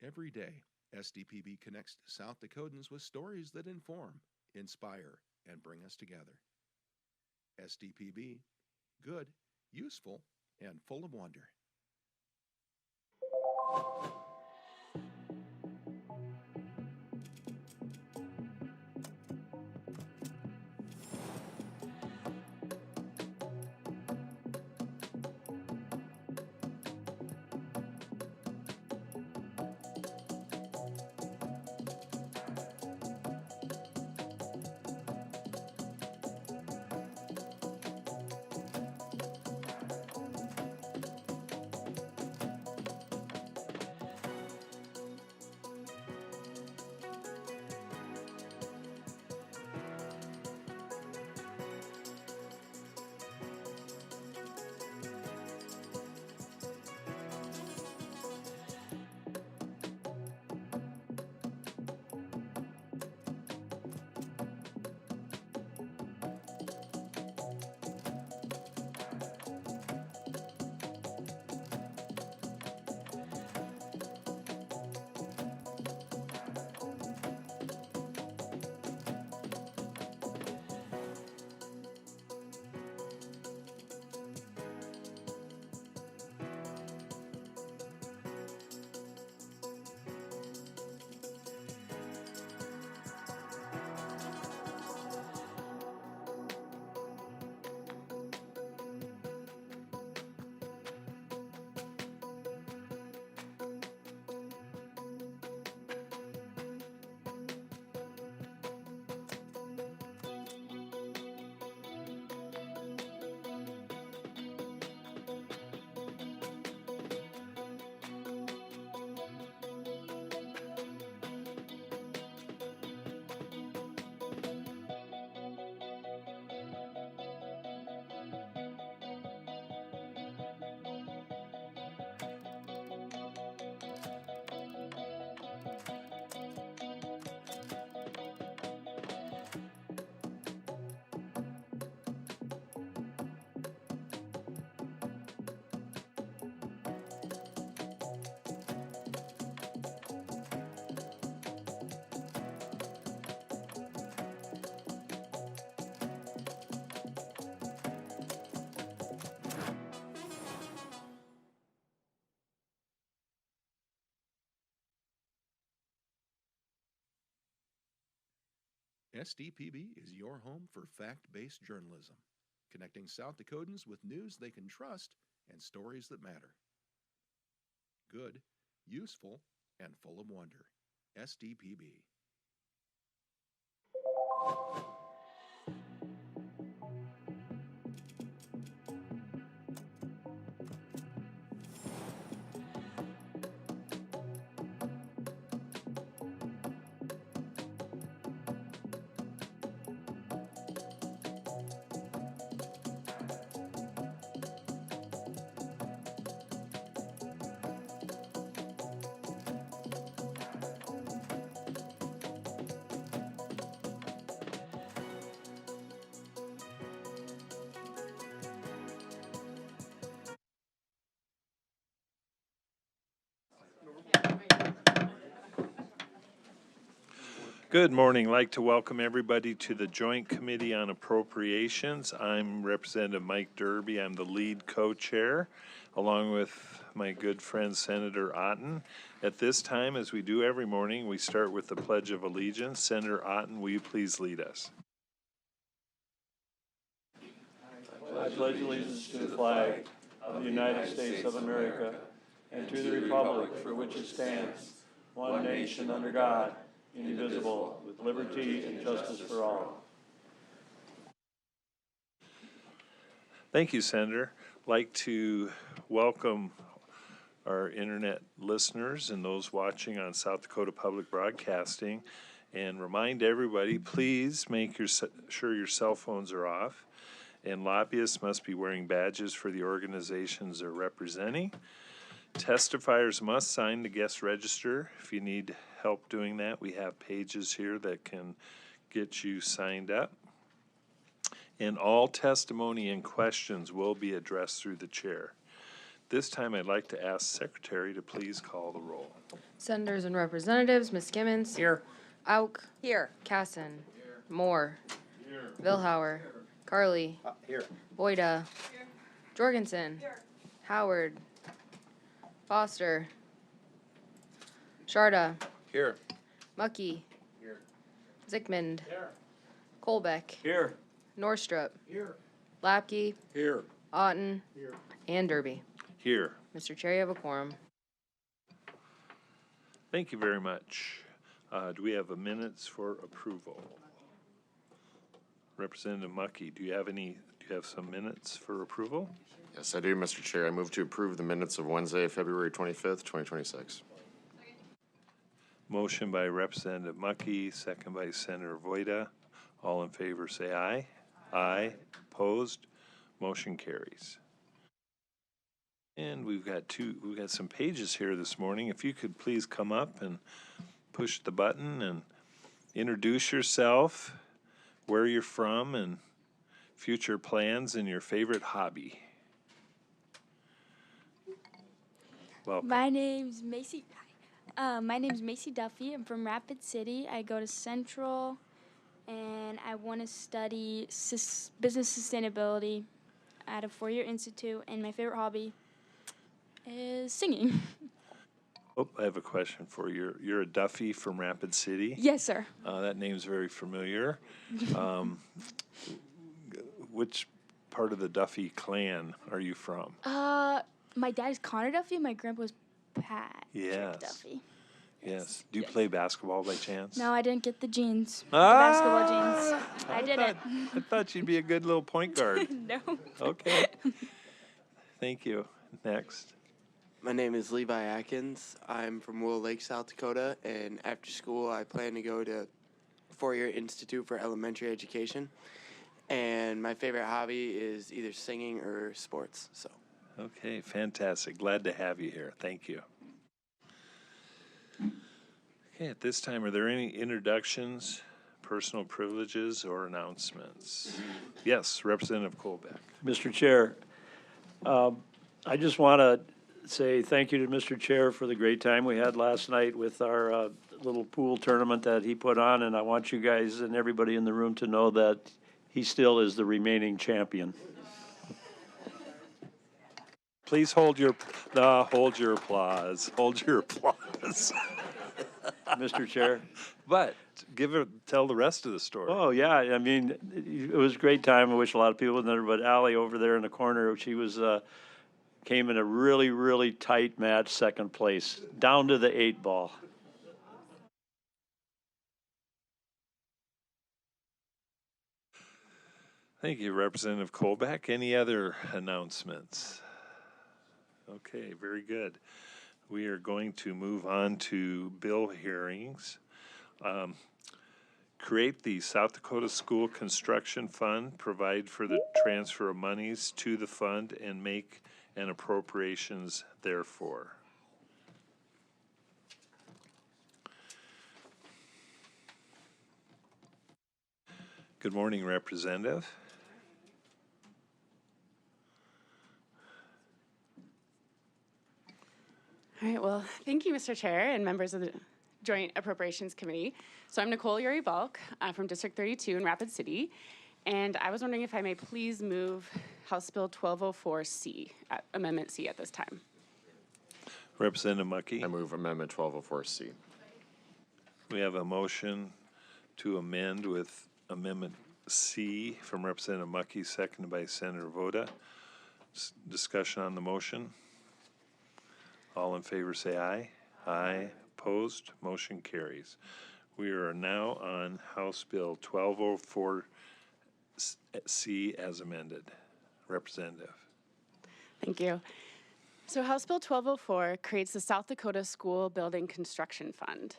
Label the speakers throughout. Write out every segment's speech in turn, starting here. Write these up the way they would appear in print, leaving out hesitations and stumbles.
Speaker 1: Every day, SDPB connects South Dakotans with stories that inform, inspire, and bring us together. SDPB, good, useful, and full of wonder. SDPB is your home for fact-based journalism, connecting South Dakotans with news they can trust and stories that matter. Good, useful, and full of wonder. SDPB.
Speaker 2: Good morning. I'd like to welcome everybody to the Joint Committee on Appropriations. I'm Representative Mike Derby. I'm the lead co-chair, along with my good friend Senator Otten. At this time, as we do every morning, we start with the Pledge of Allegiance. Senator Otten, will you please lead us?
Speaker 3: I pledge allegiance to the flag of the United States of America and to the republic for which it stands, one nation under God, indivisible, with liberty and justice for all.
Speaker 2: Thank you, Senator. I'd like to welcome our internet listeners and those watching on South Dakota Public Broadcasting and remind everybody, please make sure your cell phones are off, and lobbyists must be wearing badges for the organizations they're representing. Testifiers must sign the guest register. If you need help doing that, we have pages here that can get you signed up. And all testimony and questions will be addressed through the chair. this time, I'd like to ask Secretary to please call the roll.
Speaker 4: Senators and Representatives, Ms. Gimmons.
Speaker 3: Here.
Speaker 4: Auk. Here. Casson. Moore. Here. Vilhauer. Carly.
Speaker 3: Here.
Speaker 4: Boyda. Here. Jorgensen. Here. Howard. Foster. Sharda.
Speaker 3: Here.
Speaker 4: Mucky.
Speaker 3: Here.
Speaker 4: Zickmund.
Speaker 3: Here.
Speaker 4: Kolbeck.
Speaker 3: Here.
Speaker 4: Norstrup.
Speaker 3: Here.
Speaker 4: Lapke.
Speaker 3: Here.
Speaker 4: Otten.
Speaker 3: Here.
Speaker 4: And Derby.
Speaker 2: Here.
Speaker 4: Mr. Chair, you have a quorum.
Speaker 2: Thank you very much. Do we have a minutes for approval? Representative Mucky, do you have some minutes for approval?
Speaker 5: Yes, I do, Mr. Chair. I move to approve the minutes of Wednesday, February 25th, 2026.
Speaker 2: Motion by Representative Mucky, second by Senator Voida. All in favor say aye. Aye. Opposed? Motion carries. And we've got some pages here this morning. If you could please come up and push the button and introduce yourself, where you're from, and future plans and your favorite hobby. Welcome.
Speaker 6: My name's Macy. My name's Macy Duffy. I'm from Rapid City. I go to Central, and I want to study business sustainability at a four-year institute. And my favorite hobby is singing.
Speaker 2: Oh, I have a question for you. You're a Duffy from Rapid City.
Speaker 6: Yes, sir.
Speaker 2: That name's very familiar. Which part of the Duffy clan are you from?
Speaker 6: My dad is Connor Duffy. And my grandpa's Pat
Speaker 2: Yes.
Speaker 6: Duffy.
Speaker 2: Yes. Do you play basketball by chance?
Speaker 6: No, I didn't get the jeans. The basketball jeans. I didn't.
Speaker 2: I thought you'd be a good little point guard.
Speaker 6: No.
Speaker 2: Okay. Thank you. Next.
Speaker 7: My name is Levi Atkins. I'm from Willow Lake, South Dakota, and after school I plan to go to four-year Institute for Elementary Education. And my favorite hobby is either singing or sports. So.
Speaker 2: Okay, fantastic. Glad to have you here. Thank you. Okay, at this time, are there any introductions, personal privileges, or announcements? Yes, Representative Kolbeck.
Speaker 3: Mr. Chair, I just want to say thank you to Mr. Chair for the great time we had last night with our little pool tournament that he put on, and I want you guys and everybody in the room to know that he still is the remaining champion.
Speaker 2: Please hold your applause. Hold your applause.
Speaker 3: Mr. Chair.
Speaker 2: But tell the rest of the story.
Speaker 3: Oh, yeah. I mean, it was a great time. I wish a lot of people were there, but Allie over there in the corner, she was came in a really, really tight match, second place, down to the 8 ball.
Speaker 2: Thank you, Representative Kolbeck. Any other announcements? Okay, very good. We are going to move on to bill hearings. Create the South Dakota School Construction Fund, provide for the transfer of monies to the fund, and make an appropriations therefore. Good morning, Representative.
Speaker 8: All right, well, thank you, Mr. Chair and members of the Joint Appropriations Committee. So I'm Nicole Uri-Balk from District 32 in Rapid City, and I was wondering if I may please move House Bill 1204C, Amendment C at this time.
Speaker 2: Representative Mucky.
Speaker 5: I move Amendment 1204C.
Speaker 2: We have a motion to amend with Amendment C from Representative Mucky, seconded by Senator Voda. Discussion on the motion. All in favor say aye. Aye. Opposed? Motion carries. We are now on House Bill 1204C as amended. Representative.
Speaker 8: Thank you. So House Bill 1204 creates the South Dakota School Building Construction Fund.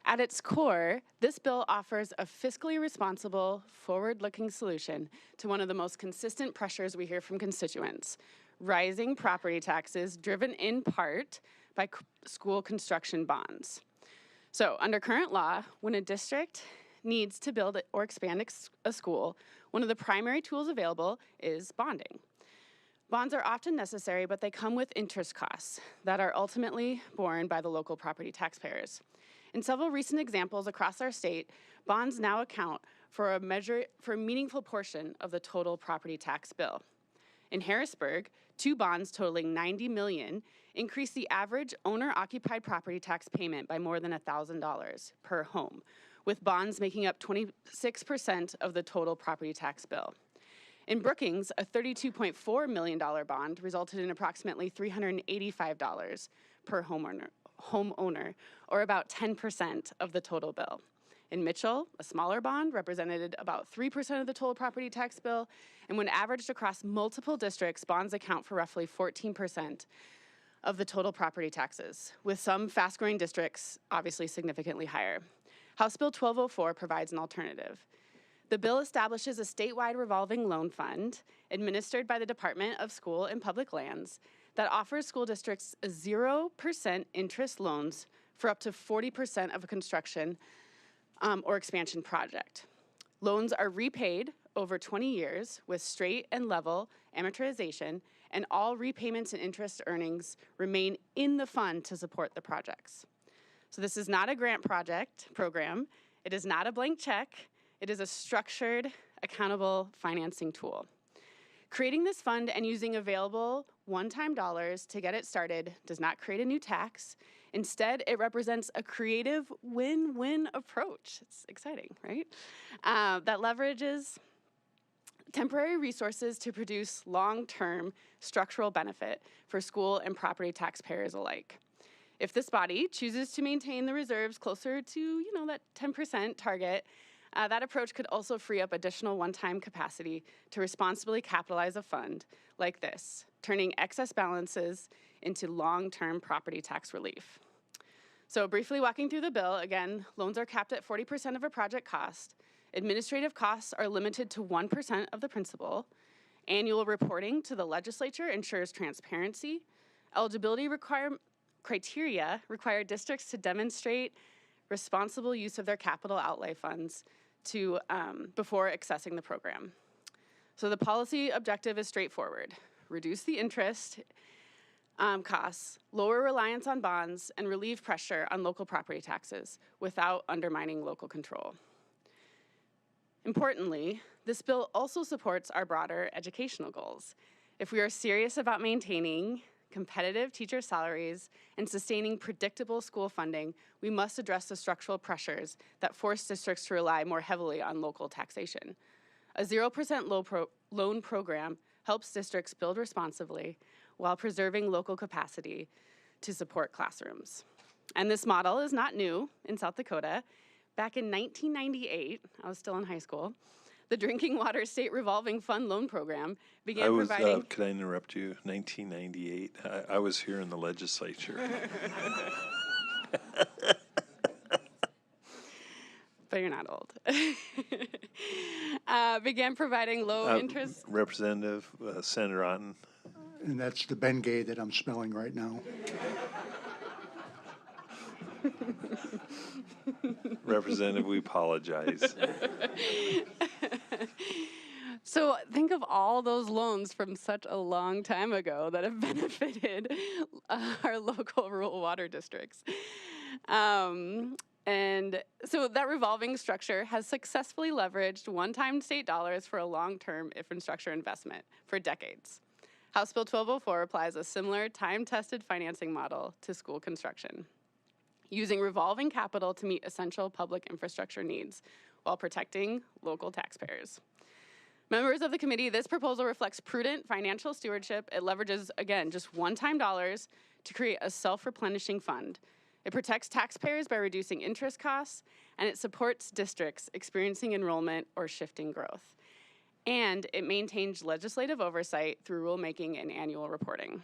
Speaker 8: At its core, this bill offers a fiscally responsible, forward-looking solution to one of the most consistent pressures we hear from constituents: rising property taxes driven in part by school construction bonds. So under current law, when a district needs to build or expand a school, one of the primary tools available is bonding. Bonds are often necessary, but they come with interest costs that are ultimately borne by the local property taxpayers. In several recent examples across our state, bonds now account for a meaningful portion of the total property tax bill. In Harrisburg, 2 bonds totaling $90 million increased the average owner-occupied property tax payment by more than $1,000 per home, with bonds making up 26% of the total property tax bill. In Brookings, a $32.4 million bond resulted in approximately $385 per homeowner, or about 10% of the total bill. In Mitchell, a smaller bond represented about 3% of the total property tax bill, and when averaged across multiple districts, bonds account for roughly 14% of the total property taxes, with some fast-growing districts obviously significantly higher. House Bill 1204 provides an alternative. The bill establishes a statewide revolving loan fund administered by the Department of School and Public Lands that offers school districts a 0% interest loans for up to 40% of a construction or expansion project. Loans are repaid over 20 years with straight and level amortization, and all repayments and interest earnings remain in the fund to support the projects. So this is not a grant program. It is not a blank check. It is a structured, accountable financing tool. Creating this fund and using available one-time dollars to get it started does not create a new tax. Instead, it represents a creative win-win approach. It's exciting, right? That leverages temporary resources to produce long-term structural benefit for school and property taxpayers alike. If this body chooses to maintain the reserves closer to, that 10% target, that approach could also free up additional one-time capacity to responsibly capitalize a fund like this, turning excess balances into long-term property tax relief. So briefly walking through the bill, again, loans are capped at 40% of a project cost. Administrative costs are limited to 1% of the principal. Annual reporting to the legislature ensures transparency. Eligibility criteria require districts to demonstrate responsible use of their capital outlay funds before accessing the program. So the policy objective is straightforward: reduce the interest costs, lower reliance on bonds, and relieve pressure on local property taxes without undermining local control. Importantly, this bill also supports our broader educational goals. If we are serious about maintaining competitive teacher salaries and sustaining predictable school funding, we must address the structural pressures that force districts to rely more heavily on local taxation. A 0% loan program helps districts build responsibly while preserving local capacity to support classrooms. And this model is not new in South Dakota. Back in 1998, I was still in high school, the Drinking Water State Revolving Fund Loan Program began providing...
Speaker 2: Could I interrupt you? 1998, I was here in the legislature.
Speaker 8: But you're not old. Began providing low interest...
Speaker 2: Representative Senator Otten.
Speaker 9: And that's the Bengay that I'm smelling right now.
Speaker 2: Representative, we apologize.
Speaker 8: So think of all those loans from such a long time ago that have benefited our local rural water districts. And so that revolving structure has successfully leveraged one-time state dollars for a long-term infrastructure investment for decades. House Bill 1204 applies a similar time-tested financing model to school construction, using revolving capital to meet essential public infrastructure needs while protecting local taxpayers. Members of the committee, this proposal reflects prudent financial stewardship. It leverages, again, just one-time dollars to create a self-replenishing fund. It protects taxpayers by reducing interest costs, and it supports districts experiencing enrollment or shifting growth. And it maintains legislative oversight through rulemaking and annual reporting.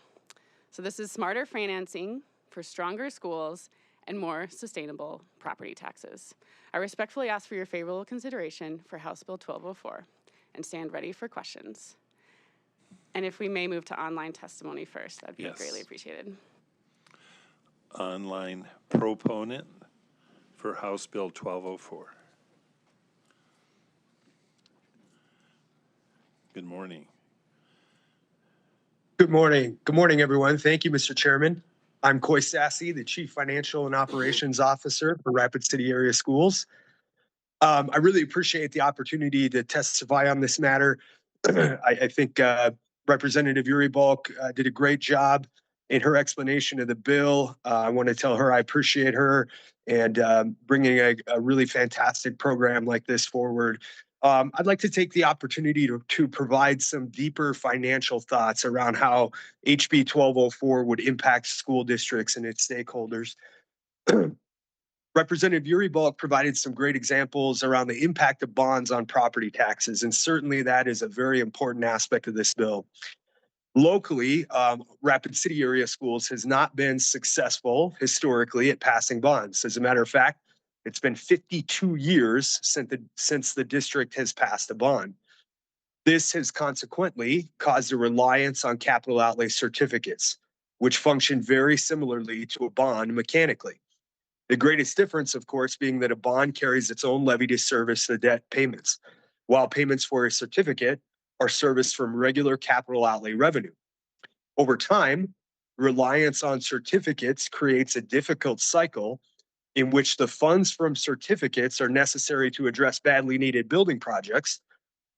Speaker 8: So this is smarter financing for stronger schools and more sustainable property taxes. I respectfully ask for your favorable consideration for House Bill 1204 and stand ready for questions. And if we may move to online testimony first, that'd be greatly appreciated.
Speaker 2: Online proponent for House Bill 1204. Good morning.
Speaker 10: Good morning. Good morning, everyone. Thank you, Mr. Chairman. I'm Coy Sassy, the Chief Financial and Operations Officer for Rapid City Area Schools. I really appreciate the opportunity to testify on this matter. I think Representative Yuri Bulk did a great job in her explanation of the bill. I want to tell her I appreciate her and bringing a really fantastic program like this forward. I'd like to take the opportunity to provide some deeper financial thoughts around how HB 1204 would impact school districts and its stakeholders. Representative Yuri Bulk provided some great examples around the impact of bonds on property taxes, and certainly that is a very important aspect of this bill. Locally, Rapid City Area Schools has not been successful historically at passing bonds. As a matter of fact, it's been 52 years since the district has passed a bond. This has consequently caused a reliance on capital outlay certificates, which function very similarly to a bond mechanically. The greatest difference, of course, being that a bond carries its own levy to service the debt payments, while payments for a certificate are serviced from regular capital outlay revenue. Over time, reliance on certificates creates a difficult cycle in which the funds from certificates are necessary to address badly needed building projects,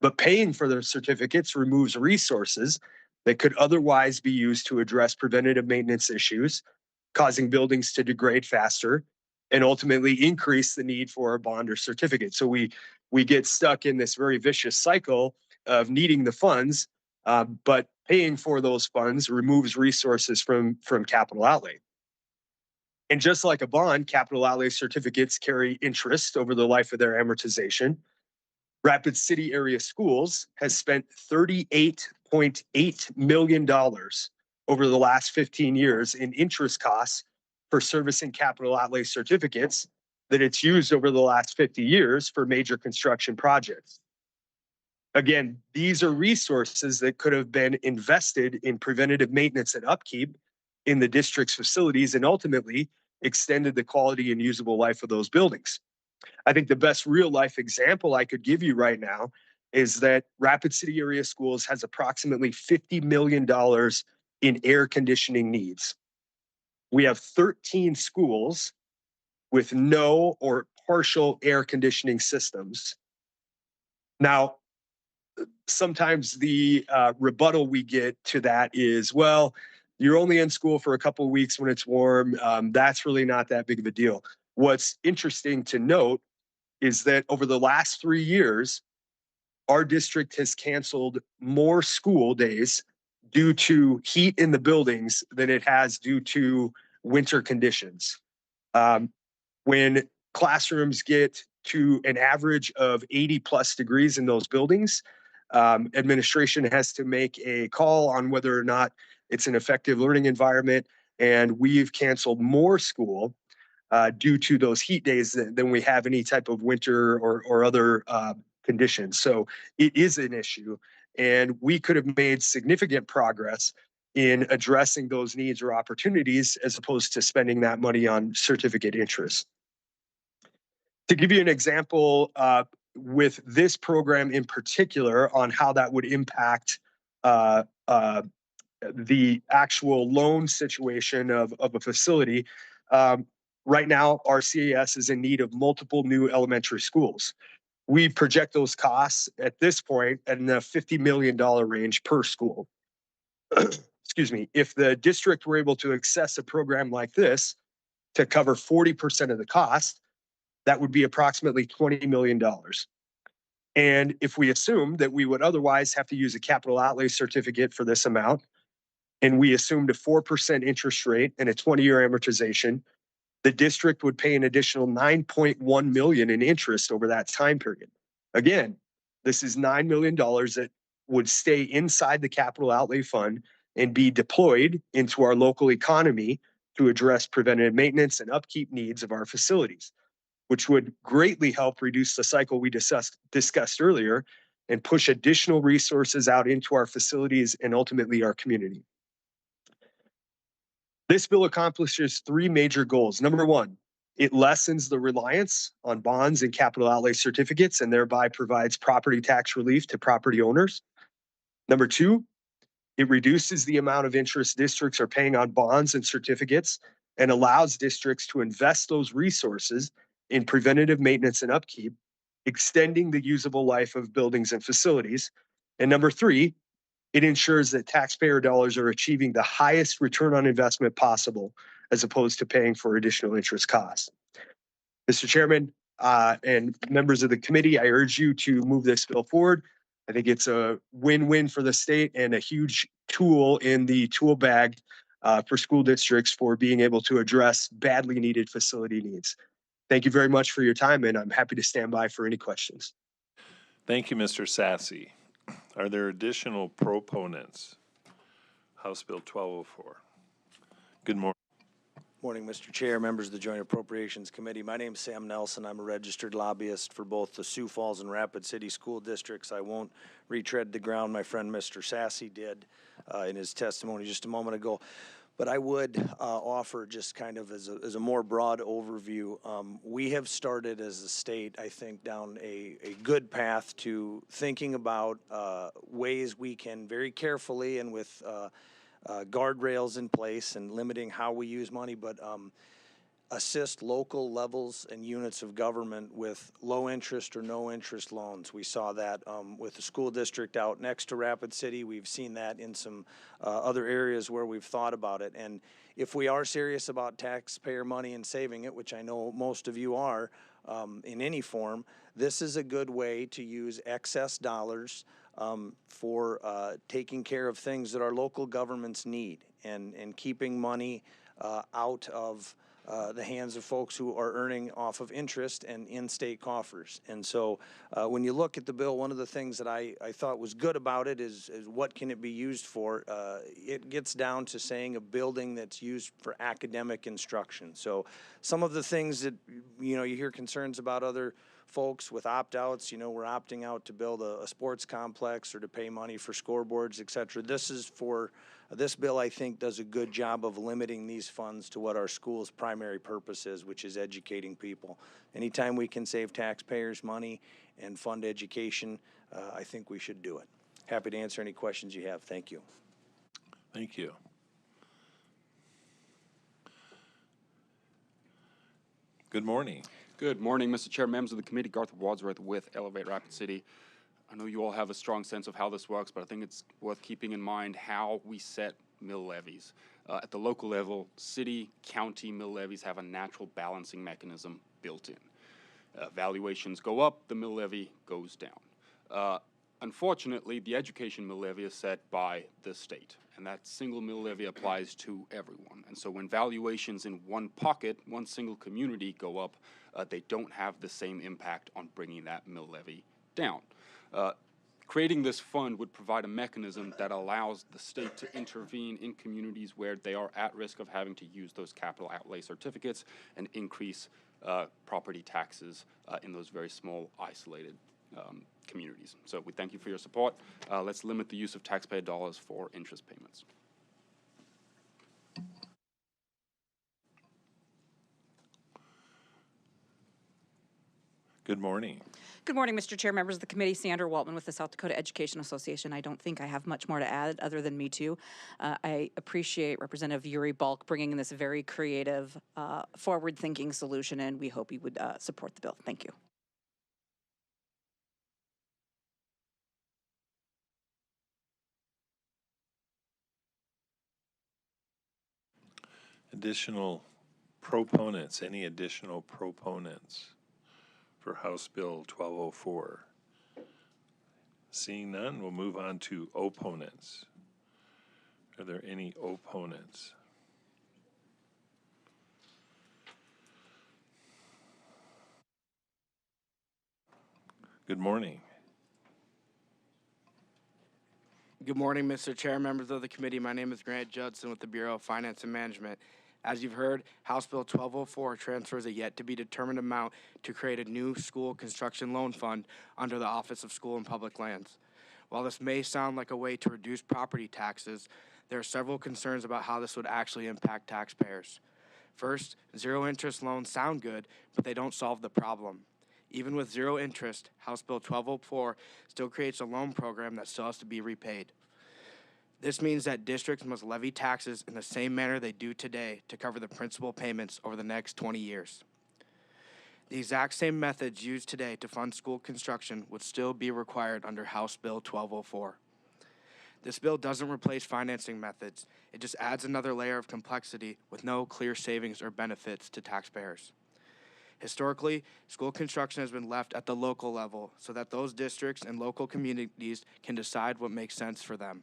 Speaker 10: but paying for the certificates removes resources that could otherwise be used to address preventative maintenance issues, causing buildings to degrade faster and ultimately increase the need for a bond or certificate. So we get stuck in this very vicious cycle of needing the funds, but paying for those funds removes resources from capital outlay. And just like a bond, capital outlay certificates carry interest over the life of their amortization. Rapid City Area Schools has spent $38.8 million over the last 15 years in interest costs for servicing capital outlay certificates that it's used over the last 50 years for major construction projects. Again, these are resources that could have been invested in preventative maintenance and upkeep in the district's facilities and ultimately extended the quality and usable life of those buildings. I think the best real life example I could give you right now is that Rapid City Area Schools has approximately $50 million in air conditioning needs. We have 13 schools with no or partial air conditioning systems. Now, sometimes the rebuttal we get to that is, well, you're only in school for a couple of weeks when it's warm. That's really not that big of a deal. What's interesting to note is that over the last 3 years, our district has canceled more school days due to heat in the buildings than it has due to winter conditions. When classrooms get to an average of 80 plus degrees in those buildings, administration has to make a call on whether or not it's an effective learning environment. And we've canceled more school due to those heat days than we have any type of winter or other conditions. So it is an issue, and we could have made significant progress in addressing those needs or opportunities as opposed to spending that money on certificate interest. To give you an example with this program in particular on how that would impact the actual loan situation of a facility, right now, our CAS is in need of multiple new elementary schools. We project those costs at this point in the $50 million range per school. Excuse me. If the district were able to access a program like this to cover 40% of the cost, that would be approximately $20 million. And if we assume that we would otherwise have to use a capital outlay certificate for this amount, and we assumed a 4% interest rate and a 20-year amortization, the district would pay an additional $9.1 million in interest over that time period. Again, this is $9 million that would stay inside the capital outlay fund and be deployed into our local economy to address preventative maintenance and upkeep needs of our facilities, which would greatly help reduce the cycle we discussed earlier and push additional resources out into our facilities and ultimately our community. This bill accomplishes 3 major goals. Number 1, it lessens the reliance on bonds and capital outlay certificates and thereby provides property tax relief to property owners. Number 2, It reduces the amount of interest districts are paying on bonds and certificates and allows districts to invest those resources in preventative maintenance and upkeep, extending the usable life of buildings and facilities. And number three, it ensures that taxpayer dollars are achieving the highest return on investment possible as opposed to paying for additional interest costs. Mr. Chairman, and members of the committee, I urge you to move this bill forward. I think it's a win-win for the state and a huge tool in the tool bag for school districts for being able to address badly needed facility needs. Thank you very much for your time, and I'm happy to stand by for any questions.
Speaker 2: Thank you, Mr. Sassy. Are there additional proponents? House Bill 1204. Good morning.
Speaker 11: Morning, Mr. Chair, members of the Joint Appropriations Committee. My name is Sam Nelson. I'm a registered lobbyist for both the Sioux Falls and Rapid City school districts. I won't retread the ground my friend Mr. Sassy did in his testimony just a moment ago. But I would offer just kind of as a more broad overview. We have started as a state, I think, down a good path to thinking about ways we can very carefully and with guardrails in place and limiting how we use money, but assist local levels and units of government with low interest or no interest loans. We saw that with the school district out next to Rapid City. We've seen that in some other areas where we've thought about it. And if we are serious about taxpayer money and saving it, which I know most of you are in any form, this is a good way to use excess dollars for taking care of things that our local governments need and keeping money out of the hands of folks who are earning off of interest and in-state coffers. And so when you look at the bill, one of the things that I thought was good about it is what can it be used for? It gets down to saying a building that's used for academic instruction. So some of the things that, you hear concerns about other folks with opt-outs, we're opting out to build a sports complex or to pay money for scoreboards, et cetera. This bill, I think, does a good job of limiting these funds to what our school's primary purpose is, which is educating people. Anytime we can save taxpayers money and fund education, I think we should do it. Happy to answer any questions you have. Thank you.
Speaker 2: Thank you. Good morning.
Speaker 12: Good morning, Mr. Chair, members of the committee. Garth Wadsworth with Elevate Rapid City. I know you all have a strong sense of how this works, but I think it's worth keeping in mind how we set mill levies. At the local level, city, county mill levies have a natural balancing mechanism built in. Valuations go up, the mill levy goes down. Unfortunately, the education mill levy is set by the state, and that single mill levy applies to everyone. And so when valuations in one pocket, one single community go up, they don't have the same impact on bringing that mill levy down. Creating this fund would provide a mechanism that allows the state to intervene in communities where they are at risk of having to use those capital outlay certificates and increase property taxes in those very small, isolated communities. So we thank you for your support. Let's limit the use of taxpayer dollars for interest payments.
Speaker 2: Good morning.
Speaker 13: Good morning, Mr. Chair, members of the committee. Sandra Waltman with the South Dakota Education Association. I don't think I have much more to add other than me too. I appreciate Representative Yuri Balk bringing in this very creative, forward-thinking solution, and we hope you would support the bill. Thank you.
Speaker 2: Additional proponents, any additional proponents for House Bill 1204? Seeing none, we'll move on to opponents. Are there any opponents? Good morning.
Speaker 14: Good morning, Mr. Chair, members of the committee. My name is Grant Judson with the Bureau of Finance and Management. As you've heard, House Bill 1204 transfers a yet-to-be-determined amount to create a new school construction loan fund under the Office of School and Public Lands. While this may sound like a way to reduce property taxes, there are several concerns about how this would actually impact taxpayers. First, zero-interest loans sound good, but they don't solve the problem. Even with zero interest, House Bill 1204 still creates a loan program that still has to be repaid. This means that districts must levy taxes in the same manner they do today to cover the principal payments over the next 20 years. The exact same methods used today to fund school construction would still be required under House Bill 1204. This bill doesn't replace financing methods. It just adds another layer of complexity with no clear savings or benefits to taxpayers. Historically, school construction has been left at the local level so that those districts and local communities can decide what makes sense for them.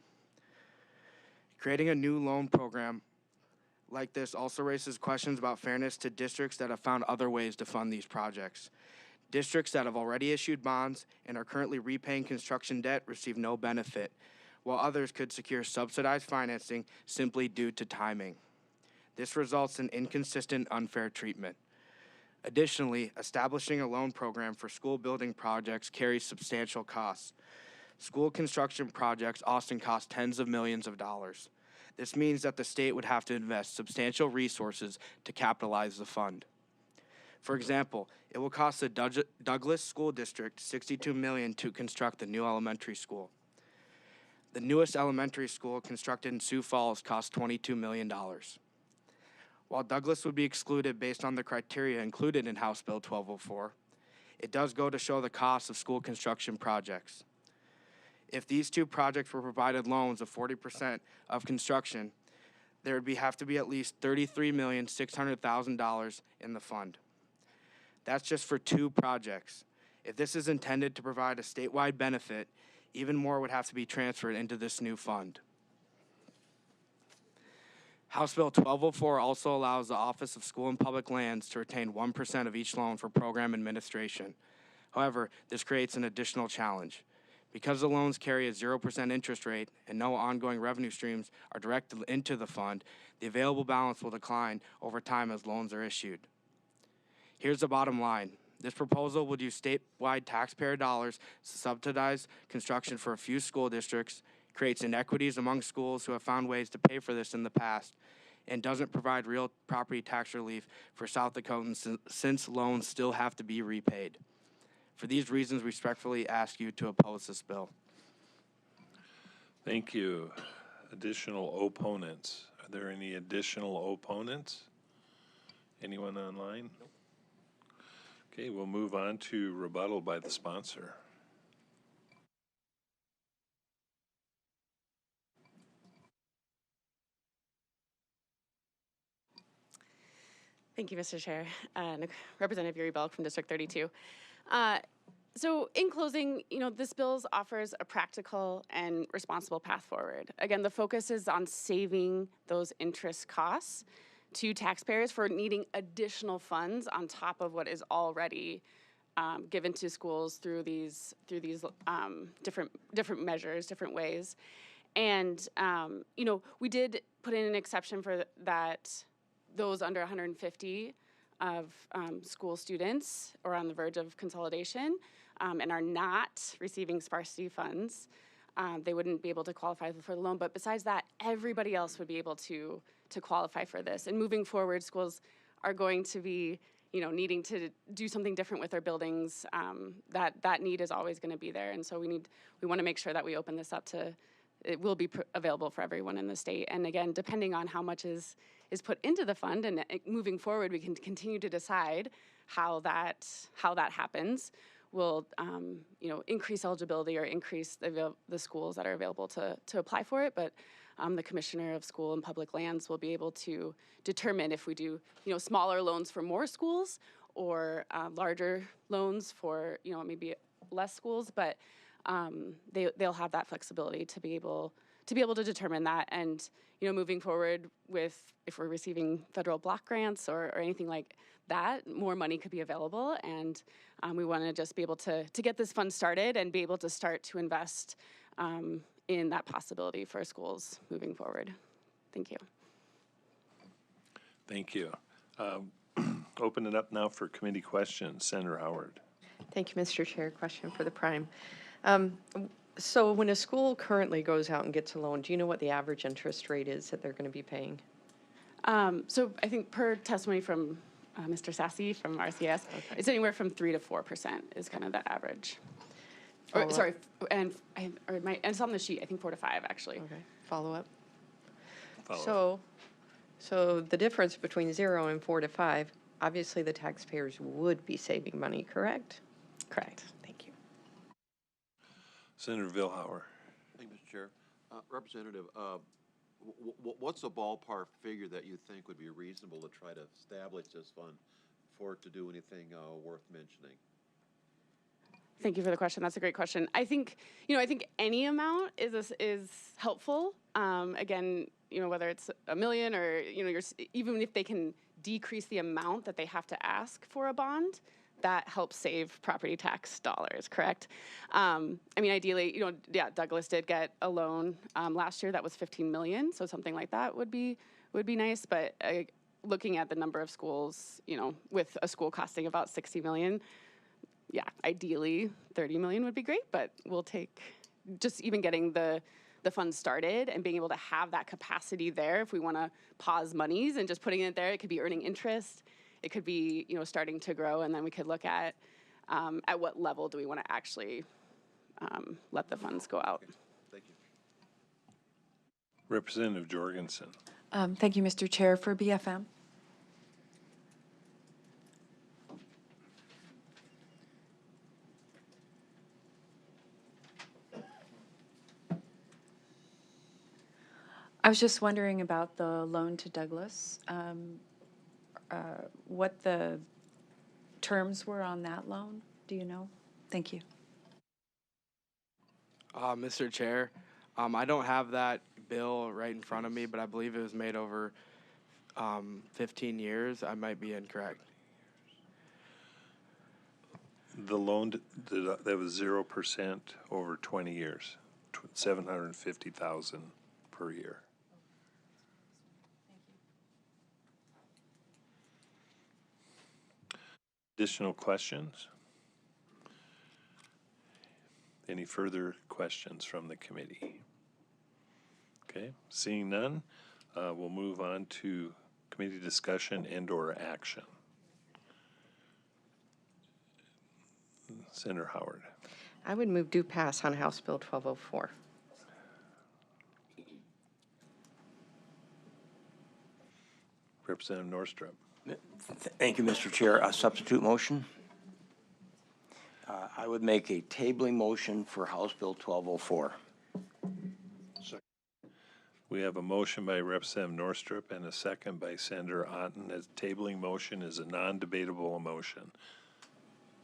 Speaker 14: Creating a new loan program like this also raises questions about fairness to districts that have found other ways to fund these projects. Districts that have already issued bonds and are currently repaying construction debt receive no benefit, while others could secure subsidized financing simply due to timing. This results in inconsistent, unfair treatment. Additionally, establishing a loan program for school building projects carries substantial costs. School construction projects often cost tens of millions of dollars. This means that the state would have to invest substantial resources to capitalize the fund. For example, it will cost the Douglas School District $62 million to construct the new elementary school. The newest elementary school constructed in Sioux Falls cost $22 million. While Douglas would be excluded based on the criteria included in House Bill 1204, it does go to show the cost of school construction projects. If these two projects were provided loans of 40% of construction, there would have to be at least $33,600,000 in the fund. That's just for two projects. If this is intended to provide a statewide benefit, even more would have to be transferred into this new fund. House Bill 1204 also allows the Office of School and Public Lands to retain 1% of each loan for program administration. However, this creates an additional challenge. Because the loans carry a 0% interest rate and no ongoing revenue streams are directed into the fund, the available balance will decline over time as loans are issued. Here's the bottom line. This proposal would use statewide taxpayer dollars to subsidize construction for a few school districts, creates inequities among schools who have found ways to pay for this in the past, and doesn't provide real property tax relief for South Dakotans since loans still have to be repaid. For these reasons, we respectfully ask you to oppose this bill.
Speaker 2: Thank you. Additional opponents. Are there any additional opponents? Anyone online? Nope. Okay, we'll move on to rebuttal by the sponsor.
Speaker 8: Thank you, Mr. Chair. Representative Yuri Belk from District 32. So in closing, this bill offers a practical and responsible path forward. Again, the focus is on saving those interest costs to taxpayers for needing additional funds on top of what is already given to schools through these different measures, different ways. And we did put in an exception for that those under 150 of school students or on the verge of consolidation and are not receiving sparsity funds, they wouldn't be able to qualify for the loan. But besides that, everybody else would be able to qualify for this. And moving forward, schools are going to be needing to do something different with their buildings. That need is always going to be there. And so we want to make sure that we open this up to, it will be available for everyone in the state. And again, depending on how much is put into the fund, and moving forward, we can continue to decide how that happens. Will increase eligibility or increase the schools that are available to apply for it. But the Commissioner of School and Public Lands will be able to determine if we do smaller loans for more schools or larger loans for maybe less schools. But they'll have that flexibility to be able to determine that. And moving forward with, if we're receiving federal block grants or anything like that, more money could be available. And we want to just be able to get this fund started and be able to start to invest in that possibility for schools moving forward. Thank you.
Speaker 2: Thank you. Open it up now for committee questions. Senator Howard.
Speaker 15: Thank you, Mr. Chair. Question for the Prime. So when a school currently goes out and gets a loan, do you know what the average interest rate is that they're going to be paying?
Speaker 8: So I think per testimony from Mr. Sassy from RCS, it's anywhere from 3 to 4% is kind of the average. Or,
Speaker 15: Follow-up.
Speaker 8: sorry, and it's on the sheet, I think 4 to 5, actually.
Speaker 15: Okay, follow-up.
Speaker 2: Follow.
Speaker 15: So the difference between 0 and 4 to 5, obviously the taxpayers would be saving money, correct?
Speaker 8: Correct.
Speaker 15: Thank you.
Speaker 2: Senator Vilhauer.
Speaker 16: Thank you, Mr. Chair. Representative, what's a ballpark figure that you think would be reasonable to try to establish this fund for it to do anything worth mentioning?
Speaker 8: Thank you for the question. That's a great question. I think, I think any amount is helpful. Again, whether it's $1 million or, even if they can decrease the amount that they have to ask for a bond, that helps save property tax dollars, correct? Ideally, Douglas did get a loan last year that was $15 million, so something like that would be nice. But looking at the number of schools, with a school costing about $60 million, ideally 30 million would be great, but we'll take just even getting the fund started and being able to have that capacity there if we want to pause monies and just putting it there. It could be earning interest. It could be, starting to grow, and then we could look at what level do we want to actually let the funds go out.
Speaker 16: Okay. Thank you.
Speaker 2: Representative Jorgensen.
Speaker 17: Thank you, Mr. Chair. For BFM. I was just wondering about the loan to Douglas, what the terms were on that loan. Do you know? Thank you.
Speaker 14: Mr. Chair, I don't have that bill right in front of me, but I believe it was made over 15 years. I might be incorrect.
Speaker 2: The loan that was 0% over 20 years, $750,000 per year. Additional questions? Any further questions from the committee? Okay, seeing none, we'll move on to committee discussion and/or action. Senator Howard.
Speaker 15: I would move due pass on House Bill 1204.
Speaker 2: Representative Norstrop.
Speaker 18: Thank you, Mr. Chair. A substitute motion? I would make a tabling motion for House Bill 1204.
Speaker 2: We have a motion by Representative Norstrop and a second by Senator Otten. As tabling motion is a non-debatable motion.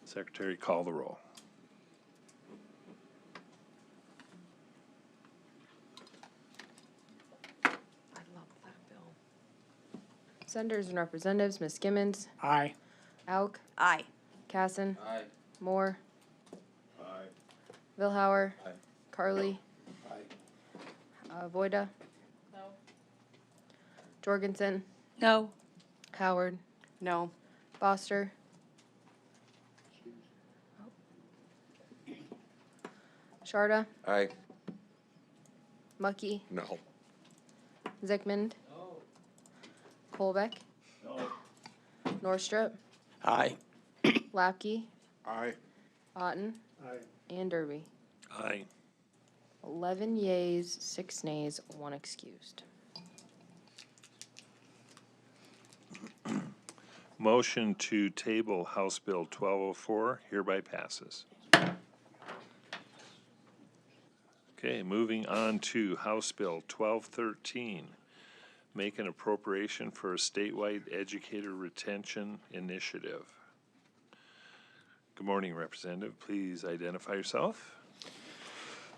Speaker 2: Secretary, call the roll.
Speaker 15: I love that bill.
Speaker 4: Senators and Representatives, Ms. Gimmons,
Speaker 9: Aye.
Speaker 4: Auk,
Speaker 13: Aye.
Speaker 4: Casson,
Speaker 16: Aye.
Speaker 4: Moore,
Speaker 16: Aye.
Speaker 4: Vilhauer,
Speaker 16: Aye.
Speaker 4: Carly, Voida, Jorgensen,
Speaker 13: No.
Speaker 4: Howard,
Speaker 8: No.
Speaker 4: Foster, Sharda,
Speaker 16: Aye.
Speaker 4: Mucky,
Speaker 5: No.
Speaker 4: Zickmund, Colbeck, Norstrop,
Speaker 18: Aye.
Speaker 4: Lapke,
Speaker 16: Aye.
Speaker 4: Otten,
Speaker 9: Aye.
Speaker 4: and Derby.
Speaker 2: Aye.
Speaker 4: 11 yeas, 6 nays, 1 excused.
Speaker 2: Motion to table House Bill 1204 hereby passes. Okay, moving on to House Bill 1213. Make an appropriation for a statewide educator retention initiative. Good morning, Representative. Please identify yourself.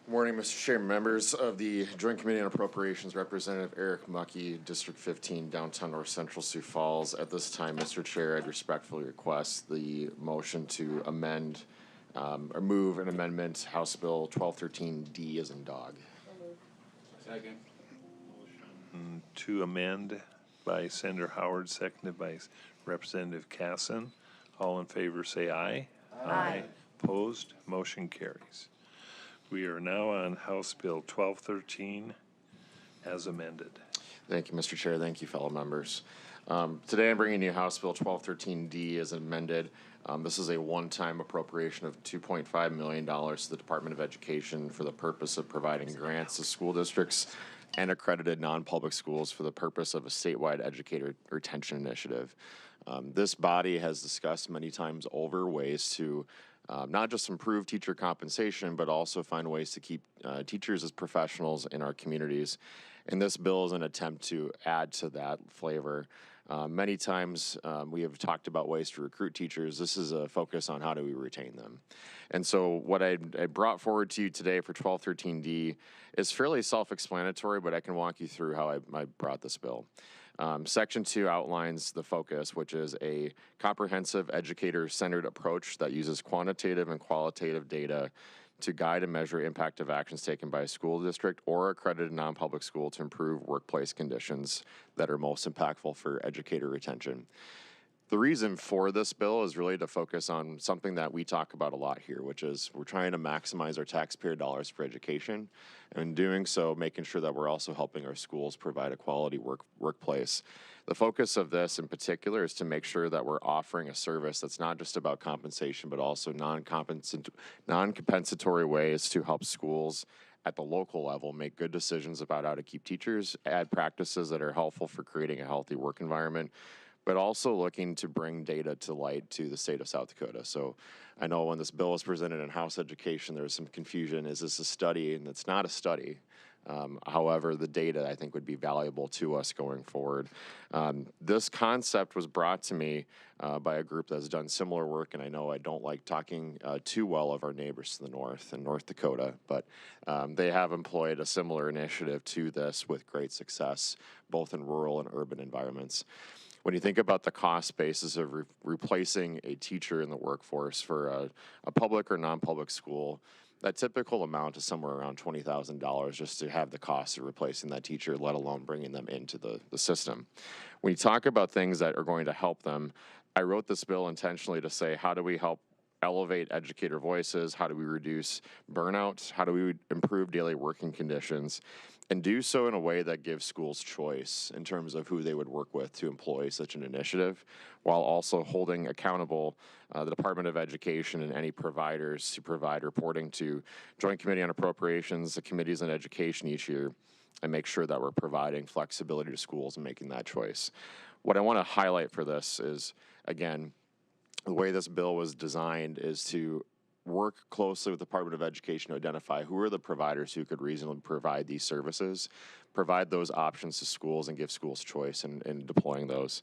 Speaker 5: Good morning, Mr. Chair, members of the Joint Committee on Appropriations, Representative Eric Mucky, District 15, downtown North Central Sioux Falls. At this time, Mr. Chair, I'd respectfully request the motion to amend or move an amendment, House Bill 1213D as in dog.
Speaker 16: Second.
Speaker 2: To amend by Senator Howard, seconded by Representative Casson. All in favor say aye. Aye. Opposed? Motion carries. We are now on House Bill 1213 as amended.
Speaker 5: Thank you, Mr. Chair. Thank you, fellow members. Today I'm bringing you House Bill 1213D as amended. This is a one-time appropriation of $2.5 million to the Department of Education for the purpose of providing grants to school districts and accredited non-public schools for the purpose of a statewide educator retention initiative. This body has discussed many times over ways to not just improve teacher compensation, but also find ways to keep teachers as professionals in our communities. And this bill is an attempt to add to that flavor. Many times we have talked about ways to recruit teachers. This is a focus on how do we retain them. And so what I brought forward to you today for 1213D is fairly self-explanatory, but I can walk you through how I brought this bill. Section 2 outlines the focus, which is a comprehensive educator-centered approach that uses quantitative and qualitative data to guide and measure impact of actions taken by a school district or accredited non-public school to improve workplace conditions that are most impactful for educator retention. The reason for this bill is really to focus on something that we talk about a lot here, which is we're trying to maximize our taxpayer dollars for education, and in doing so, making sure that we're also helping our schools provide a quality workplace. The focus of this in particular is to make sure that we're offering a service that's not just about compensation, but also non-compensatory ways to help schools at the local level make good decisions about how to keep teachers, add practices that are helpful for creating a healthy work environment, but also looking to bring data to light to the state of South Dakota. So I know when this bill was presented in House Education, there was some confusion. Is this a study? And it's not a study. However, the data I think would be valuable to us going forward. This concept was brought to me by a group that's done similar work, and I know I don't like talking too well of our neighbors to the north in North Dakota, but they have employed a similar initiative to this with great success, both in rural and urban environments. When you think about the cost basis of replacing a teacher in the workforce for a public or non-public school, that typical amount is somewhere around $20,000 just to have the cost of replacing that teacher, let alone bringing them into the system. When you talk about things that are going to help them, I wrote this bill intentionally to say, how do we help elevate educator voices? How do we reduce burnout? How do we improve daily working conditions? And do so in a way that gives schools choice in terms of who they would work with to employ such an initiative, while also holding accountable the Department of Education and any providers to provide reporting to Joint Committee on Appropriations, the committees on education each year, and make sure that we're providing flexibility to schools and making that choice. What I want to highlight for this is, again, the way this bill was designed is to work closely with the Department of Education to identify who are the providers who could reasonably provide these services, provide those options to schools, and give schools choice in deploying those.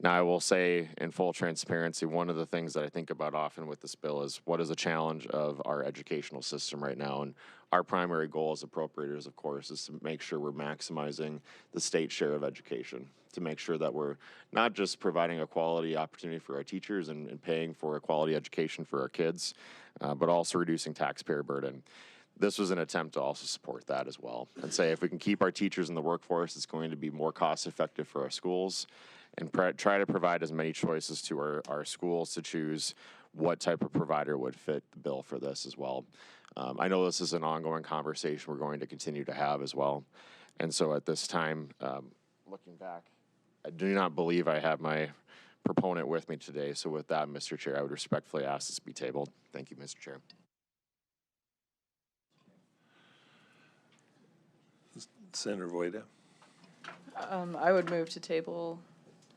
Speaker 5: Now, I will say in full transparency, one of the things that I think about often with this bill is what is the challenge of our educational system right now. And our primary goal as appropriators, of course, is to make sure we're maximizing the state share of education, to make sure that we're not just providing a quality opportunity for our teachers and paying for a quality education for our kids, but also reducing taxpayer burden. This was an attempt to also support that as well and say if we can keep our teachers in the workforce, it's going to be more cost effective for our schools, and try to provide as many choices to our schools to choose what type of provider would fit the bill for this as well. I know this is an ongoing conversation we're going to continue to have as well. And so at this time, looking back, I do not believe I have my proponent with me today. So with that, Mr. Chair, I would respectfully ask this be tabled. Thank you, Mr. Chair.
Speaker 2: Senator Voida.
Speaker 19: I would move to table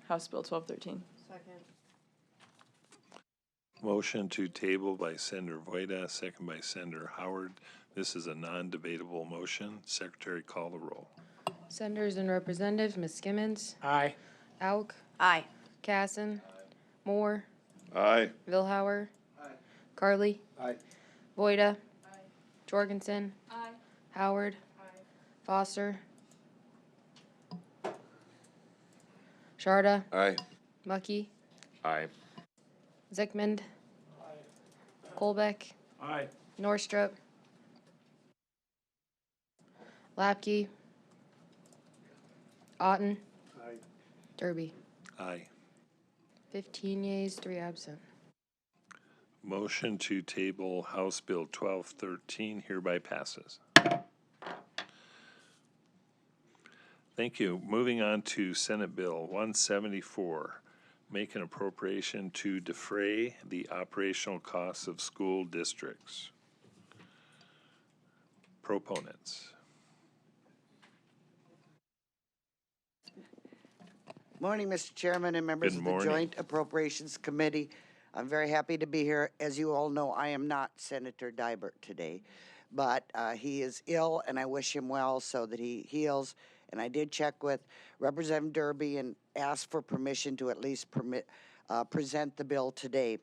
Speaker 19: House Bill 1213.
Speaker 4: Second.
Speaker 2: Motion to table by Senator Voida, second by Senator Howard. This is a non-debatable motion. Secretary, call the roll.
Speaker 4: Senators and Representatives, Ms. Skimmons.
Speaker 14: Aye.
Speaker 4: Auk.
Speaker 17: Aye.
Speaker 4: Casson. Moore.
Speaker 16: Aye.
Speaker 4: Vilhauer. Carly.
Speaker 9: Aye.
Speaker 4: Voida. Jorgensen.
Speaker 6: Aye.
Speaker 4: Howard. Foster. Sharda.
Speaker 16: Aye.
Speaker 4: Mucky.
Speaker 5: Aye.
Speaker 4: Zickmund. Colbeck.
Speaker 3: Aye.
Speaker 4: Norstrup. Lapke. Otten.
Speaker 9: Aye.
Speaker 4: Derby.
Speaker 2: Aye.
Speaker 4: 15 yeas, 3 absent.
Speaker 2: Motion to table House Bill 1213 hereby passes. Thank you. Moving on to Senate Bill 174, make an appropriation to defray the operational costs of school districts. Proponents.
Speaker 20: Morning, Mr. Chairman and members
Speaker 2: Good
Speaker 20: of the
Speaker 2: morning.
Speaker 20: Joint Appropriations Committee. I'm very happy to be here. As you all know, I am not Senator Dybert today, but he is ill, and I wish him well so that he heals. And I did check with Representative Derby and ask for permission to at least present the bill today.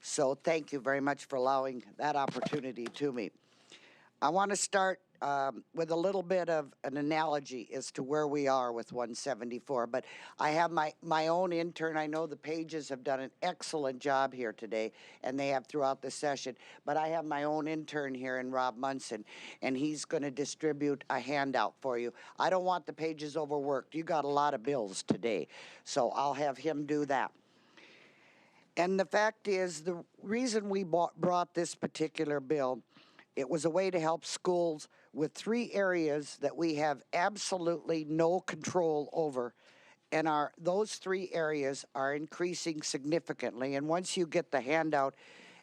Speaker 20: So thank you very much for allowing that opportunity to me. I want to start with a little bit of an analogy as to where we are with 174, but I have my own intern. I know the pages have done an excellent job here today, and they have throughout the session, but I have my own intern here in Rob Munson, and he's going to distribute a handout for you. I don't want the pages overworked. You got a lot of bills today, so I'll have him do that. And the fact is, the reason we brought this particular bill, it was a way to help schools with 3 areas that we have absolutely no control over. And those 3 areas are increasing significantly. And once you get the handout,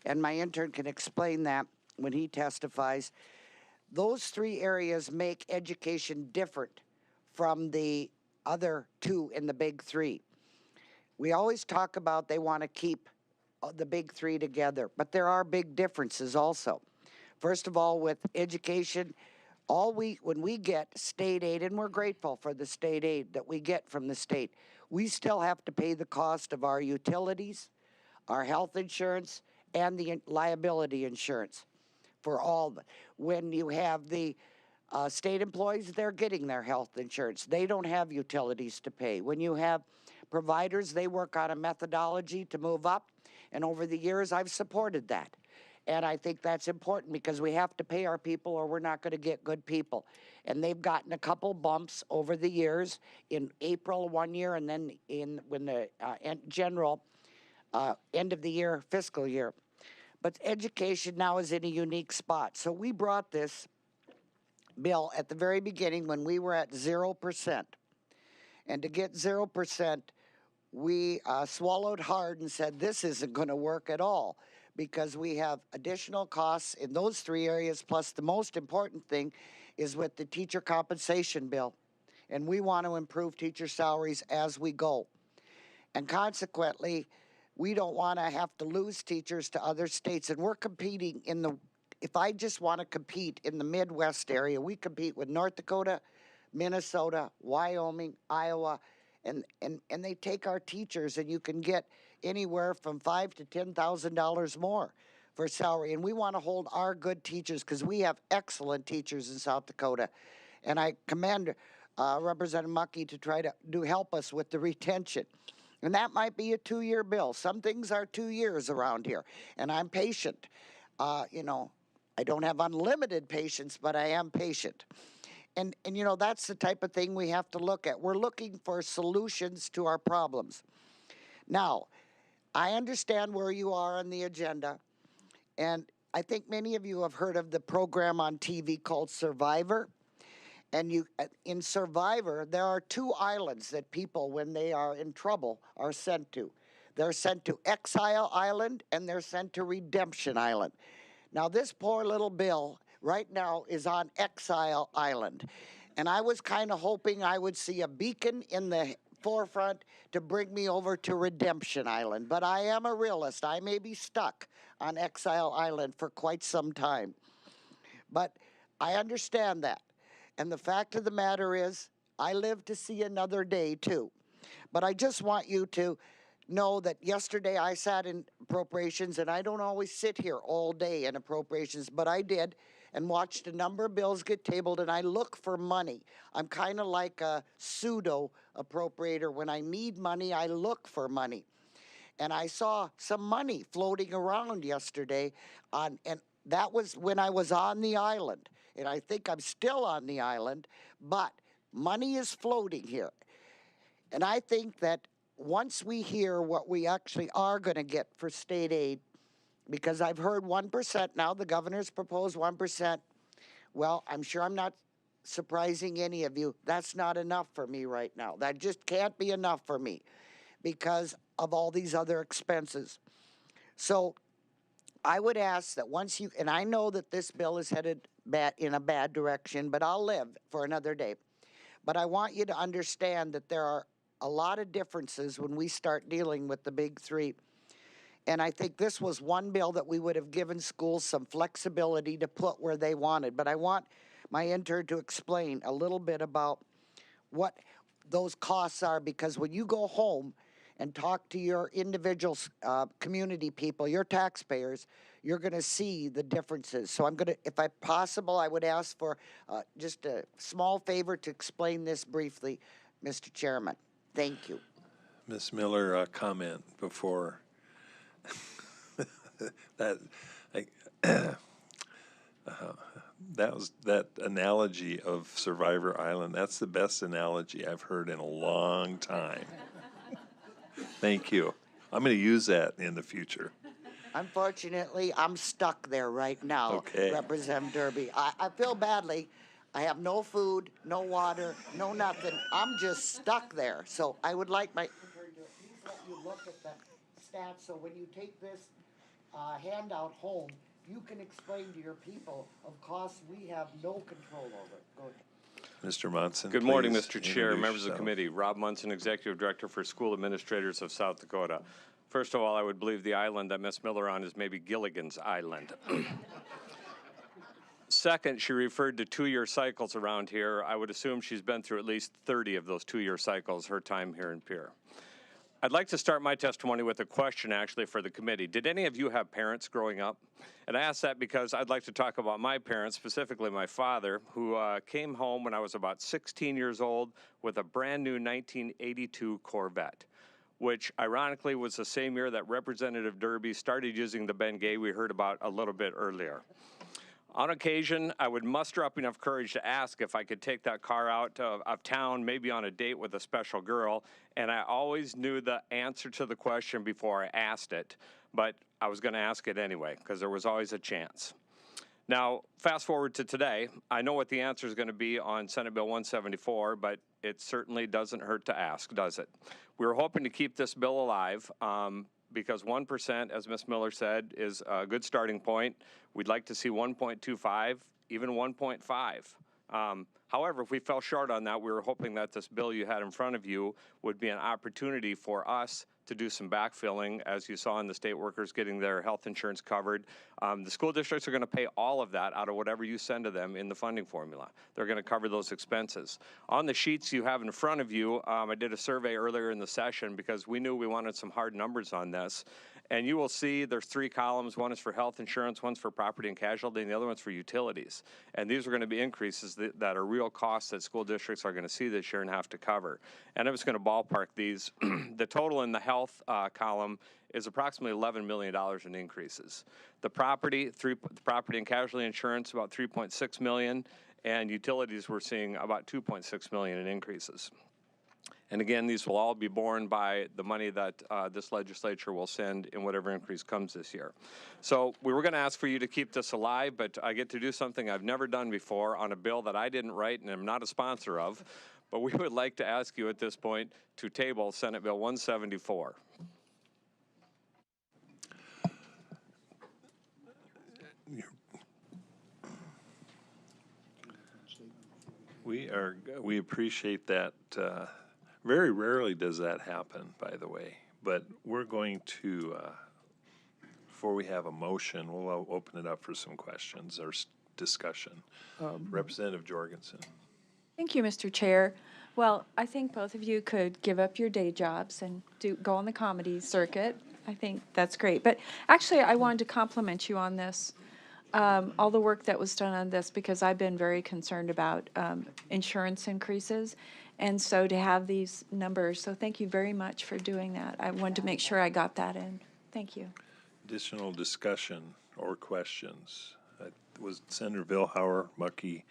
Speaker 20: and my intern can explain that when he testifies, those 3 areas make education different from the other 2 in the big 3. We always talk about they want to keep the big 3 together, but there are big differences also. First of all, with education, when we get state aid, and we're grateful for the state aid that we get from the state, we still have to pay the cost of our utilities, our health insurance, and the liability insurance for all of it. When you have the state employees, they're getting their health insurance. They don't have utilities to pay. When you have providers, they work on a methodology to move up, and over the years, I've supported that. And I think that's important because we have to pay our people or we're not going to get good people. And they've gotten a couple bumps over the years, in April one year and then when the general end of the year, fiscal year. But education now is in a unique spot. So we brought this bill at the very beginning when we were at 0%. And to get 0%, we swallowed hard and said, this isn't going to work at all, because we have additional costs in those 3 areas, plus the most important thing is with the teacher compensation bill. And we want to improve teacher salaries as we go. And consequently, we don't want to have to lose teachers to other states. And we're competing if I just want to compete in the Midwest area, we compete with North Dakota, Minnesota, Wyoming, Iowa, and they take our teachers, and you can get anywhere from $5,000 to $10,000 more for salary. And we want to hold our good teachers because we have excellent teachers in South Dakota. And I commend Representative Mucky to try to help us with the retention. And that might be a 2-year bill. Some things are 2 years around here, and I'm patient. I don't have unlimited patience, but I am patient. And that's the type of thing we have to look at. We're looking for solutions to our problems. Now, I understand where you are on the agenda, and I think many of you have heard of the program on TV called Survivor. And in Survivor, there are 2 islands that people, when they are in trouble, are sent to. They're sent to Exile Island, and they're sent to Redemption Island. Now, this poor little Bill right now is on Exile Island. And I was kind of hoping I would see a beacon in the forefront to bring me over to Redemption Island. But I am a realist. I may be stuck on Exile Island for quite some time. But I understand that. And the fact of the matter is, I live to see another day too. But I just want you to know that yesterday I sat in appropriations, and I don't always sit here all day in appropriations, but I did, and watched a number of bills get tabled, and I look for money. I'm kind of like a pseudo appropriator. When I need money, I look for money. And I saw some money floating around yesterday, and that was when I was on the island. And I think I'm still on the island, but money is floating here. And I think that once we hear what we actually are going to get for state aid, because I've heard 1% now, the governor's proposed 1%. Well, I'm sure I'm not surprising any of you, that's not enough for me right now. That just can't be enough for me because of all these other expenses. So I would ask that once you, and I know that this bill is headed in a bad direction, but I'll live for another day. But I want you to understand that there are a lot of differences when we start dealing with the big three. And I think this was one bill that we would have given schools some flexibility to put where they wanted. But I want my intern to explain a little bit about what those costs are, because when you go home and talk to your individual community people, your taxpayers, you're going to see the differences. So I'm going to, if I possible, I would ask for just a small favor to explain this briefly, Mr. Chairman. Thank you.
Speaker 2: Ms. Miller, a comment before that. That analogy of Survivor Island. That's the best analogy I've heard in a long time. Thank you. I'm going to use that in the future.
Speaker 20: Unfortunately, I'm stuck there right now,
Speaker 2: Okay.
Speaker 20: Representative Derby. I feel badly. I have no food, no water, no nothing. I'm just stuck there. So I would like my intern to please let you look at the stats, so when you take this handout home, you can explain to your people of costs we have no control over. Go ahead.
Speaker 2: Mr. Munson.
Speaker 21: Good morning,
Speaker 2: please
Speaker 21: Mr. Chair,
Speaker 2: introduce
Speaker 21: members of the
Speaker 2: yourself.
Speaker 21: committee. Rob Munson, Executive Director for School Administrators of South Dakota. First of all, I would believe the island that Ms. Miller on is maybe Gilligan's Island. Second, she referred to 2-year cycles around here. I would assume she's been through at least 30 of those 2-year cycles her time here in Pierre. I'd like to start my testimony with a question actually for the committee. Did any of you have parents growing up? And I ask that because I'd like to talk about my parents, specifically my father, who came home when I was about 16 years old with a brand new 1982 Corvette, which ironically was the same year that Representative Derby started using the Bengay we heard about a little bit earlier. On occasion, I would muster up enough courage to ask if I could take that car out of town, maybe on a date with a special girl, and I always knew the answer to the question before I asked it, but I was going to ask it anyway, because there was always a chance. Now, fast forward to today, I know what the answer is going to be on Senate Bill 174, but it certainly doesn't hurt to ask, does it? We were hoping to keep this bill alive, because 1%, as Ms. Miller said, is a good starting point. We'd like to see 1.25, even 1.5. However, if we fell short on that, we were hoping that this bill you had in front of you would be an opportunity for us to do some backfilling, as you saw in the state workers getting their health insurance covered. The school districts are going to pay all of that out of whatever you send to them in the funding formula. They're going to cover those expenses. On the sheets you have in front of you, I did a survey earlier in the session because we knew we wanted some hard numbers on this. And you will see there's 3 columns. One is for health insurance, one's for property and casualty, and the other one's for utilities. And these are going to be increases that are real costs that school districts are going to see this year and have to cover. And I'm just going to ballpark these. The total in the health column is approximately $11 million in increases. The property and casualty insurance, about $3.6 million, and utilities, we're seeing about $2.6 million in increases. And again, these will all be borne by the money that this legislature will send in whatever increase comes this year. So we were going to ask for you to keep this alive, but I get to do something I've never done before on a bill that I didn't write and am not a sponsor of. But we would like to ask you at this point to table Senate Bill 174.
Speaker 2: We appreciate that. Very rarely does that happen, by the way. But we're going to, before we have a motion, we'll open it up for some questions or discussion. Representative Jorgensen.
Speaker 17: Thank you, Mr. Chair. Well, I think both of you could give up your day jobs and go on the comedy circuit. I think that's great. But actually, I wanted to compliment you on this, all the work that was done on this, because I've been very concerned about insurance increases. And so to have these numbers, so thank you very much for doing that. I wanted to make sure I got that in. Thank you.
Speaker 2: Additional discussion or questions? Was Senator Vilhauer, Mucky,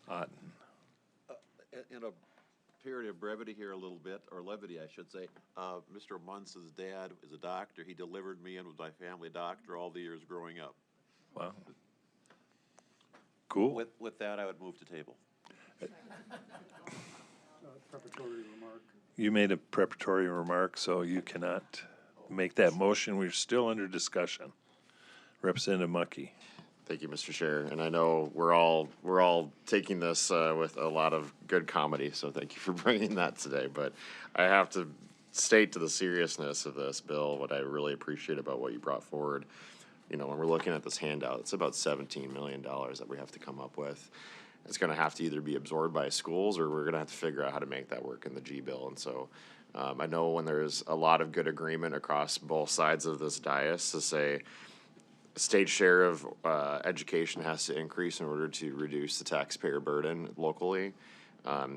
Speaker 2: Otten?
Speaker 16: In a period of brevity here a little bit, or levity I should say, Mr. Munson's dad is a doctor. He delivered me in with my family doctor all the years growing up.
Speaker 2: Wow. Cool.
Speaker 16: With that, I would move to table.
Speaker 2: You made a preparatory remark, so you cannot make that motion. We're still under discussion. Representative Mucky.
Speaker 5: Thank you, Mr. Chair. And I know we're all taking this with a lot of good comedy, so thank you for bringing that today. But I have to state to the seriousness of this bill what I really appreciate about what you brought forward. You know, when we're looking at this handout, it's about $17 million that we have to come up with. It's going to have to either be absorbed by schools, or we're going to have to figure out how to make that work in the G bill. And so I know when there's a lot of good agreement across both sides of this dais to say state share of education has to increase in order to reduce the taxpayer burden locally.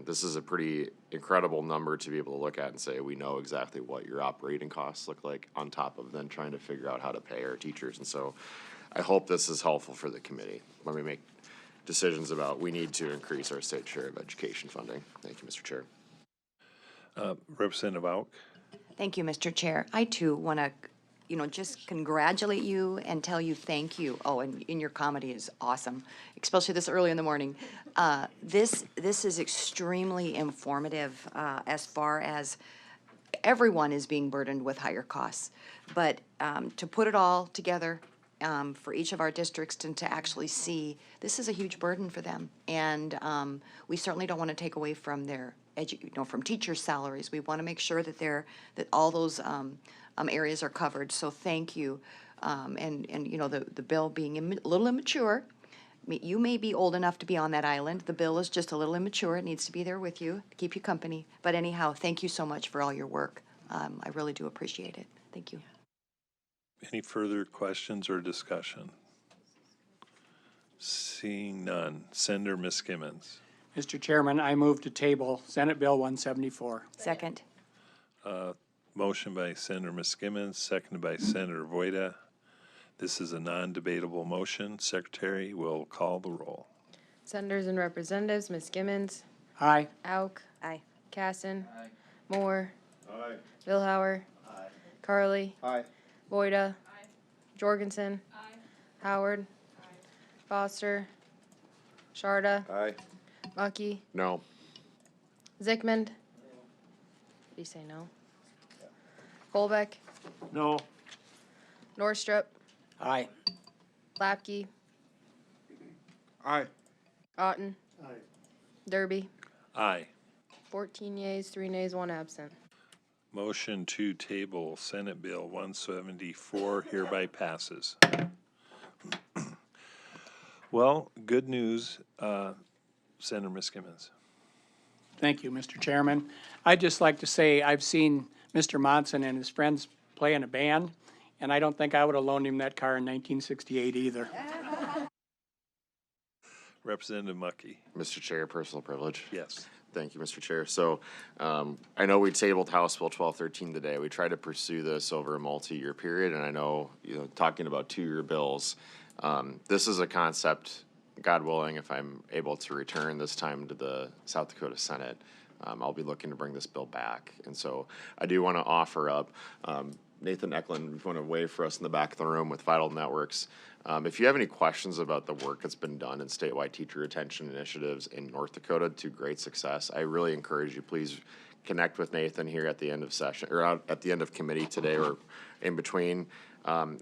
Speaker 5: This is a pretty incredible number to be able to look at and say, we know exactly what your operating costs look like, on top of then trying to figure out how to pay our teachers. And so I hope this is helpful for the committee when we make decisions about we need to increase our state share of education funding. Thank you, Mr. Chair.
Speaker 2: Representative Auk.
Speaker 1: Thank you, Mr. Chair. I too want to, just congratulate you and tell you thank you. Oh, and your comedy is awesome, especially this early in the morning. This is extremely informative as far as everyone is being burdened with higher costs. But to put it all together for each of our districts and to actually see, this is a huge burden for them. And we certainly don't want to take away from their from teachers' salaries. We want to make sure that that all those areas are covered. So thank you. And the bill being a little immature, you may be old enough to be on that island. The bill is just a little immature. It needs to be there with you to keep you company. But anyhow, thank you so much for all your work. I really do appreciate it. Thank you.
Speaker 2: Any further questions or discussion? Seeing none. Senator Miskimmons.
Speaker 22: Mr. Chairman, I move to table Senate Bill 174.
Speaker 1: Second.
Speaker 2: Motion by Senator Miskimmons, seconded by Senator Voida. This is a non-debatable motion. Secretary will call the roll.
Speaker 4: Senators and Representatives, Miskimmons.
Speaker 22: Aye.
Speaker 4: Auk.
Speaker 1: Aye.
Speaker 4: Casson. Moore.
Speaker 16: Aye.
Speaker 4: Billhauer.
Speaker 16: Aye.
Speaker 4: Carly.
Speaker 16: Aye.
Speaker 4: Voida. Jorgensen. Howard. Foster. Sharda.
Speaker 16: Aye.
Speaker 4: Mucky.
Speaker 5: No.
Speaker 4: Zickman. Did you say no? Colbeck.
Speaker 22: No.
Speaker 4: Norstrup.
Speaker 22: Aye.
Speaker 4: Lapke.
Speaker 14: Aye.
Speaker 4: Otten.
Speaker 9: Aye.
Speaker 4: Derby.
Speaker 2: Aye.
Speaker 4: 14 yeas, 3 nays, 1 absent.
Speaker 2: Motion to table Senate Bill 174 hereby passes. Well, good news, Senator Miskimmons.
Speaker 22: Thank you, Mr. Chairman. I'd just like to say I've seen Mr. Monson and his friends play in a band, and I don't think I would have loaned him that car in 1968 either.
Speaker 2: Representative Mucky.
Speaker 5: Mr. Chair, personal privilege.
Speaker 2: Yes.
Speaker 5: Thank you, Mr. Chair. So I know we tabled House Bill 1213 today. We tried to pursue this over a multi-year period, and I know, talking about 2-year bills, this is a concept, God willing, if I'm able to return this time to the South Dakota Senate, I'll be looking to bring this bill back. And so I do want to offer up Nathan Eklund, if you want to wave for us in the back of the room with Vital Networks. If you have any questions about the work that's been done in statewide teacher retention initiatives in North Dakota to great success, I really encourage you, please connect with Nathan here at the end of session, or at the end of committee today or in between.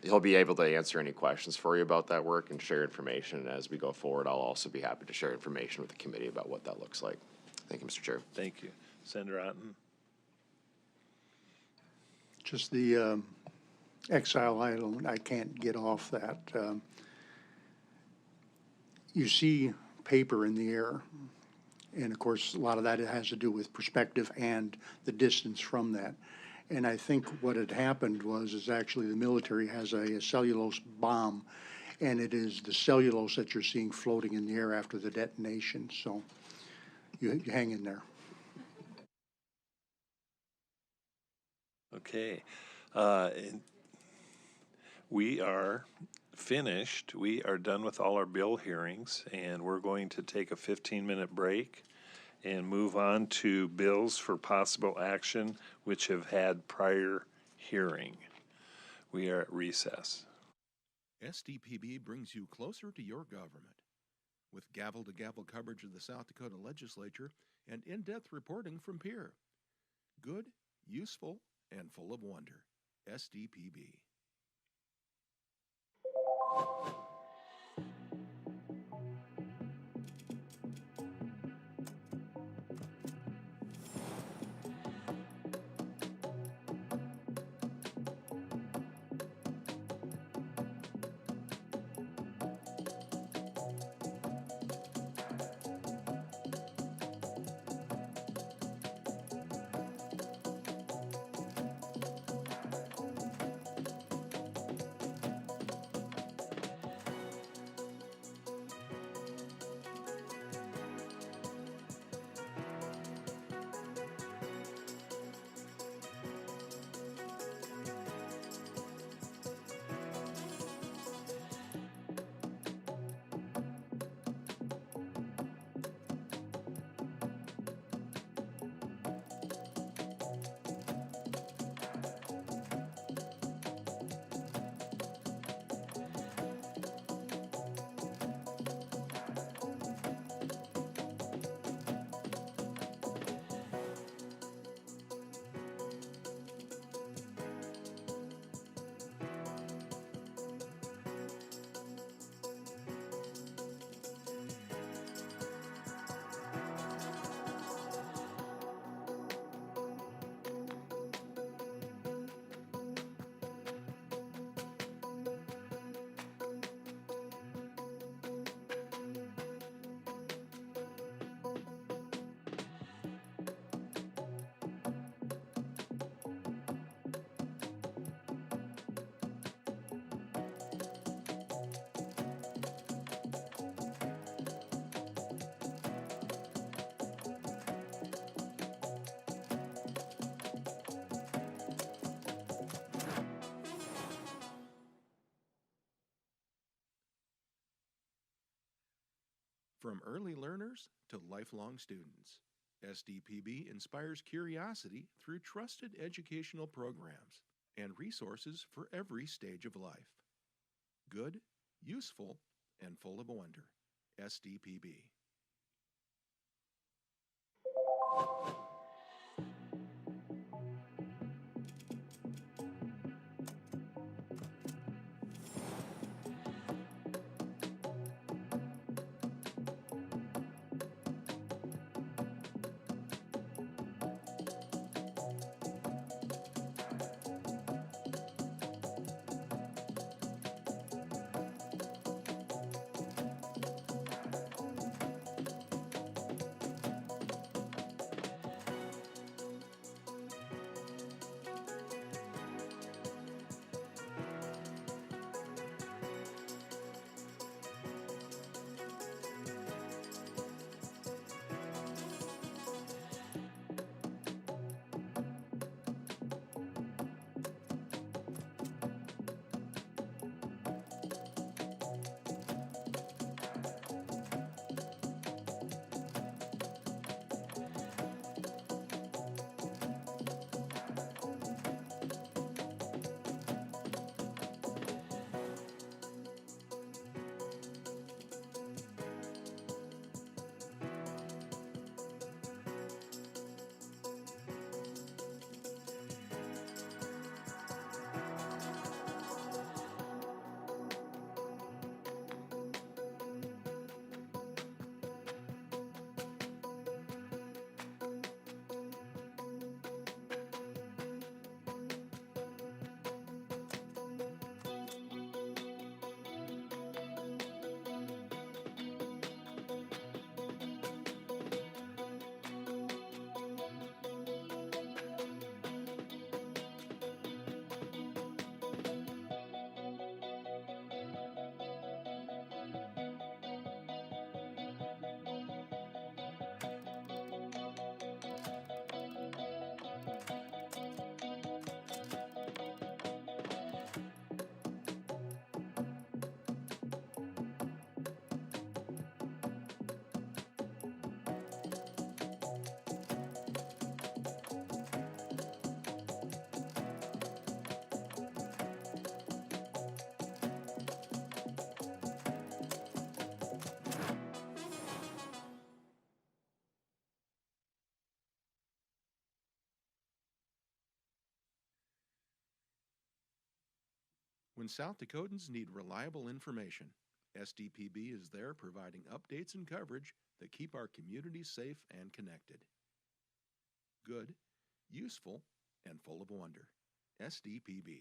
Speaker 5: He'll be able to answer any questions for you about that work and share information. And as we go forward, I'll also be happy to share information with the committee about what that looks like. Thank you, Mr. Chair.
Speaker 2: Thank you. Senator Otten.
Speaker 9: Just the Exile Island, I can't get off that. You see paper in the air, and of course, a lot of that has to do with perspective and the distance from that. And I think what had happened is actually the military has a cellulose bomb, and it is the cellulose that you're seeing floating in the air after the detonation. So you hang in there.
Speaker 2: Okay. We are finished. We are done with all our bill hearings, and we're going to take a 15-minute break and move on to bills for possible action which have had prior hearing. We are at recess.
Speaker 23: SDPB brings you closer to your government.
Speaker 7: with gavel-to-gavel coverage of the South Dakota legislature and in-depth reporting from Pierre. Good, useful, and full of wonder. SDPB. From early learners to lifelong students, SDPB inspires curiosity through trusted educational programs and resources for every stage of life. Good, useful, and full of wonder. SDPB. When South Dakotans need reliable information, SDPB is there providing updates and coverage that keep our communities safe and connected. Good, useful, and full of wonder. SDPB.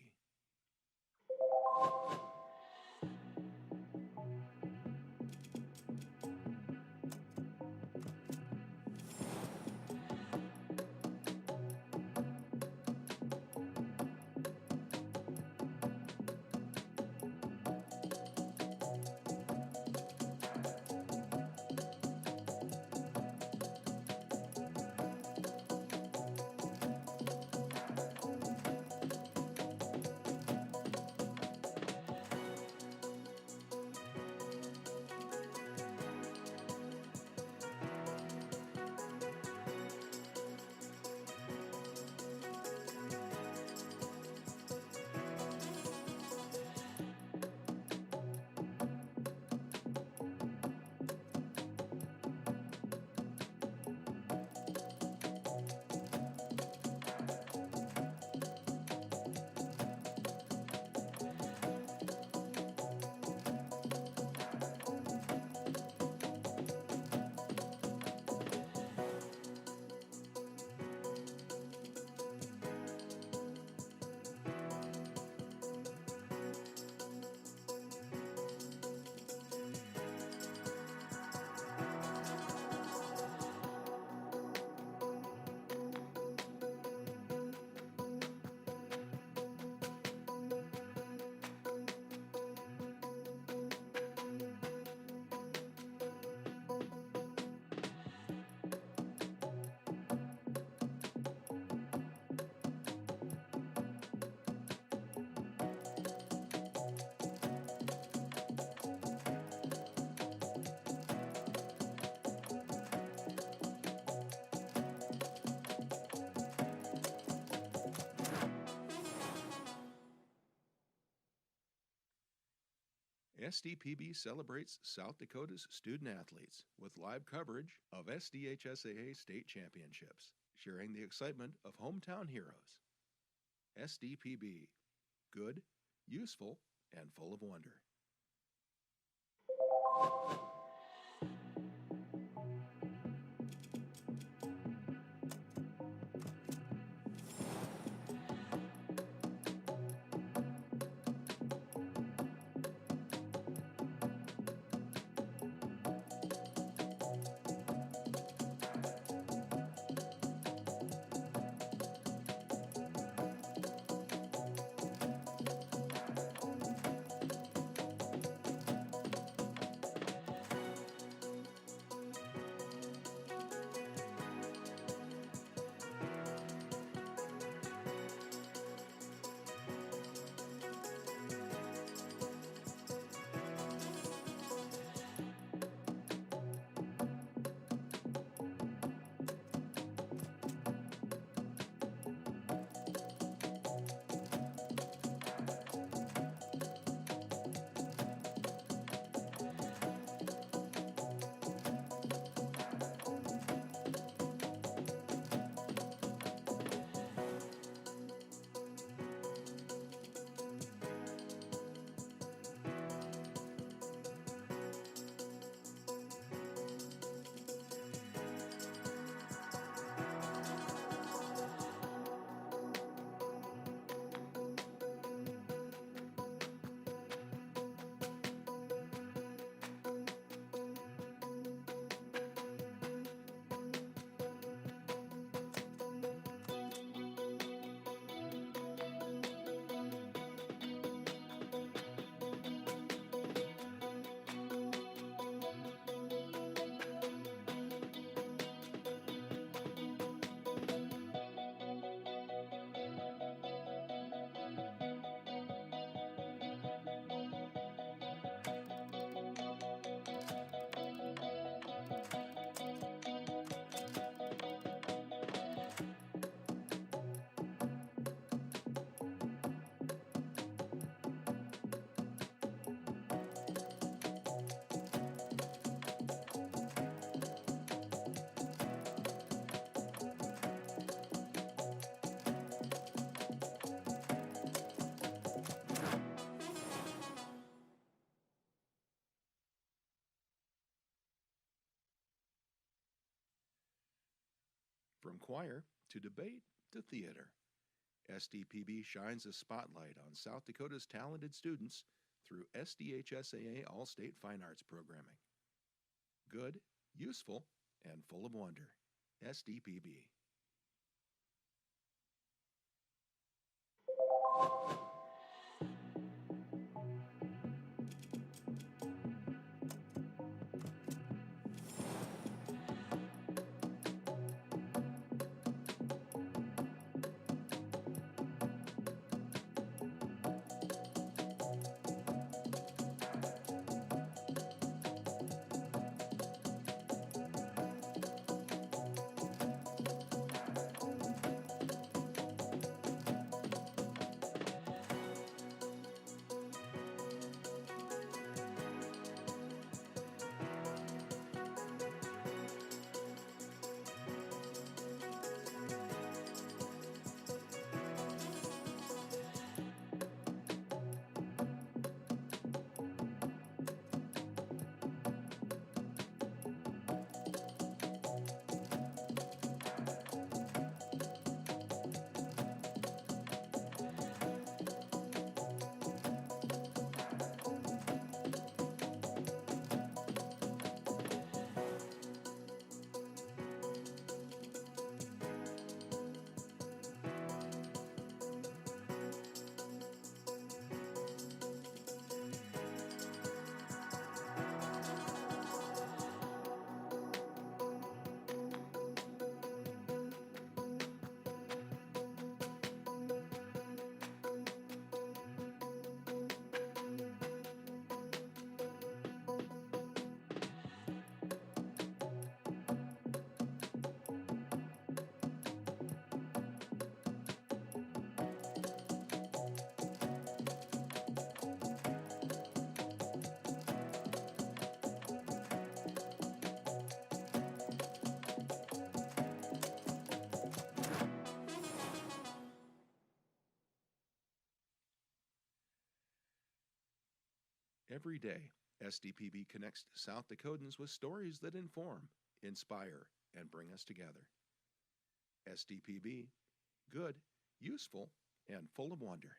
Speaker 7: SDPB celebrates South Dakota's student athletes with live coverage of SDHSAA state championships, sharing the excitement of hometown heroes. SDPB, good, useful, and full of wonder. From choir to debate to theater, SDPB shines a spotlight on South Dakota's talented students through SDHSAA All-State Fine Arts Programming. Good, useful, and full of wonder. SDPB. Every day, SDPB connects South Dakotans with stories that inform, inspire, and bring us together. SDPB, good, useful, and full of wonder.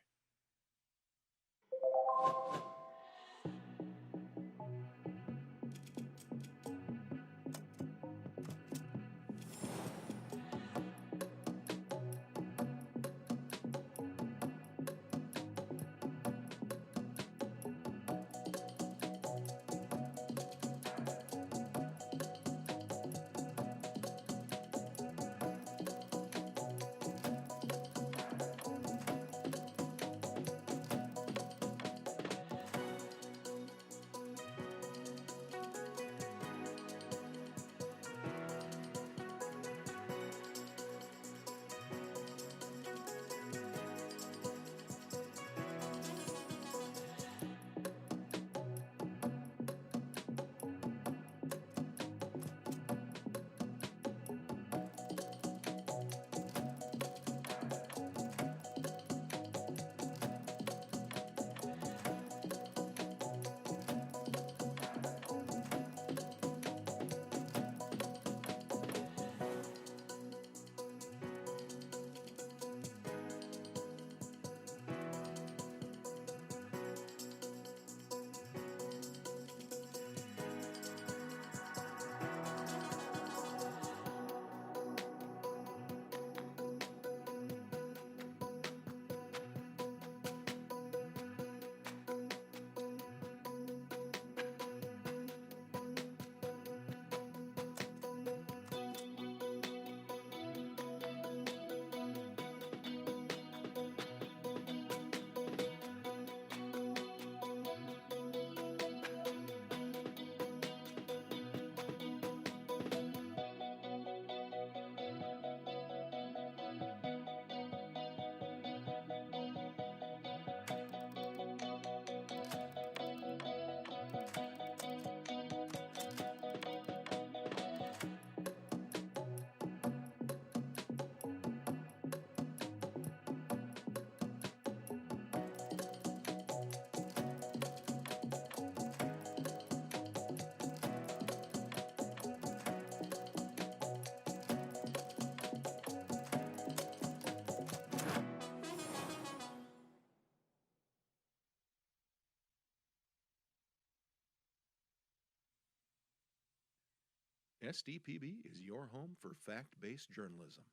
Speaker 7: SDPB is your home for fact-based journalism,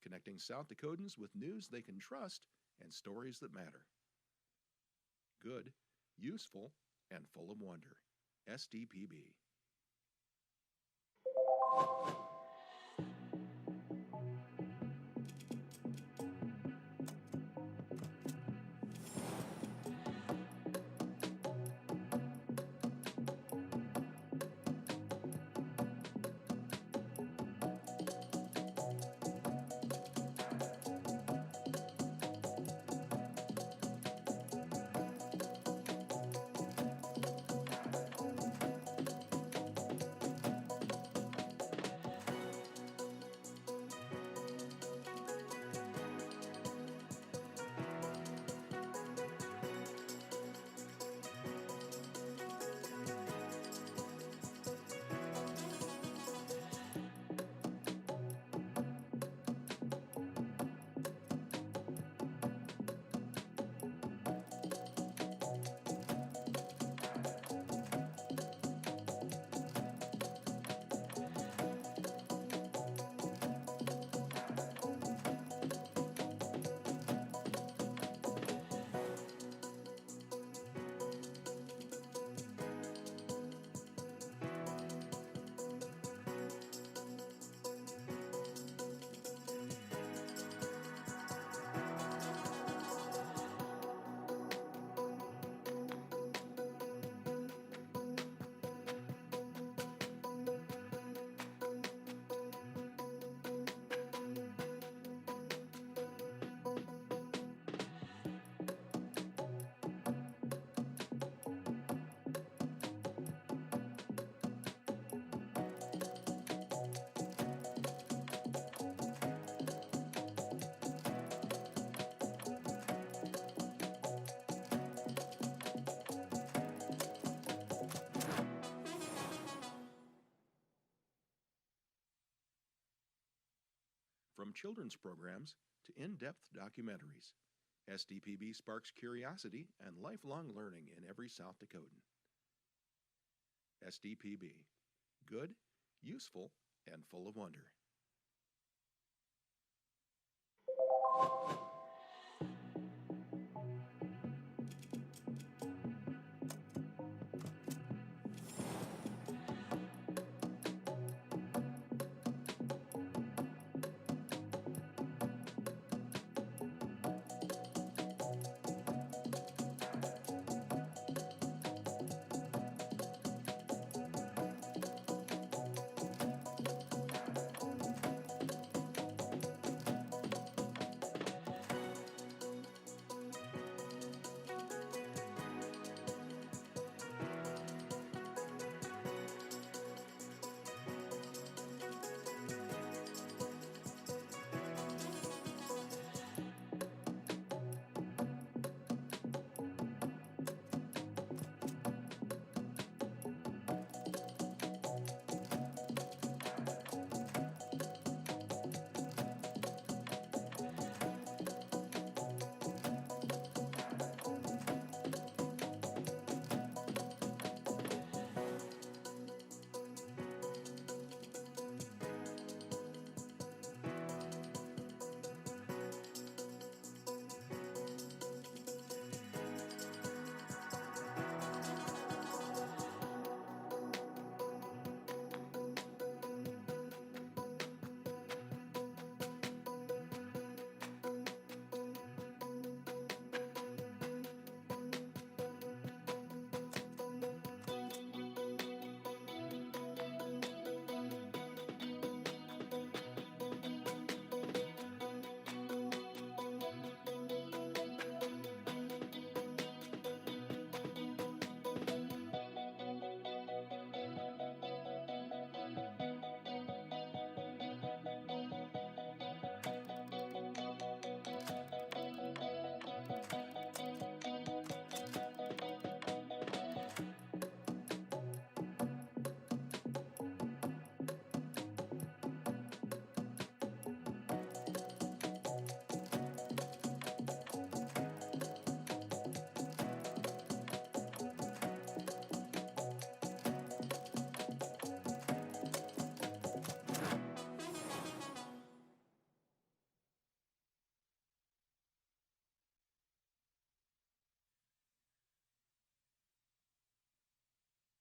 Speaker 7: connecting South Dakotans with news they can trust and stories that matter. Good, useful, and full of wonder. SDPB. From children's programs to in-depth documentaries, SDPB sparks curiosity and lifelong learning in every South Dakotan. SDPB. Good, useful, and full of wonder.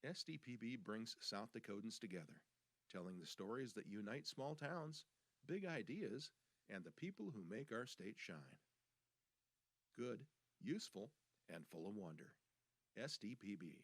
Speaker 7: SDPB brings South Dakotans together, telling the stories that unite small towns, big ideas, and the people who make our state shine. Good, useful, and full of wonder. SDPB.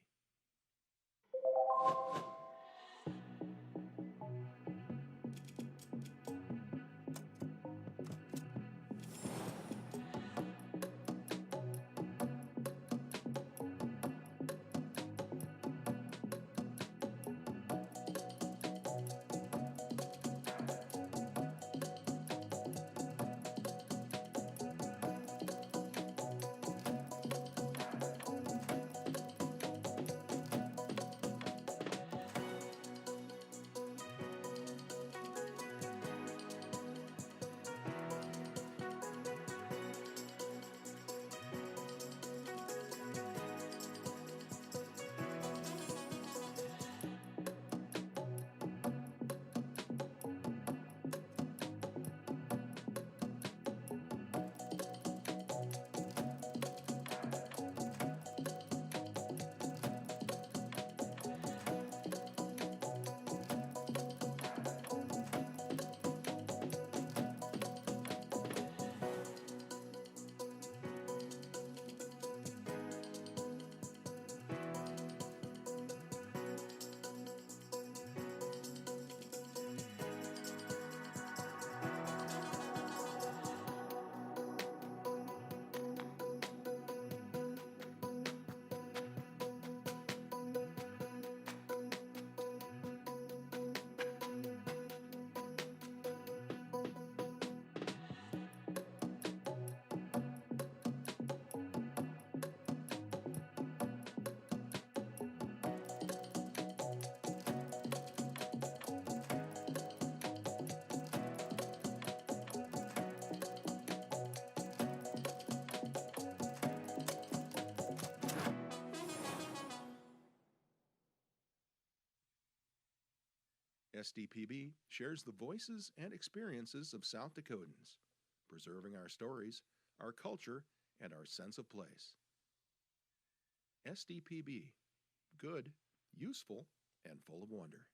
Speaker 7: SDPB shares the voices and experiences of South Dakotans, preserving our stories, our culture, and our sense of place. SDPB, good, useful, and full of wonder.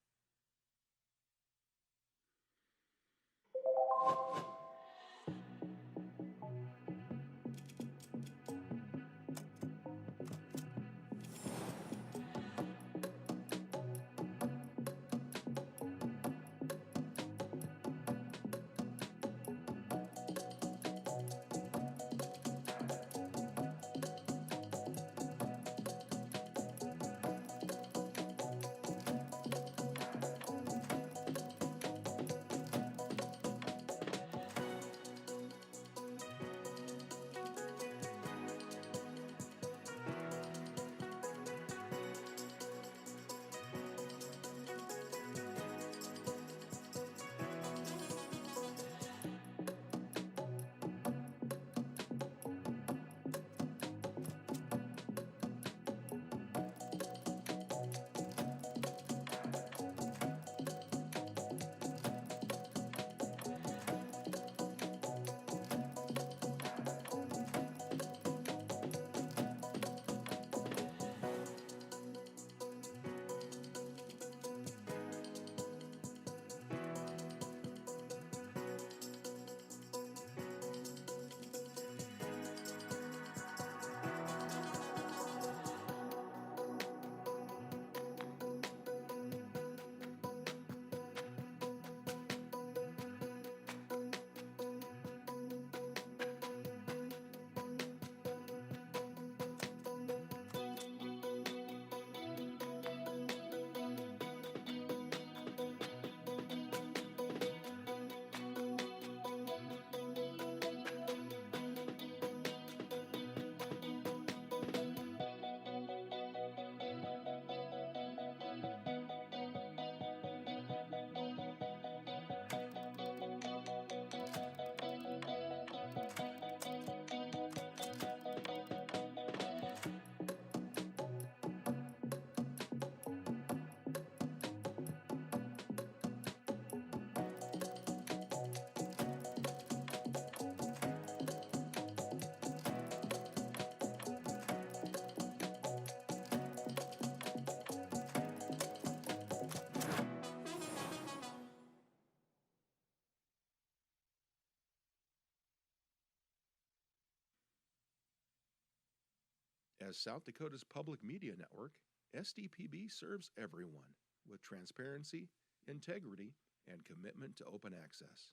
Speaker 7: As South Dakota's public media network, SDPB serves everyone with transparency, integrity, and commitment to open access.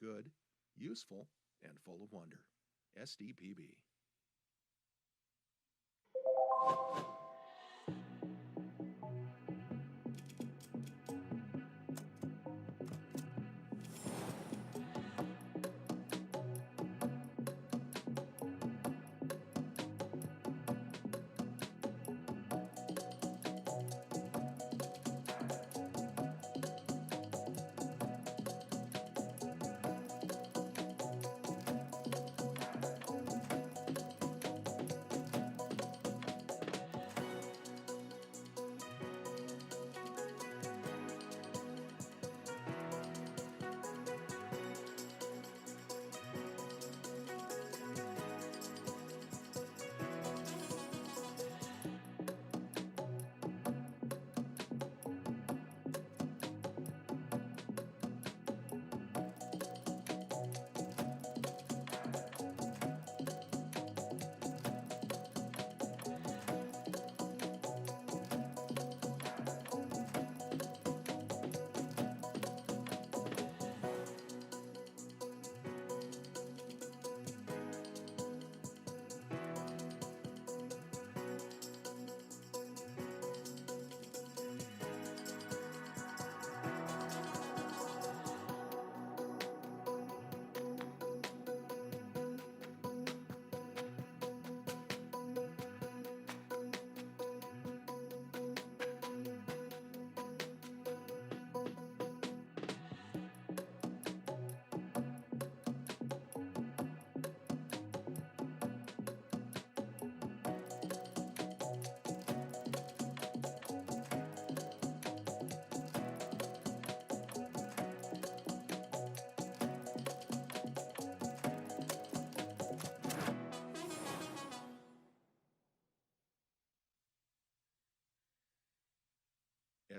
Speaker 7: Good, useful, and full of wonder. SDPB.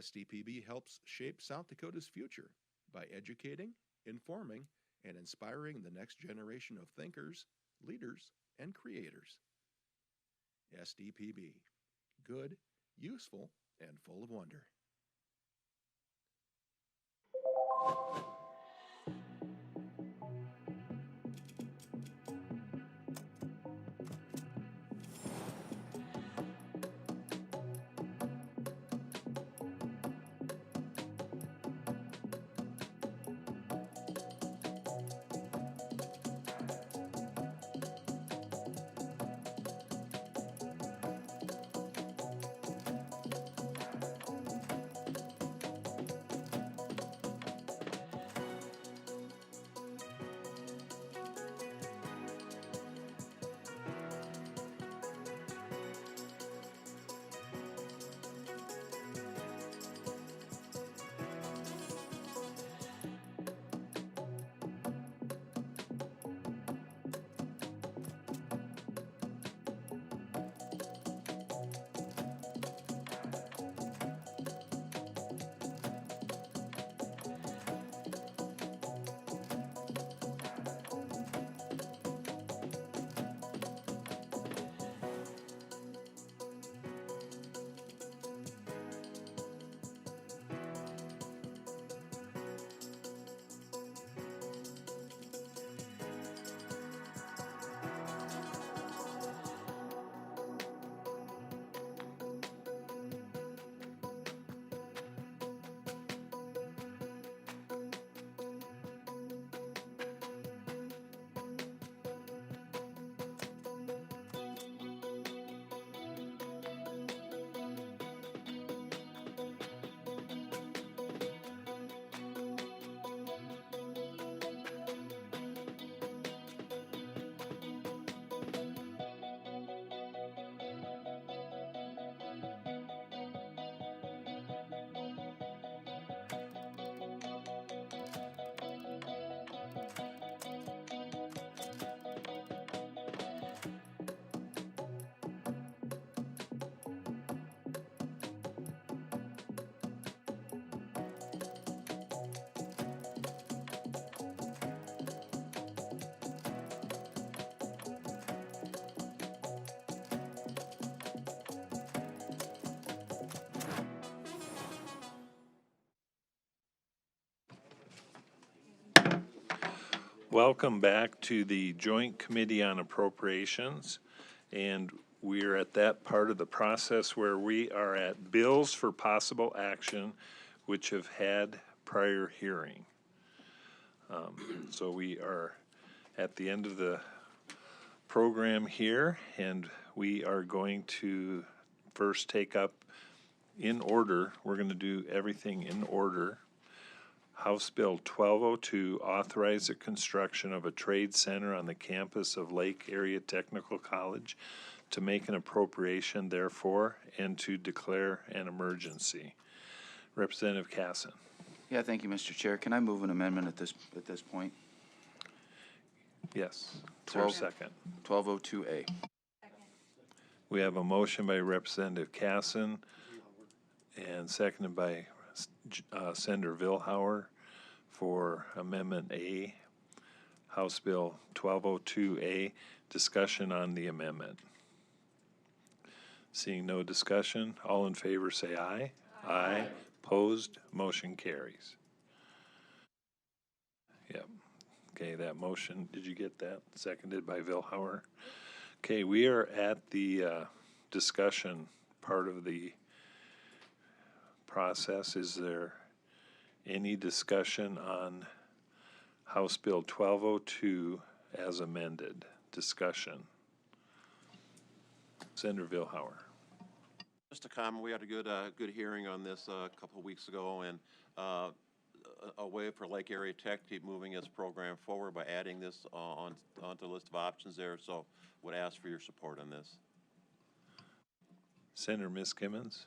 Speaker 7: SDPB helps shape South Dakota's future by educating, informing, and inspiring the next generation of thinkers, leaders, and creators. SDPB. Good, useful, and full of wonder.
Speaker 2: Welcome back to the Joint Committee on Appropriations. And we're at that part of the process where we are at bills for possible action which have had prior hearing. So we are at the end of the program here, and we are going to first take up in order, we're going to do everything in order. House Bill 1202, authorize the construction of a trade center on the campus of Lake Area Technical College, to make an appropriation therefore and to declare an emergency. Representative Casson.
Speaker 10: Yeah, thank you, Mr. Chair. Can I move an amendment at this point?
Speaker 2: Yes. Is there a second?
Speaker 10: 1202A.
Speaker 2: We have a motion by Representative Casson and seconded by Senator Vilhauer for Amendment A, House Bill 1202A. Discussion on the amendment. Seeing no discussion, all in favor say aye. Aye. Opposed, motion carries. Yep. Okay, that motion, did you get that? Seconded by Vilhauer. Okay, we are at the discussion part of the process. Is there any discussion on House Bill 1202 as amended? Discussion. Senator Vilhauer.
Speaker 16: Just a comment, we had a good hearing on this a couple of weeks ago, and a way for Lake Area Tech to keep moving its program forward by adding this onto the list of options there, so would ask for your support on this.
Speaker 2: Senator Miskimmons.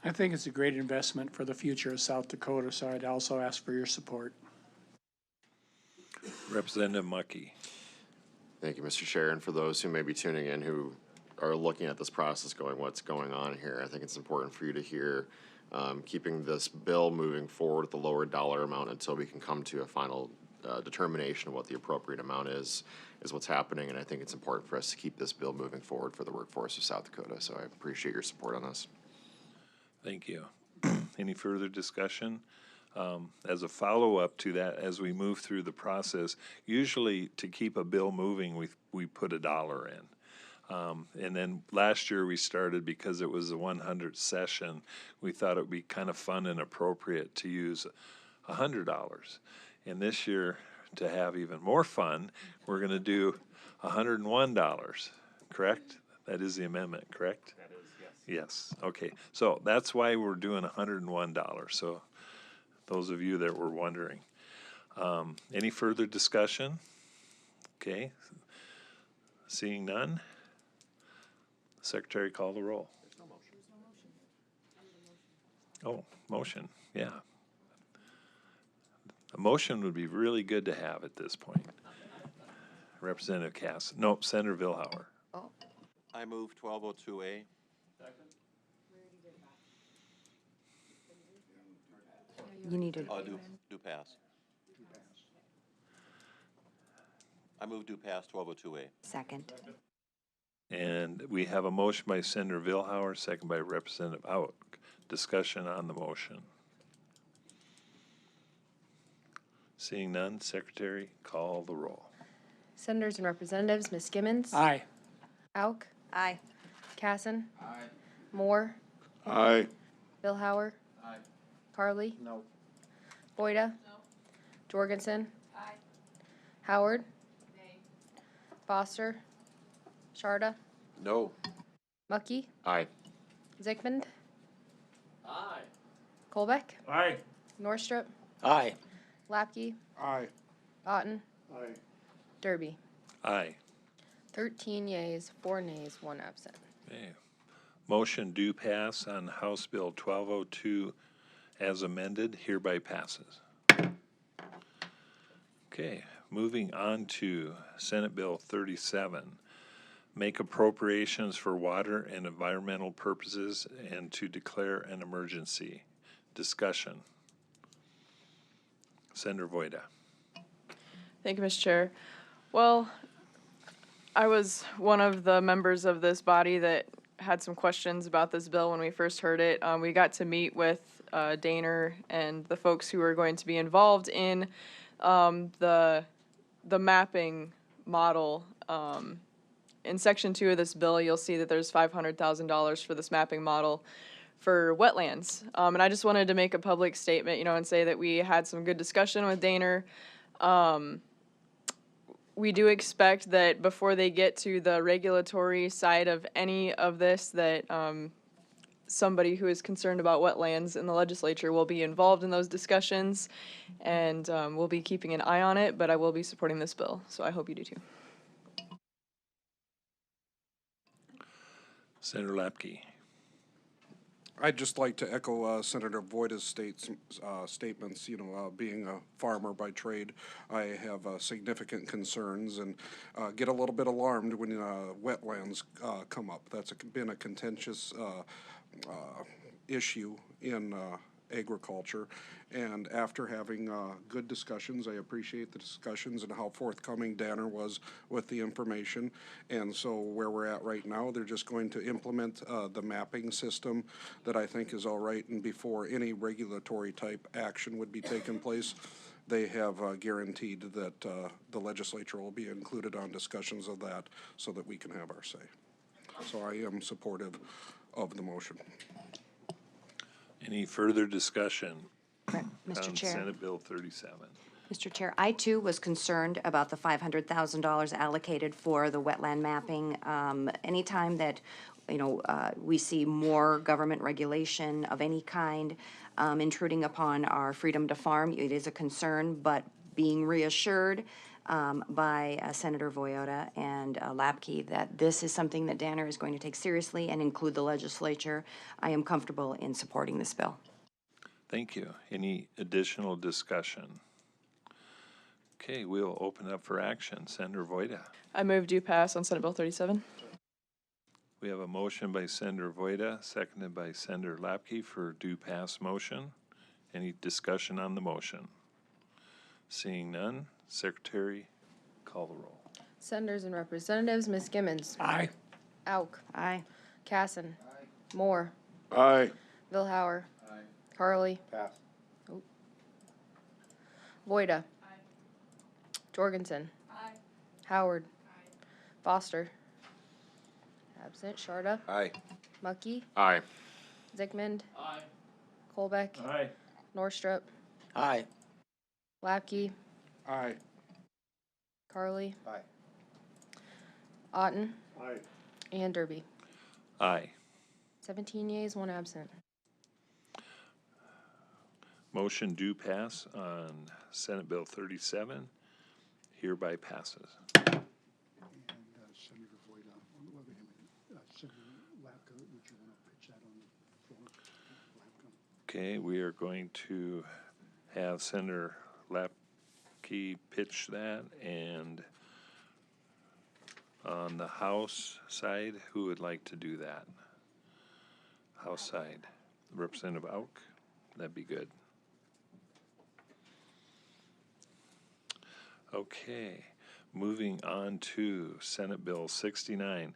Speaker 22: I think it's a great investment for the future of South Dakota, so I'd also ask for your support.
Speaker 2: Representative Mucky.
Speaker 5: Thank you, Mr. Chair, and for those who may be tuning in who are looking at this process going, what's going on here, I think it's important for you to hear keeping this bill moving forward with the lower dollar amount until we can come to a final determination of what the appropriate amount is what's happening, and I think it's important for us to keep this bill moving forward for the workforce of South Dakota, so I appreciate your support on this.
Speaker 2: Thank you. Any further discussion? As a follow-up to that, as we move through the process, usually to keep a bill moving, we put $1 in. And then last year we started, because it was the 100th session, we thought it would be kind of fun and appropriate to use $100. And this year, to have even more fun, we're going to do $101, correct? That is the amendment, correct? That is, yes. Yes, okay. So that's why we're doing $101. So those of you that were wondering. Any further discussion? Okay. Seeing none. Secretary, call the roll. Oh, motion, yeah. A motion would be really good to have at this point. Representative Cass, no, Senator Vilhauer.
Speaker 1: Oh,
Speaker 16: I move 1202A.
Speaker 1: you need to.
Speaker 16: Do pass. I move do pass 1202A.
Speaker 1: Second.
Speaker 2: And we have a motion by Senator Vilhauer, second by Representative Hauk. Discussion on the motion. Seeing none, Secretary, call the roll.
Speaker 4: Senators and Representatives, Ms. Gimmons.
Speaker 22: Aye.
Speaker 4: Auk.
Speaker 1: Aye.
Speaker 4: Casson.
Speaker 10: Aye.
Speaker 4: Moore.
Speaker 10: Aye.
Speaker 4: Vilhauer.
Speaker 10: Aye.
Speaker 4: Parley.
Speaker 10: No.
Speaker 4: Boyda. No. Jorgensen. Aye. Howard. Nay. Foster. Sharda.
Speaker 16: No.
Speaker 4: Mucky.
Speaker 5: Aye.
Speaker 4: Zickman.
Speaker 10: Aye.
Speaker 4: Colbeck.
Speaker 22: Aye.
Speaker 4: Norstrup.
Speaker 18: Aye.
Speaker 4: Lapke.
Speaker 10: Aye.
Speaker 4: Otten.
Speaker 9: Aye.
Speaker 4: Derby.
Speaker 2: Aye.
Speaker 4: 13 yeas, 4 nays, 1 absent.
Speaker 2: Okay. Motion do pass on House Bill 1202 as amended, hereby passes. Okay, moving on to Senate Bill 37. Make appropriations for water and environmental purposes and to declare an emergency. Discussion. Senator Voida.
Speaker 19: Thank you, Mr. Chair. Well, I was one of the members of this body that had some questions about this bill when we first heard it. We got to meet with Daner and the folks who are going to be involved in the mapping model. In section 2 of this bill, you'll see that there's $500,000 for this mapping model for wetlands. And I just wanted to make a public statement, and say that we had some good discussion with Daner. We do expect that before they get to the regulatory side of any of this, that somebody who is concerned about wetlands in the legislature will be involved in those discussions, and we'll be keeping an eye on it, but I will be supporting this bill, so I hope you do too.
Speaker 2: Senator Lapke.
Speaker 11: I'd just like to echo Senator Voida's statements. Being a farmer by trade, I have significant concerns and get a little bit alarmed when wetlands come up. That's been a contentious issue in agriculture. And after having good discussions, I appreciate the discussions and how forthcoming Danner was with the information. And so where we're at right now, they're just going to implement the mapping system that I think is all right. And before any regulatory type action would be taken place, they have guaranteed that the legislature will be included on discussions of that so that we can have our say. So I am supportive of the motion.
Speaker 2: Any further discussion
Speaker 1: Mr.
Speaker 2: on
Speaker 1: Chair.
Speaker 2: Senate Bill 37?
Speaker 1: Mr. Chair, I too was concerned about the $500,000 allocated for the wetland mapping. Anytime that, we see more government regulation of any kind intruding upon our freedom to farm, it is a concern, but being reassured by Senator Voyota and Lapke that this is something that Danner is going to take seriously and include the legislature, I am comfortable in supporting this bill.
Speaker 2: Thank you. Any additional discussion? Okay, we'll open up for action. Senator Voida.
Speaker 19: I move due pass on Senate Bill 37.
Speaker 2: We have a motion by Senator Voida, seconded by Senator Lapke for due pass motion. Any discussion on the motion? Seeing none, Secretary, call the roll.
Speaker 4: Senators and Representatives, Ms. Gimmons.
Speaker 22: Aye.
Speaker 4: Auk.
Speaker 1: Aye.
Speaker 4: Casson. Moore.
Speaker 11: Aye.
Speaker 4: Vilhauer. Carly.
Speaker 11: Pass.
Speaker 4: Voida. Jorgensen. Howard. Foster. Absent. Sharda.
Speaker 11: Aye.
Speaker 4: Mucky.
Speaker 5: Aye.
Speaker 4: Zickmund. Colbeck.
Speaker 3: Aye.
Speaker 4: Norstrup.
Speaker 18: Aye.
Speaker 4: Lapke.
Speaker 11: Aye.
Speaker 4: Carly.
Speaker 11: Aye.
Speaker 4: Otten.
Speaker 11: Aye.
Speaker 4: And Derby.
Speaker 2: Aye.
Speaker 4: 17 yeas, 1 absent.
Speaker 2: Motion do pass on Senate Bill 37 hereby passes.
Speaker 9: And Senator Voida, Senator Lapka, would you want to pitch that on the floor? Lapka.
Speaker 2: Okay, we are going to have Senator Lapke pitch that, and on the House side, who would like to do that? House side, Representative Auk, that'd be good. Okay, moving on to Senate Bill 69.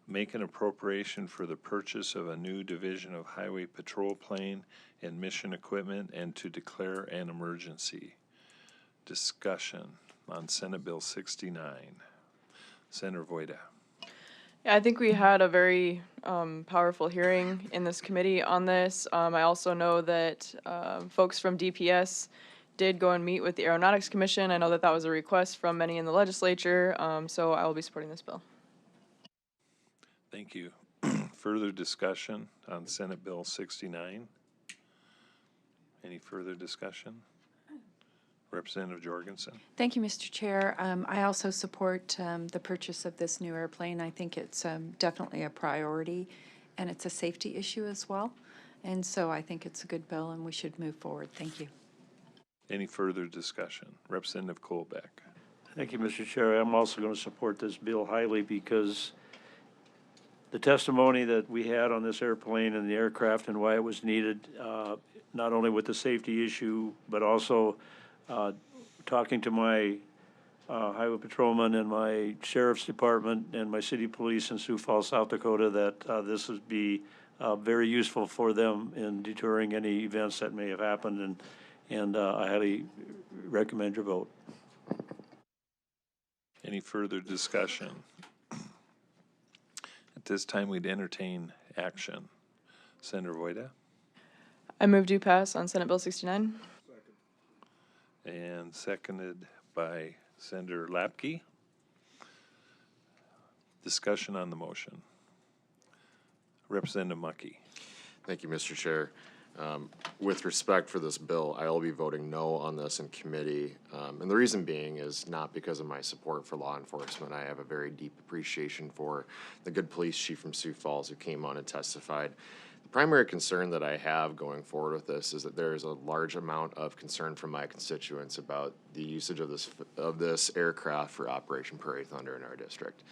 Speaker 2: Make an appropriation for the purchase of a new division of highway patrol plane and mission equipment and to declare an emergency. Discussion on Senate Bill 69. Senator Voida.
Speaker 19: Yeah, I think we had a very powerful hearing in this committee on this. I also know that folks from DPS did go and meet with the Aeronautics Commission. I know that that was a request from many in the legislature, so I will be supporting this bill.
Speaker 2: Thank you. Further discussion on Senate Bill 69? Any further discussion? Representative Jorgensen.
Speaker 17: Thank you, Mr. Chair. I also support the purchase of this new airplane. I think it's definitely a priority, and it's a safety issue as well. And so I think it's a good bill, and we should move forward. Thank you.
Speaker 2: Any further discussion? Representative Colbeck.
Speaker 3: Thank you, Mr. Chair. I'm also going to support this bill highly because the testimony that we had on this airplane and the aircraft and why it was needed, not only with the safety issue, but also talking to my highway patrolman and my sheriff's department and my city police in Sioux Falls, South Dakota, that this would be very useful for them in deterring any events that may have happened and I highly recommend your vote.
Speaker 2: Any further discussion? At this time, we'd entertain action. Senator Voida
Speaker 19: I move to pass on Senate Bill 69.
Speaker 2: and seconded by Senator Lapke. Discussion on the motion. Representative Mucky.
Speaker 5: Thank you, Mr. Chair. With respect for this bill, I will be voting no on this in committee. And the reason being is not because of my support for law enforcement. I have a very deep appreciation for the good police chief from Sioux Falls who came on and testified. The primary concern that I have going forward with this is that there is a large amount of concern from my constituents about the usage of this aircraft for Operation Prairie Thunder in our district.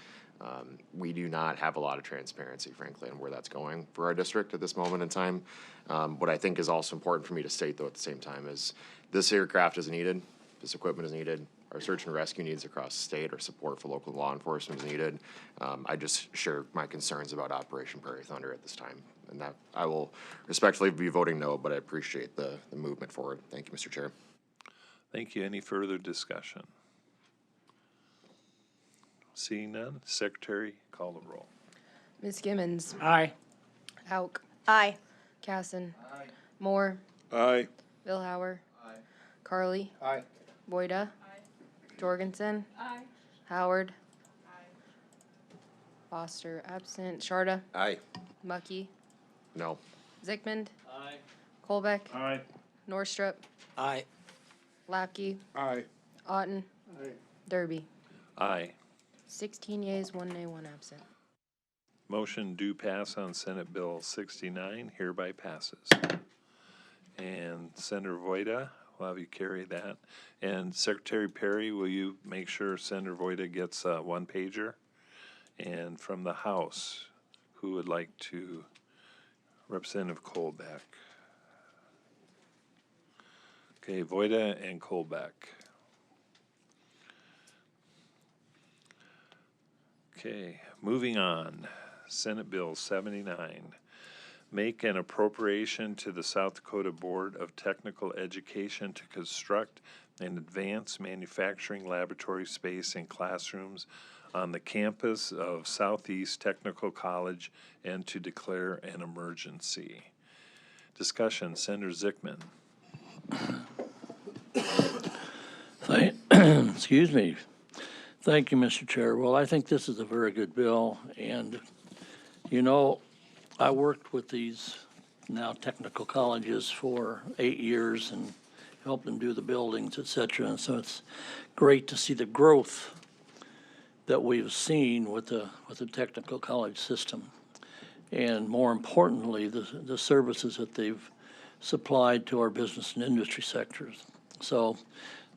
Speaker 5: We do not have a lot of transparency, frankly, on where that's going for our district at this moment in time. What I think is also important for me to state, though, at the same time, is this aircraft is needed, this equipment is needed, our search and rescue needs across the state, our support for local law enforcement is needed. I just share my concerns about Operation Prairie Thunder at this time, and that I will respectfully be voting no, but I appreciate the movement forward. Thank you, Mr. Chair.
Speaker 2: Thank you. Any further discussion? Seeing none, Secretary, call the roll.
Speaker 4: Ms. Gimmons.
Speaker 22: Aye.
Speaker 4: Hauk.
Speaker 17: Aye.
Speaker 4: Casson. Moore.
Speaker 11: Aye.
Speaker 4: Billhauer. Carly.
Speaker 22: Aye.
Speaker 4: Voida. Jorgensen.
Speaker 17: Aye.
Speaker 4: Howard. Foster absent. Sharda.
Speaker 5: Aye.
Speaker 4: Mucky.
Speaker 5: No.
Speaker 4: Zickman. Colbeck.
Speaker 3: Aye.
Speaker 4: Norstrup.
Speaker 18: Aye.
Speaker 4: Lapke.
Speaker 11: Aye.
Speaker 4: Otten. Derby.
Speaker 2: Aye.
Speaker 4: 16 yeas, 1 nay, 1 absent.
Speaker 2: Motion do pass on Senate Bill 69 hereby passes. And Senator Voida, we'll have you carry that. And Secretary Perry, will you make sure Senator Voida gets a one-pager? And from the House, who would like to? Representative Colbeck. Okay, Voida and Colbeck. Okay, moving on. Senate Bill 79. Make an appropriation to the South Dakota Board of Technical Education to construct an advanced manufacturing laboratory space and classrooms on the campus of Southeast Technical College and to declare an emergency. Discussion, Senator Zickman.
Speaker 12: Excuse me. Thank you, Mr. Chair. Well, I think this is a very good bill, and, you know, I worked with these now technical colleges for 8 years and helped them do the buildings, et cetera, and so it's great to see the growth that we've seen with the technical college system, and more importantly, the services that they've supplied to our business and industry sectors. So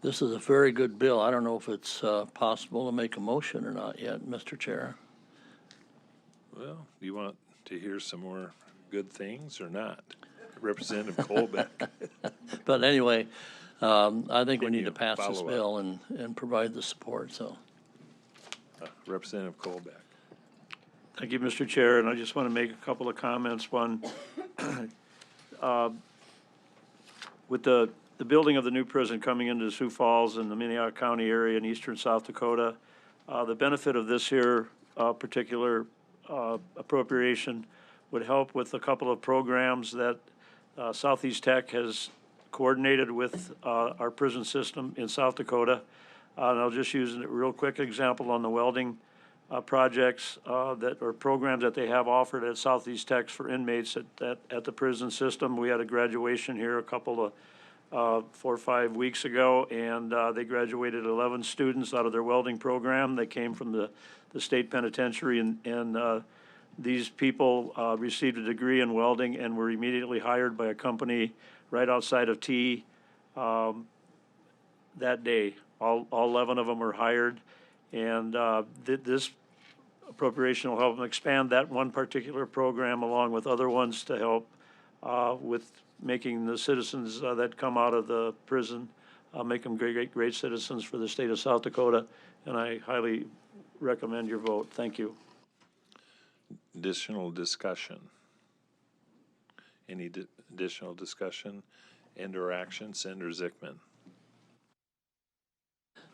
Speaker 12: this is a very good bill. I don't know if it's possible to make a motion or not yet, Mr. Chair.
Speaker 2: Well, do you want to hear some more good things or not? Representative Colbeck.
Speaker 12: But anyway, I think we
Speaker 2: Can
Speaker 12: need
Speaker 2: you
Speaker 12: to pass this
Speaker 2: follow up?
Speaker 12: bill and provide the support, so.
Speaker 2: Representative Colbeck.
Speaker 3: Thank you, Mr. Chair, and I just want to make a couple of comments. One, with the building of the new prison coming into Sioux Falls and the Minnehaha County area in eastern South Dakota, the benefit of this here particular appropriation would help with a couple of programs that Southeast Tech has coordinated with our prison system in South Dakota. And I'll just use a real quick example on the welding projects or programs that they have offered at Southeast Tech for inmates at the prison system. We had a graduation here a couple of 4 or 5 weeks ago, and they graduated 11 students out of their welding program. They came from the state penitentiary, and these people received a degree in welding and were immediately hired by a company right outside of T that day. All 11 of them were hired, and this appropriation will help them expand that one particular program along with other ones to help with making the citizens that come out of the prison, make them great citizens for the state of South Dakota, and I highly recommend your vote. Thank you.
Speaker 2: Additional discussion? Any additional discussion? and/or action. Senator Zickman.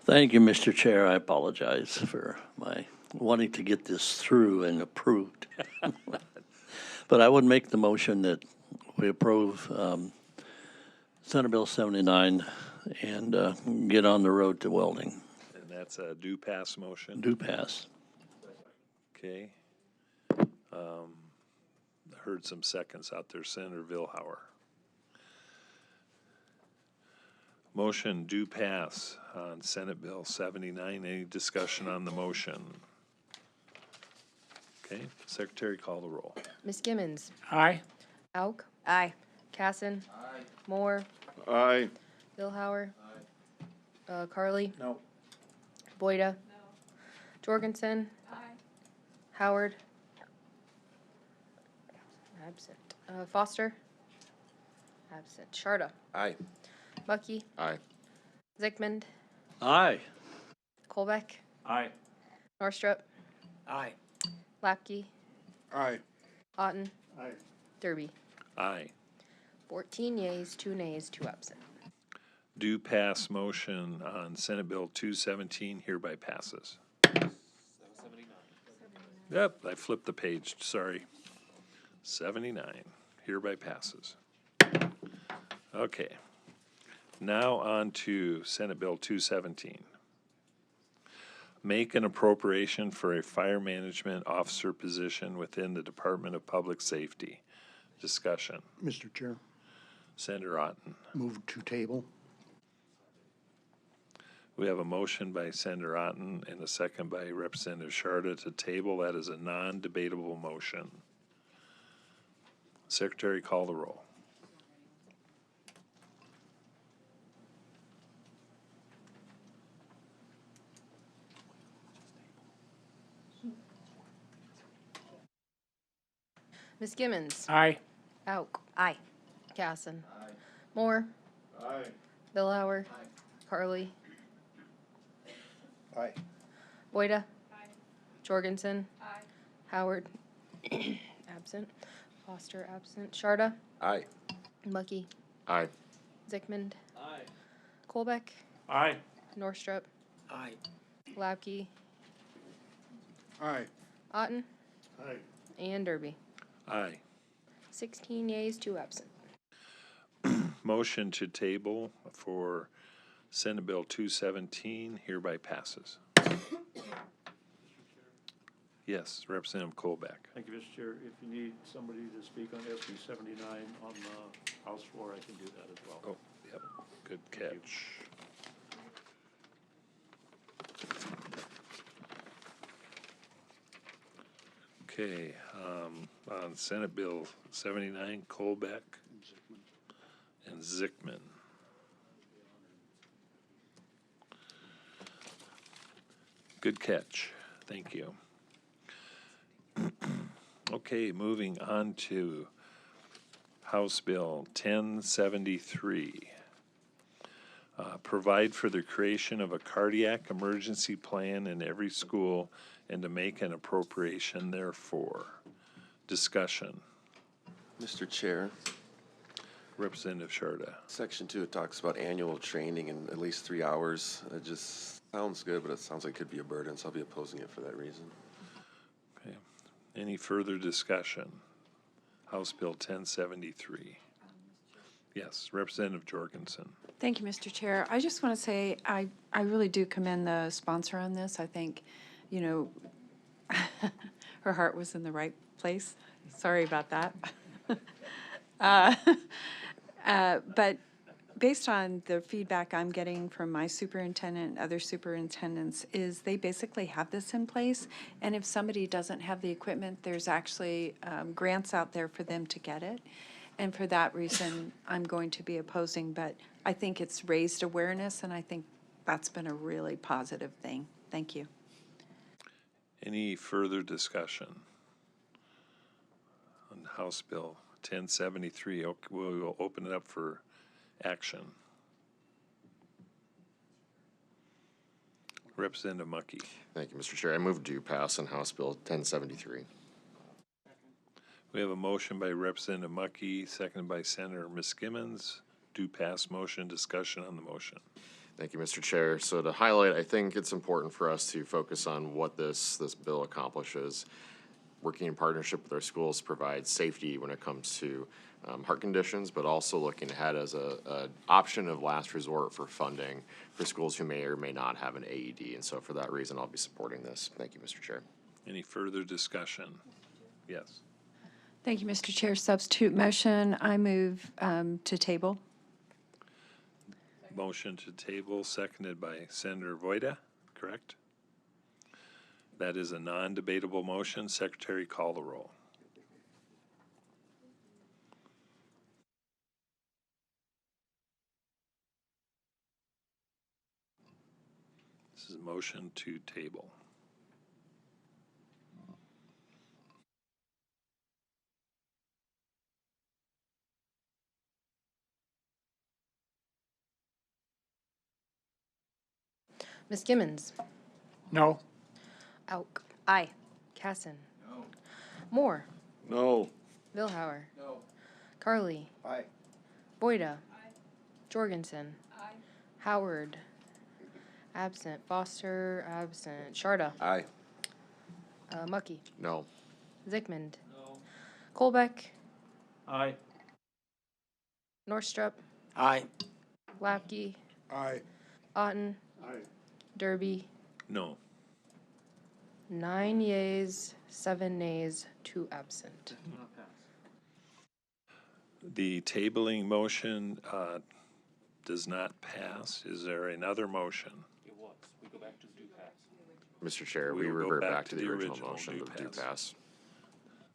Speaker 12: Thank you, Mr. Chair. I apologize for my wanting to get this through and approved. But I would make the motion that we approve Senate Bill 79 and get on the road to welding.
Speaker 2: And that's a do pass motion.
Speaker 12: Do pass.
Speaker 2: Okay. Heard some seconds out there. Senator Vilhauer. Motion do pass on Senate Bill 79. Any discussion on the motion? Okay, Secretary, call the roll.
Speaker 4: Ms. Gimmons.
Speaker 22: Aye.
Speaker 4: Auk.
Speaker 17: Aye.
Speaker 4: Casson. Moore.
Speaker 11: Aye.
Speaker 4: Billhauer. Carly.
Speaker 22: No.
Speaker 4: Boyda. Jorgensen. Howard. Absent. Foster. Absent. Sharda.
Speaker 5: Aye.
Speaker 4: Mucky.
Speaker 5: Aye.
Speaker 4: Zickman.
Speaker 12: Aye.
Speaker 4: Colbeck.
Speaker 3: Aye.
Speaker 4: Norstrup.
Speaker 22: Aye.
Speaker 4: Lapke.
Speaker 11: Aye.
Speaker 4: Otten.
Speaker 22: Aye.
Speaker 4: Derby.
Speaker 2: Aye.
Speaker 4: 14 yeas, 2 nays, 2 absent.
Speaker 2: Do pass motion on Senate Bill 217 hereby passes. Yep, I flipped the page, sorry. 79 hereby passes. Okay. Now on to Senate Bill 217. Make an appropriation for a fire management officer position within the Department of Public Safety. Discussion.
Speaker 9: Mr. Chair,
Speaker 2: Senator Otten.
Speaker 9: move to table.
Speaker 2: We have a motion by Senator Otten and a second by Representative Sharda to table. That is a non-debatable motion. Secretary, call the roll.
Speaker 4: Ms. Gimmons.
Speaker 22: Aye.
Speaker 4: Auk.
Speaker 17: Aye.
Speaker 4: Casson. Moore.
Speaker 11: Aye.
Speaker 4: Billhauer. Carly.
Speaker 11: Aye.
Speaker 4: Boyda. Jorgensen. Howard. Absent. Foster absent. Sharda.
Speaker 5: Aye.
Speaker 4: Mucky.
Speaker 5: Aye.
Speaker 4: Zickman.
Speaker 12: Aye.
Speaker 4: Colbeck.
Speaker 3: Aye.
Speaker 4: Norstrup.
Speaker 22: Aye.
Speaker 4: Lapke.
Speaker 11: Aye.
Speaker 4: Otten.
Speaker 22: Aye.
Speaker 4: And Derby.
Speaker 2: Aye.
Speaker 4: 16 yeas, 2 absent.
Speaker 2: Motion to table for Senate Bill 217 hereby passes. Yes, Representative Colbeck.
Speaker 3: Thank you, Mr. Chair. If you need somebody to speak on SB 79 on the House floor, I can do that as well.
Speaker 2: Oh, yep, good catch. Okay, on Senate Bill 79, Colbeck and Zickman. Good catch. Thank you. Okay, moving on to House Bill 1073. Provide for the creation of a cardiac emergency plan in every school and to make an appropriation therefore. Discussion.
Speaker 13: Mr. Chair,
Speaker 2: Representative Sharda.
Speaker 13: Section 2, it talks about annual training in at least 3 hours. It just sounds good, but it sounds like it could be a burden, so I'll be opposing it for that reason.
Speaker 2: Okay. Any further discussion? House Bill 1073. Yes, Representative Jorgensen.
Speaker 17: Thank you, Mr. Chair. I just want to say I really do commend the sponsor on this. I think, you know, her heart was in the right place. Sorry about that. But based on the feedback I'm getting from my superintendent and other superintendents is they basically have this in place. And if somebody doesn't have the equipment, there's actually grants out there for them to get it. And for that reason, I'm going to be opposing, but I think it's raised awareness, and I think that's been a really positive thing. Thank you.
Speaker 2: Any further discussion on House Bill 1073? Okay, we will open it up for action. Representative Mucky.
Speaker 5: Thank you, Mr. Chair. I move to pass on House Bill 1073.
Speaker 2: We have a motion by Representative Mucky, seconded by Senator Miskimmons, do pass motion, discussion on the motion.
Speaker 5: Thank you, Mr. Chair. So to highlight, I think it's important for us to focus on what this bill accomplishes. Working in partnership with our schools provides safety when it comes to heart conditions, but also looking ahead as a option of last resort for funding for schools who may or may not have an AED. And so for that reason, I'll be supporting this. Thank you, Mr. Chair.
Speaker 2: Any further discussion? Yes.
Speaker 17: Thank you, Mr. Chair. Substitute motion, I move to table.
Speaker 2: Motion to table, seconded by Senator Voida, correct? That is a non-debatable motion. Secretary, call the roll. This is a motion to table.
Speaker 4: Ms. Gimmons.
Speaker 22: No.
Speaker 4: Auk. Aye. Casson.
Speaker 10: No.
Speaker 4: Moore.
Speaker 11: No.
Speaker 4: Vilhauer.
Speaker 10: No.
Speaker 4: Carly.
Speaker 10: Aye.
Speaker 4: Boyda. Jorgensen. Howard. Absent. Foster. Absent. Sharda.
Speaker 13: Aye.
Speaker 4: Mucky.
Speaker 5: No.
Speaker 4: Zickmund. No. Colbeck.
Speaker 3: Aye.
Speaker 4: Norstrup.
Speaker 14: Aye.
Speaker 4: Lapke.
Speaker 11: Aye.
Speaker 4: Otten.
Speaker 11: Aye.
Speaker 4: Derby.
Speaker 2: No.
Speaker 4: 9 yeas, 7 nays, 2 absent.
Speaker 2: The tabling motion does not pass. Is there another motion?
Speaker 3: It was. We go back to do pass.
Speaker 5: Mr. Chair,
Speaker 2: We
Speaker 5: we
Speaker 2: will go
Speaker 5: revert
Speaker 2: back
Speaker 5: back
Speaker 2: to
Speaker 5: to
Speaker 2: the
Speaker 5: the original
Speaker 2: original
Speaker 5: motion
Speaker 2: do
Speaker 5: of do
Speaker 2: pass.
Speaker 5: pass.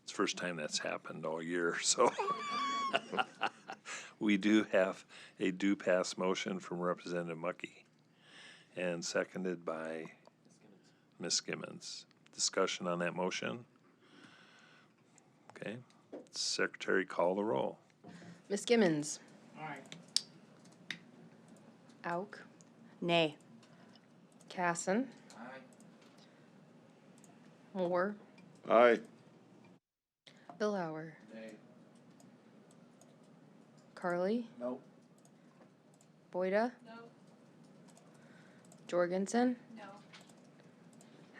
Speaker 2: It's the first time that's happened all year, so. We do have a do pass motion from Representative Mucky and seconded by Ms. Gimmons. Discussion on that motion? Okay. Secretary, call the roll.
Speaker 4: Ms. Gimmons.
Speaker 22: Aye.
Speaker 4: Auk.
Speaker 1: Nay.
Speaker 4: Casson.
Speaker 10: Aye.
Speaker 4: Moore.
Speaker 11: Aye.
Speaker 4: Vilhauer.
Speaker 10: Nay.
Speaker 4: Carly.
Speaker 10: No.
Speaker 4: Boyda.
Speaker 17: No.
Speaker 4: Jorgensen.
Speaker 17: No.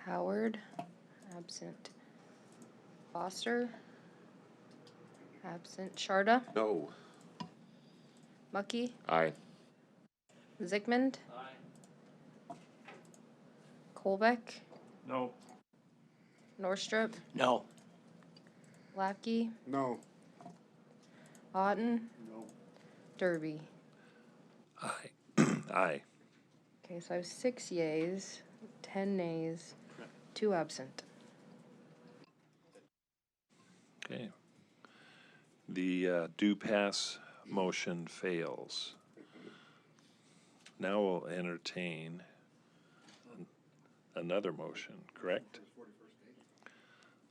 Speaker 4: Howard. Absent. Foster. Absent. Sharda.
Speaker 13: No.
Speaker 4: Mucky.
Speaker 5: Aye.
Speaker 4: Zickmund.
Speaker 10: Aye.
Speaker 4: Colbeck.
Speaker 3: No.
Speaker 4: Norstrup.
Speaker 14: No.
Speaker 4: Lapke.
Speaker 11: No.
Speaker 4: Otten.
Speaker 11: No.
Speaker 4: Derby.
Speaker 2: Aye. Aye.
Speaker 4: Okay, so I have 6 yeas, 10 nays, 2 absent.
Speaker 2: Okay. The do pass motion fails. Now we'll entertain another motion, correct?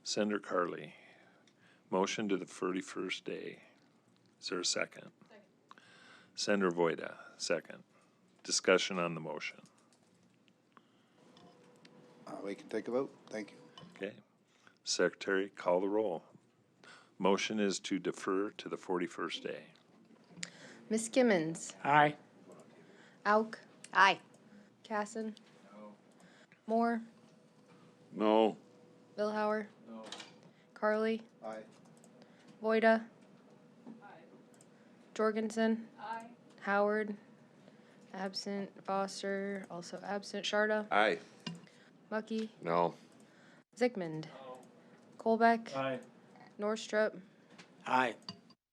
Speaker 2: Senator Carly, motion to the 41st day. Is there a second? Senator Voida, second. Discussion on the motion.
Speaker 8: We can take a vote. Thank you.
Speaker 2: Okay. Secretary, call the roll. Motion is to defer to the 41st day.
Speaker 4: Ms. Gimmons.
Speaker 22: Aye.
Speaker 4: Auk.
Speaker 1: Aye.
Speaker 4: Casson. Moore.
Speaker 11: No.
Speaker 4: Vilhauer.
Speaker 10: No.
Speaker 4: Carly.
Speaker 8: Aye.
Speaker 4: Voida. Jorgensen.
Speaker 17: Aye.
Speaker 4: Howard. Absent. Foster. Also absent. Sharda.
Speaker 13: Aye.
Speaker 4: Mucky.
Speaker 5: No.
Speaker 4: Zickmund. Colbeck.
Speaker 3: Aye.
Speaker 4: Norstrup.
Speaker 14: Aye.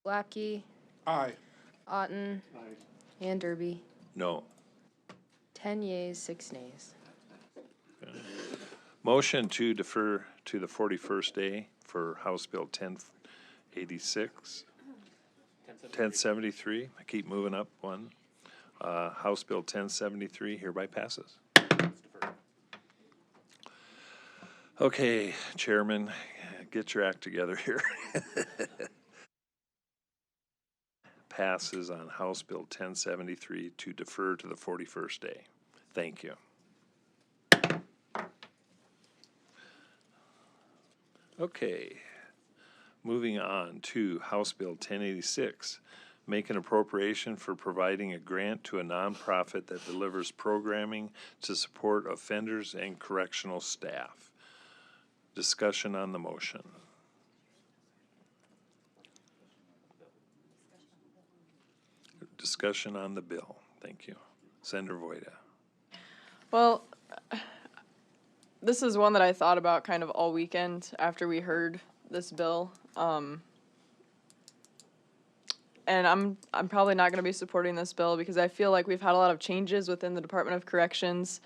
Speaker 4: Lapke.
Speaker 11: Aye.
Speaker 4: Otten. And Derby.
Speaker 2: No.
Speaker 4: 10 yeas, 6 nays.
Speaker 2: Motion to defer to the 41st day for House Bill 1086. 1073, I keep moving up one. House Bill 1073 hereby passes. Okay, Chairman, get your act together here. Passes on House Bill 1073 to defer to the 41st day. Thank you. Okay, moving on to House Bill 1086, make an appropriation for providing a grant to a nonprofit that delivers programming to support offenders and correctional staff. Discussion on the motion. Discussion on the bill. Thank you. Senator Voida.
Speaker 19: Well, this is one that I thought about kind of all weekend after we heard this bill. And I'm probably not going to be supporting this bill because I feel like we've had a lot of changes within the Department of Corrections,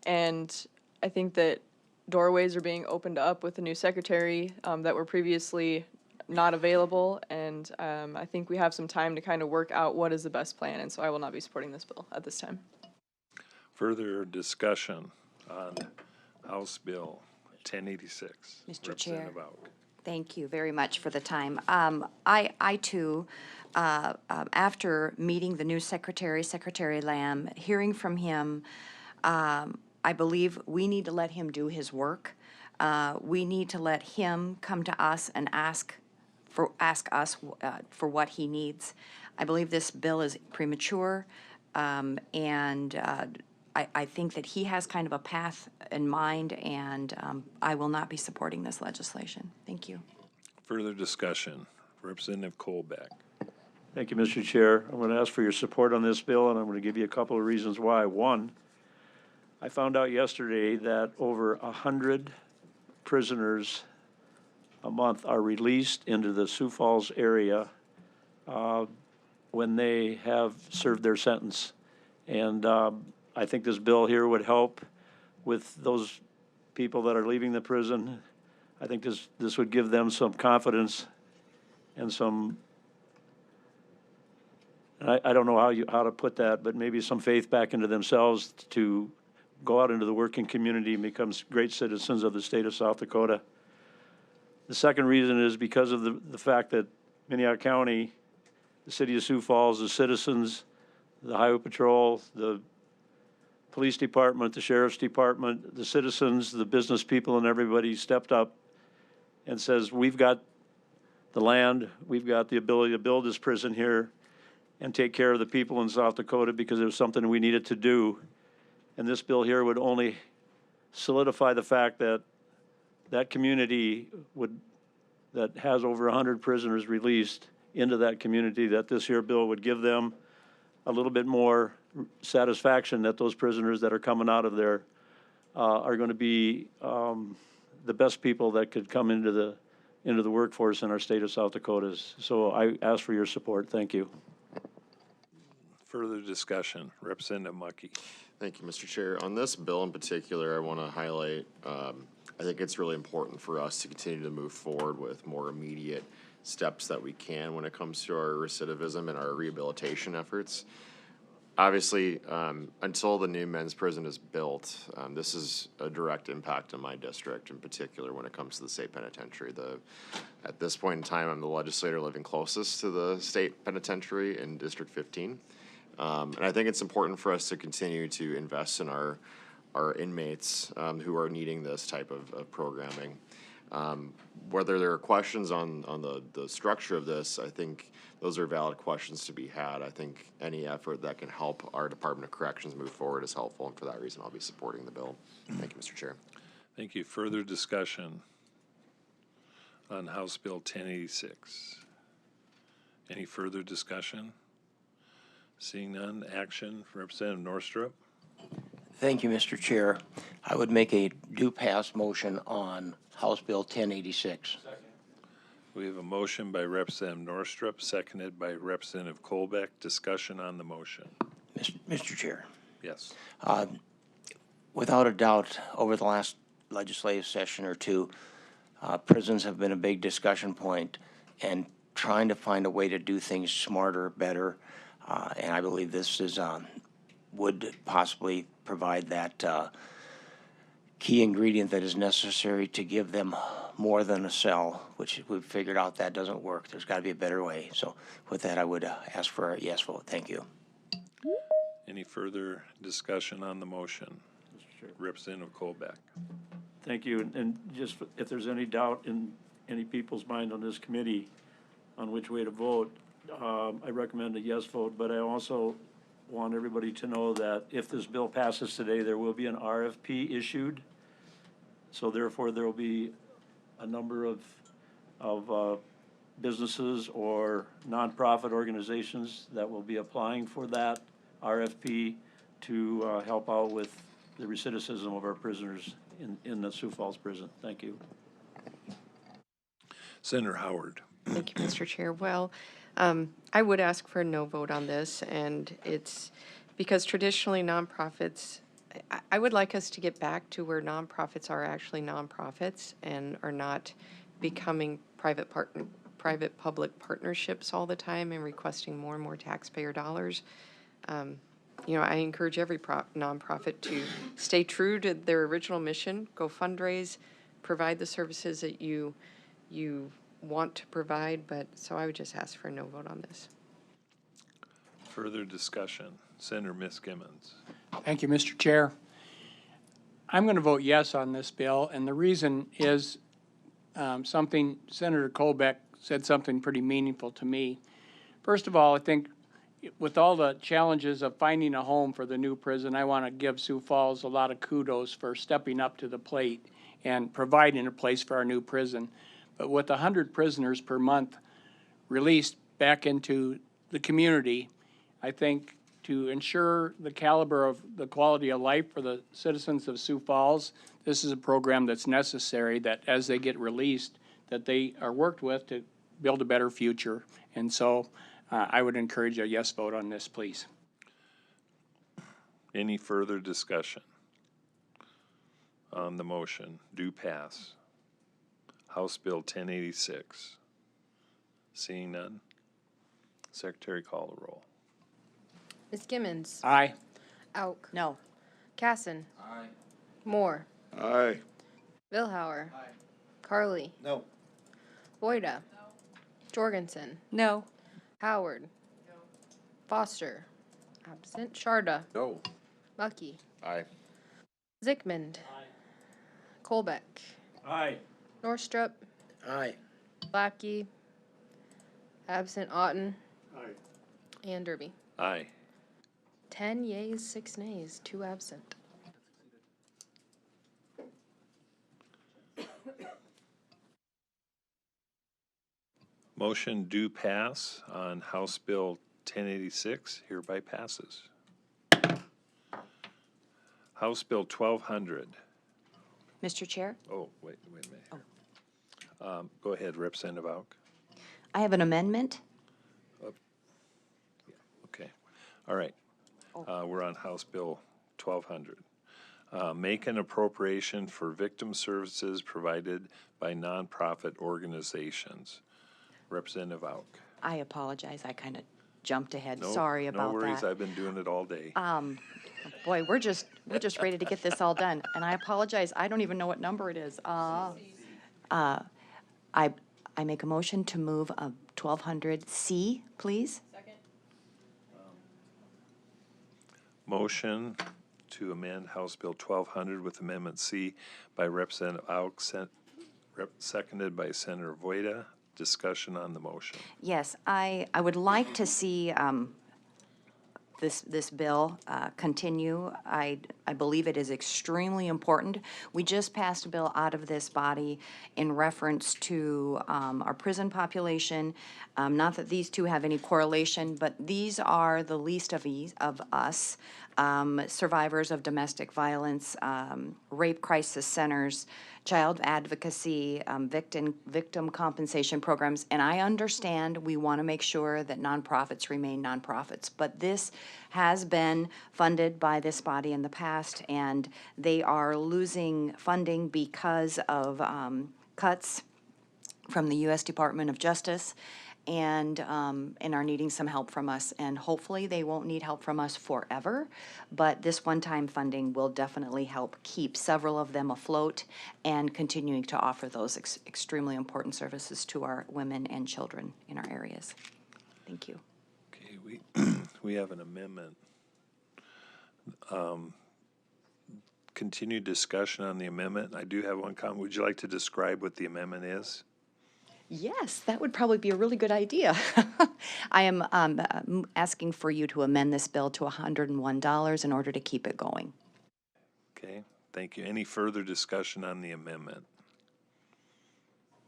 Speaker 19: and I think that doorways are being opened up with the new secretary that were previously not available, and I think we have some time to kind of work out what is the best plan, and so I will not be supporting this bill at this time.
Speaker 2: Further discussion on House Bill 1086.
Speaker 1: Mr. Chair.
Speaker 2: Representative Auk.
Speaker 1: Thank you very much for the time. I too, after meeting the new secretary, Secretary Lamb, hearing from him, I believe we need to let him do his work. We need to let him come to us and ask us for what he needs. I believe this bill is premature, and I think that he has kind of a path in mind, and I will not be supporting this legislation. Thank you.
Speaker 2: Further discussion. Representative Colbeck.
Speaker 6: Thank you, Mr. Chair. I'm going to ask for your support on this bill, and I'm going to give you a couple of reasons why. One, I found out yesterday that over 100 prisoners a month are released into the Sioux Falls area when they have served their sentence. And I think this bill here would help with those people that are leaving the prison. I think this would give them some confidence and some, I don't know how to put that, but maybe some faith back into themselves to go out into the working community and become great citizens of the state of South Dakota. The second reason is because of the fact that Minnehaha County, the city of Sioux Falls, the citizens, the Highway Patrol, the police department, the sheriff's department, the citizens, the business people, and everybody stepped up and says, we've got the land, we've got the ability to build this prison here and take care of the people in South Dakota because it was something we needed to do. And this bill here would only solidify the fact that that community that has over 100 prisoners released into that community, that this here bill would give them a little bit more satisfaction that those prisoners that are coming out of there are going to be the best people that could come into the workforce in our state of South Dakota. So I ask for your support. Thank you.
Speaker 2: Further discussion. Representative Mucky.
Speaker 5: Thank you, Mr. Chair. On this bill in particular, I want to highlight, I think it's really important for us to continue to move forward with more immediate steps that we can when it comes to our recidivism and our rehabilitation efforts. Obviously, until the new men's prison is built, this is a direct impact on my district in particular when it comes to the state penitentiary. At this point in time, I'm the legislator living closest to the state penitentiary in District 15. And I think it's important for us to continue to invest in our inmates who are needing this type of programming. Whether there are questions on the structure of this, I think those are valid questions to be had. I think any effort that can help our Department of Corrections move forward is helpful, and for that reason, I'll be supporting the bill. Thank you, Mr. Chair.
Speaker 2: Thank you. Further discussion on House Bill 1086. Any further discussion? Seeing none, action. Representative Northrup.
Speaker 18: Thank you, Mr. Chair. I would make a do-pass motion on House Bill 1086.
Speaker 2: We have a motion by Representative Northrup, seconded by Representative Colbeck. Discussion on the motion.
Speaker 18: Mr. Chair.
Speaker 2: Yes.
Speaker 18: Without a doubt, over the last legislative session or two, prisons have been a big discussion point, and trying to find a way to do things smarter, better, and I believe this is would possibly provide that key ingredient that is necessary to give them more than a cell, which we've figured out that doesn't work. There's got to be a better way. So with that, I would ask for a yes vote. Thank you.
Speaker 2: Any further discussion on the motion? Representative Colbeck.
Speaker 6: Thank you. And just if there's any doubt in any people's mind on this committee on which way to vote, I recommend a yes vote, but I also want everybody to know that if this bill passes today, there will be an RFP issued. So therefore, there will be a number of businesses or nonprofit organizations that will be applying for that RFP to help out with the recidivism of our prisoners in the Sioux Falls prison. Thank you.
Speaker 2: Senator Howard.
Speaker 15: Thank you, Mr. Chair. Well, I would ask for a no vote on this, and it's because traditionally nonprofits, I would like us to get back to where nonprofits are actually nonprofits and are not becoming private-public partnerships all the time and requesting more and more taxpayer dollars. You know, I encourage every nonprofit to stay true to their original mission, go fundraise, provide the services that you want to provide, but so I would just ask for a no vote on this.
Speaker 2: Further discussion. Senator Miss Gimmons.
Speaker 22: Thank you, Mr. Chair. I'm going to vote yes on this bill, and the reason is something, Senator Colbeck said something pretty meaningful to me. First of all, I think with all the challenges of finding a home for the new prison, I want to give Sioux Falls a lot of kudos for stepping up to the plate and providing a place for our new prison. But with 100 prisoners per month released back into the community, I think to ensure the caliber of the quality of life for the citizens of Sioux Falls, this is a program that's necessary, that as they get released, that they are worked with to build a better future. And so I would encourage a yes vote on this, please.
Speaker 2: Any further discussion on the motion? Do pass. House Bill 1086. Seeing none. Secretary, call the roll.
Speaker 4: Ms. Gimmons.
Speaker 22: Aye.
Speaker 4: Auk.
Speaker 1: No.
Speaker 4: Casson.
Speaker 10: Aye.
Speaker 4: Moore.
Speaker 11: Aye.
Speaker 4: Vilhauer. Carly.
Speaker 8: No.
Speaker 4: Voida. Jorgensen.
Speaker 17: No.
Speaker 4: Howard. Foster. Absent. Sharda.
Speaker 11: No.
Speaker 4: Mucky.
Speaker 5: Aye.
Speaker 4: Zickmund. Colbeck.
Speaker 6: Aye.
Speaker 4: Norstrup.
Speaker 18: Aye.
Speaker 4: Lackey. Absent. Otten.
Speaker 9: Aye.
Speaker 4: And Derby.
Speaker 2: Aye.
Speaker 4: 10 yeas, 6 nays, 2 absent.
Speaker 2: Motion do pass on House Bill 1086 hereby passes. House Bill 1200.
Speaker 1: Mr. Chair,
Speaker 2: Oh, wait a minute. Go ahead, Representative Auk.
Speaker 1: I have an amendment.
Speaker 2: Okay, all right. We're on House Bill 1200. Make an appropriation for victim services provided by nonprofit organizations. Representative Auk.
Speaker 1: I apologize, I kind of jumped ahead.
Speaker 2: No,
Speaker 1: Sorry about
Speaker 2: No worries,
Speaker 1: that.
Speaker 2: I've been doing it all day.
Speaker 1: Boy, we're just ready to get this all done, and I apologize, I don't even know what number it is. I make a motion to move 1200C, please.
Speaker 2: Motion to amend House Bill 1200 with Amendment C by Representative Auk, seconded by Senator Voida. Discussion on the motion.
Speaker 1: Yes, I would like to see this bill continue. I believe it is extremely important. We just passed a bill out of this body in reference to our prison population. Not that these two have any correlation, but these are the least of us, survivors of domestic violence, rape crisis centers, child advocacy, victim compensation programs, and I understand we want to make sure that nonprofits remain nonprofits, but this has been funded by this body in the past, and they are losing funding because of cuts from the U.S. Department of Justice, and are needing some help from us. And hopefully they won't need help from us forever, but this one-time funding will definitely help keep several of them afloat and continuing to offer those extremely important services to our women and children in our areas. Thank you.
Speaker 2: Okay, we have an amendment. Continued discussion on the amendment. I do have one comment. Would you like to describe what the amendment is?
Speaker 1: Yes, that would probably be a really good idea. I am asking for you to amend this bill to $101 in order to keep it going.
Speaker 2: Okay, thank you. Any further discussion on the amendment?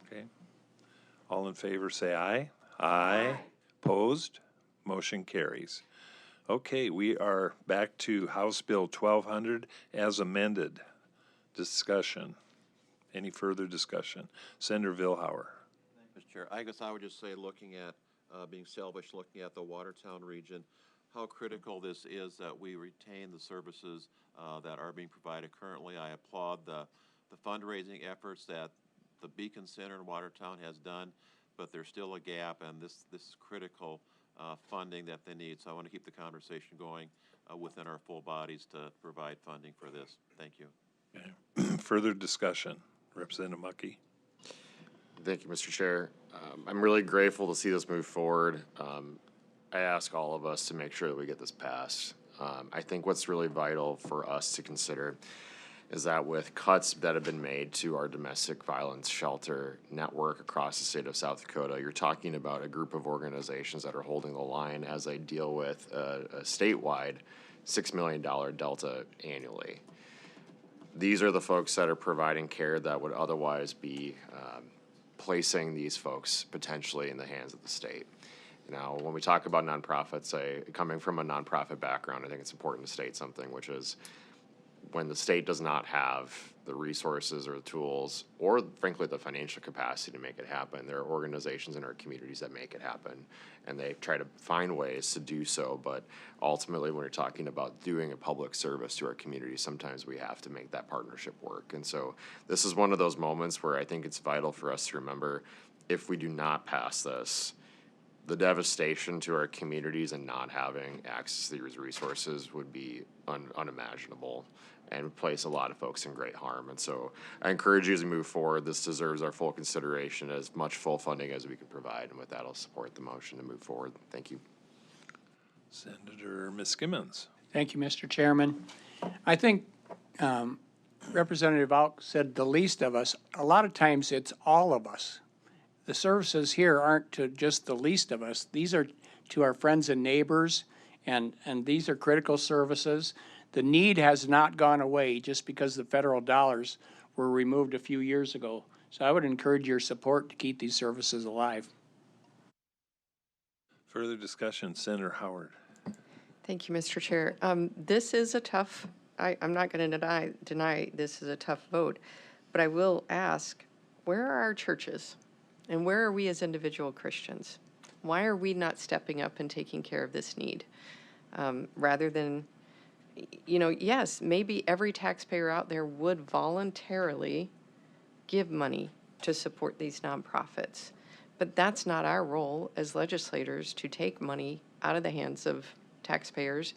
Speaker 2: Okay. All in favor, say aye. Aye. Opposed? Motion carries. Okay, we are back to House Bill 1200 as amended. Discussion. Any further discussion? Senator Vilhauer.
Speaker 16: Mr. Chair, I guess I would just say, looking at, being selfish, looking at the Watertown region, how critical this is that we retain the services that are being provided currently. I applaud the fundraising efforts that the Beacon Center in Watertown has done, but there's still a gap, and this is critical funding that they need. So I want to keep the conversation going within our full bodies to provide funding for this. Thank you.
Speaker 2: Okay. Further discussion. Representative Mucky.
Speaker 5: Thank you, Mr. Chair. I'm really grateful to see this move forward. I ask all of us to make sure that we get this passed. I think what's really vital for us to consider is that with cuts that have been made to our domestic violence shelter network across the state of South Dakota, you're talking about a group of organizations that are holding the line as they deal with a statewide $6 million delta annually. These are the folks that are providing care that would otherwise be placing these folks potentially in the hands of the state. Now, when we talk about nonprofits, coming from a nonprofit background, I think it's important to state something, which is when the state does not have the resources or the tools or frankly the financial capacity to make it happen, there are organizations in our communities that make it happen, and they try to find ways to do so. But ultimately, when we're talking about doing a public service to our community, sometimes we have to make that partnership work. And so this is one of those moments where I think it's vital for us to remember, if we do not pass this, the devastation to our communities and not having access to these resources would be unimaginable and would place a lot of folks in great harm. And so I encourage you as we move forward, this deserves our full consideration, as much full funding as we can provide. And with that, I'll support the motion to move forward. Thank you.
Speaker 2: Senator Miskimmons.
Speaker 22: Thank you, Mr. Chairman. I think Representative Alk said the least of us. A lot of times it's all of us. The services here aren't to just the least of us. These are to our friends and neighbors, and these are critical services. The need has not gone away just because the federal dollars were removed a few years ago. So I would encourage your support to keep these services alive.
Speaker 2: Further discussion, Senator Howard.
Speaker 15: Thank you, Mr. Chair. This is a tough, I'm not going to deny this is a tough vote, but I will ask, where are our churches? And where are we as individual Christians? Why are we not stepping up and taking care of this need? Rather than, you know, yes, maybe every taxpayer out there would voluntarily give money to support these nonprofits. But that's not our role as legislators, to take money out of the hands of taxpayers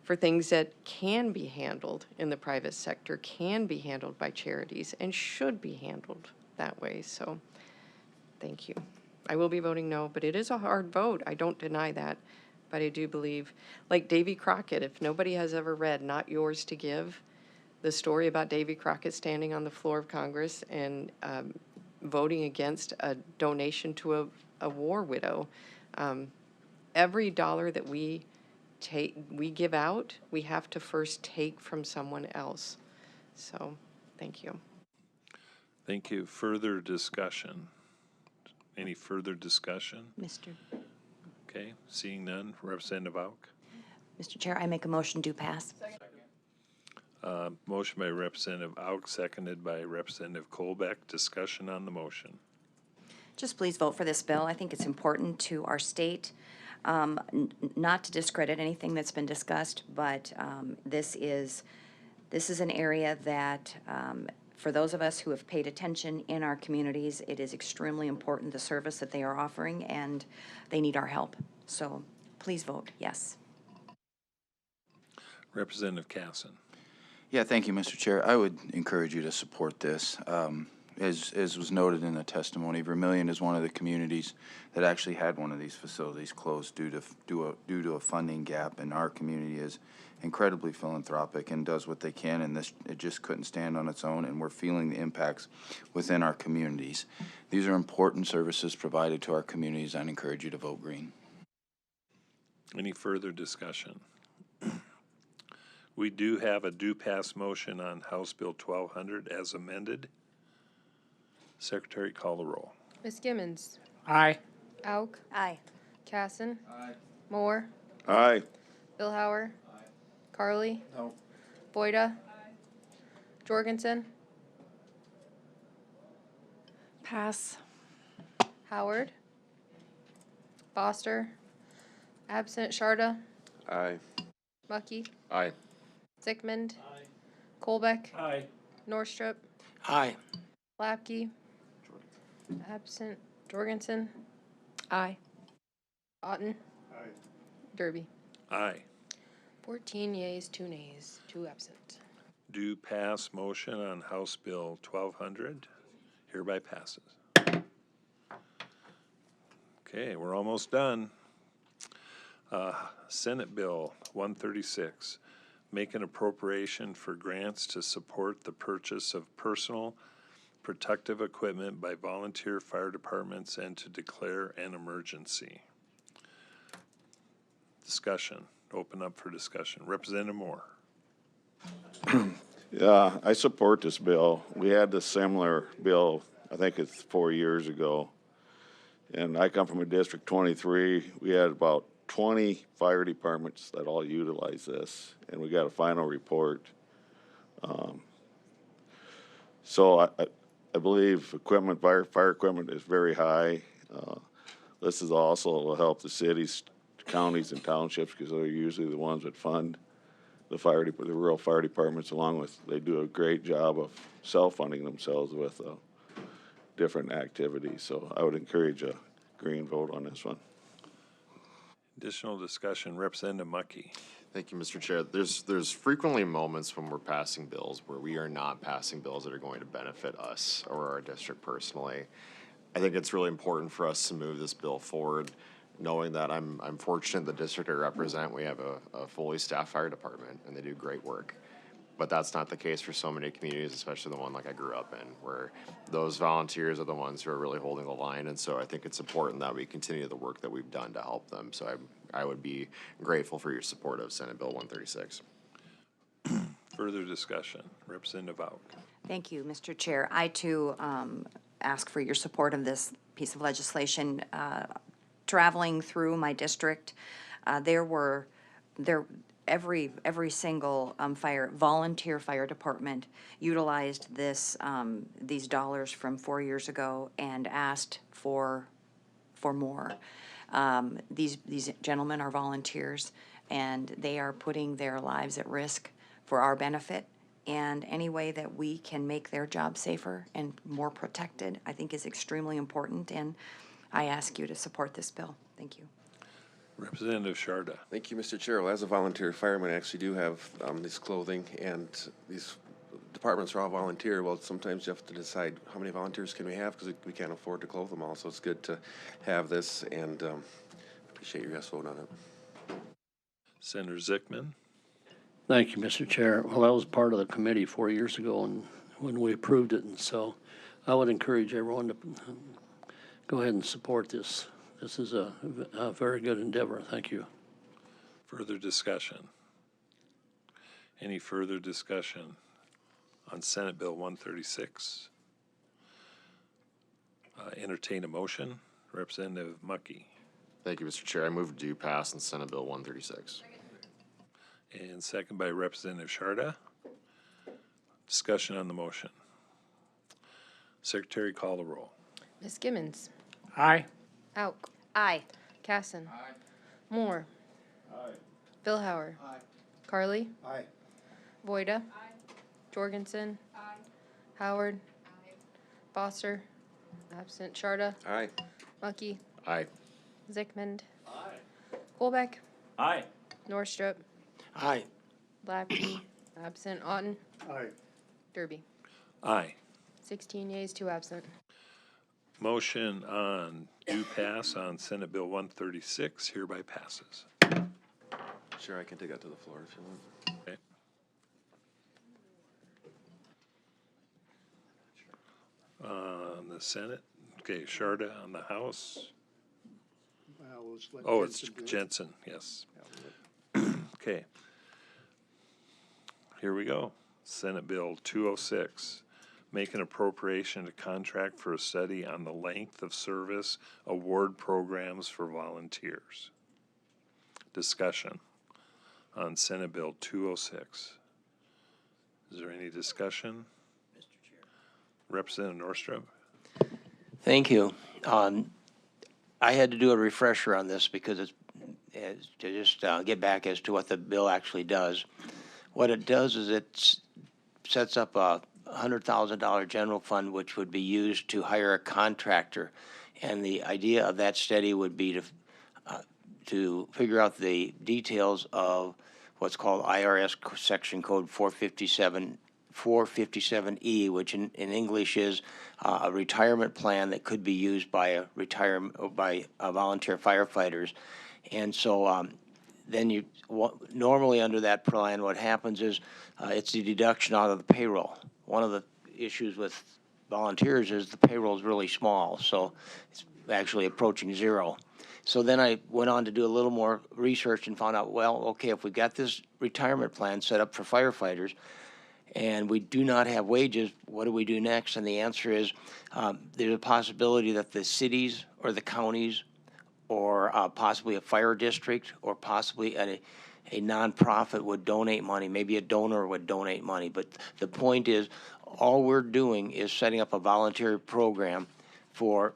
Speaker 15: for things that can be handled in the private sector, can be handled by charities, and should be handled that way. So thank you. I will be voting no, but it is a hard vote. I don't deny that. But I do believe, like Davy Crockett, if nobody has ever read Not Yours to Give, the story about Davy Crockett standing on the floor of Congress and voting against a donation to a war widow. Every dollar that we give out, we have to first take from someone else. So, thank you.
Speaker 2: Thank you. Further discussion? Any further discussion?
Speaker 1: Mr.
Speaker 2: Okay, seeing none. Representative Auk.
Speaker 1: Mr. Chair, I make a motion to pass.
Speaker 2: Motion by Representative Auk, seconded by Representative Colbeck. Discussion on the motion.
Speaker 1: Just please vote for this bill. I think it's important to our state, not to discredit anything that's been discussed, but this is an area that, for those of us who have paid attention in our communities, it is extremely important, the service that they are offering, and they need our help. So please vote yes.
Speaker 2: Representative Casson.
Speaker 10: Yeah, thank you, Mr. Chair. I would encourage you to support this. as was noted in the testimony, Vermillion is one of the communities that actually had one of these facilities closed due to a funding gap, and our community is incredibly philanthropic and does what they can, and it just couldn't stand on its own, and we're feeling the impacts within our communities. These are important services provided to our communities. I'd encourage you to vote green.
Speaker 2: Any further discussion? We do have a do pass motion on House Bill 1200 as amended. Secretary, call the roll.
Speaker 4: Ms. Gimmons.
Speaker 22: Aye.
Speaker 4: Auk.
Speaker 1: Aye.
Speaker 4: Casson. Moore.
Speaker 11: Aye.
Speaker 4: Billhauer. Carly.
Speaker 8: No.
Speaker 4: Boyda. Jorgensen.
Speaker 17: Pass.
Speaker 4: Howard. Foster. Absent Sharda.
Speaker 13: Aye.
Speaker 4: Mucky.
Speaker 5: Aye.
Speaker 4: Zickmund. Colbeck.
Speaker 22: Aye.
Speaker 4: Norstrup.
Speaker 18: Aye.
Speaker 4: Lapke. Absent Jorgensen.
Speaker 17: Aye.
Speaker 4: Otten. Derby.
Speaker 2: Aye.
Speaker 4: 14 yeas, 2 nays, 2 absent.
Speaker 2: Do pass motion on House Bill 1200 hereby passes. Okay, we're almost done. Senate Bill 136, make an appropriation for grants to support the purchase of personal protective equipment by volunteer fire departments and to declare an emergency. Discussion. Open up for discussion. Representative Moore.
Speaker 20: Yeah, I support this bill. We had this similar bill, I think it's 4 years ago. And I come from a District 23. We had about 20 fire departments that all utilize this, and we got a final report. So I believe fire equipment is very high. This is also will help the cities, counties, and townships because they're usually the ones that fund the rural fire departments. Along with, they do a great job of self-funding themselves with different activities. So I would encourage a green vote on this one.
Speaker 2: Additional discussion. Representative Mucky.
Speaker 5: Thank you, Mr. Chair. There's frequently moments when we're passing bills where we are not passing bills that are going to benefit us or our district personally. I think it's really important for us to move this bill forward, knowing that I'm fortunate the district I represent, we have a fully staffed fire department, and they do great work. But that's not the case for so many communities, especially the one like I grew up in, where those volunteers are the ones who are really holding the line. And so I think it's important that we continue the work that we've done to help them. So I would be grateful for your support of Senate Bill 136.
Speaker 2: Further discussion. Representative Auk.
Speaker 1: Thank you, Mr. Chair. I too ask for your support of this piece of legislation. Traveling through my district, every single volunteer fire department utilized these dollars from 4 years ago and asked for more. These gentlemen are volunteers, and they are putting their lives at risk for our benefit. And any way that we can make their job safer and more protected, I think is extremely important. And I ask you to support this bill. Thank you.
Speaker 2: Representative Sharda.
Speaker 13: Thank you, Mr. Chair. Well, as a volunteer fireman, I actually do have this clothing, and these departments are all volunteer. Well, sometimes you have to decide how many volunteers can we have because we can't afford to clothe them all. So it's good to have this, and appreciate your yes vote on it.
Speaker 2: Senator Zickman.
Speaker 12: Thank you, Mr. Chair. Well, I was part of the committee 4 years ago and when we approved it, and so I would encourage everyone to go ahead and support this. This is a very good endeavor. Thank you.
Speaker 2: Further discussion. Any further discussion on Senate Bill 136? Entertain a motion. Representative Mucky.
Speaker 5: Thank you, Mr. Chair. I move to pass on Senate Bill 136.
Speaker 2: And second by Representative Sharda. Discussion on the motion. Secretary, call the roll.
Speaker 4: Ms. Gimmons.
Speaker 22: Aye.
Speaker 4: Auk.
Speaker 1: Aye.
Speaker 4: Casson. Moore. Billhauer. Carly.
Speaker 8: Aye.
Speaker 4: Boyda. Jorgensen. Howard. Foster. Absent Sharda.
Speaker 13: Aye.
Speaker 4: Mucky.
Speaker 5: Aye.
Speaker 4: Zickmund. Colbeck.
Speaker 22: Aye.
Speaker 4: Norstrup.
Speaker 18: Aye.
Speaker 4: Lapke. Absent Otten.
Speaker 9: Aye.
Speaker 4: Derby.
Speaker 2: Aye.
Speaker 4: 16 yeas, 2 absent.
Speaker 2: Motion on due pass on Senate Bill 136 hereby passes.
Speaker 13: Sure, I can take that to the floor if you want.
Speaker 2: Okay. On the Senate, okay, Sharda on the House.
Speaker 9: Let's let
Speaker 2: Oh, it's
Speaker 9: Jensen do it.
Speaker 2: Jensen, yes. Okay. Here we go. Senate Bill 206, make an appropriation to contract for a study on the length of service award programs for volunteers. Discussion on Senate Bill 206. Is there any discussion? Mr. Chair. Representative Norström?
Speaker 18: Thank you. I had to do a refresher on this because it's to just get back as to what the bill actually does. What it does is it sets up a $100,000 general fund which would be used to hire a contractor. And the idea of that study would be to figure out the details of what's called IRS Section Code 457E, which in English is a retirement plan that could be used by volunteer firefighters. And so then normally under that plan, what happens is it's a deduction out of the payroll. One of the issues with volunteers is the payroll is really small, so it's actually approaching zero. So then I went on to do a little more research and found out, well, okay, if we've got this retirement plan set up for firefighters and we do not have wages, what do we do next? And the answer is there's a possibility that the cities or the counties or possibly a fire district or possibly a nonprofit would donate money. Maybe a donor would donate money. But the point is, all we're doing is setting up a volunteer program for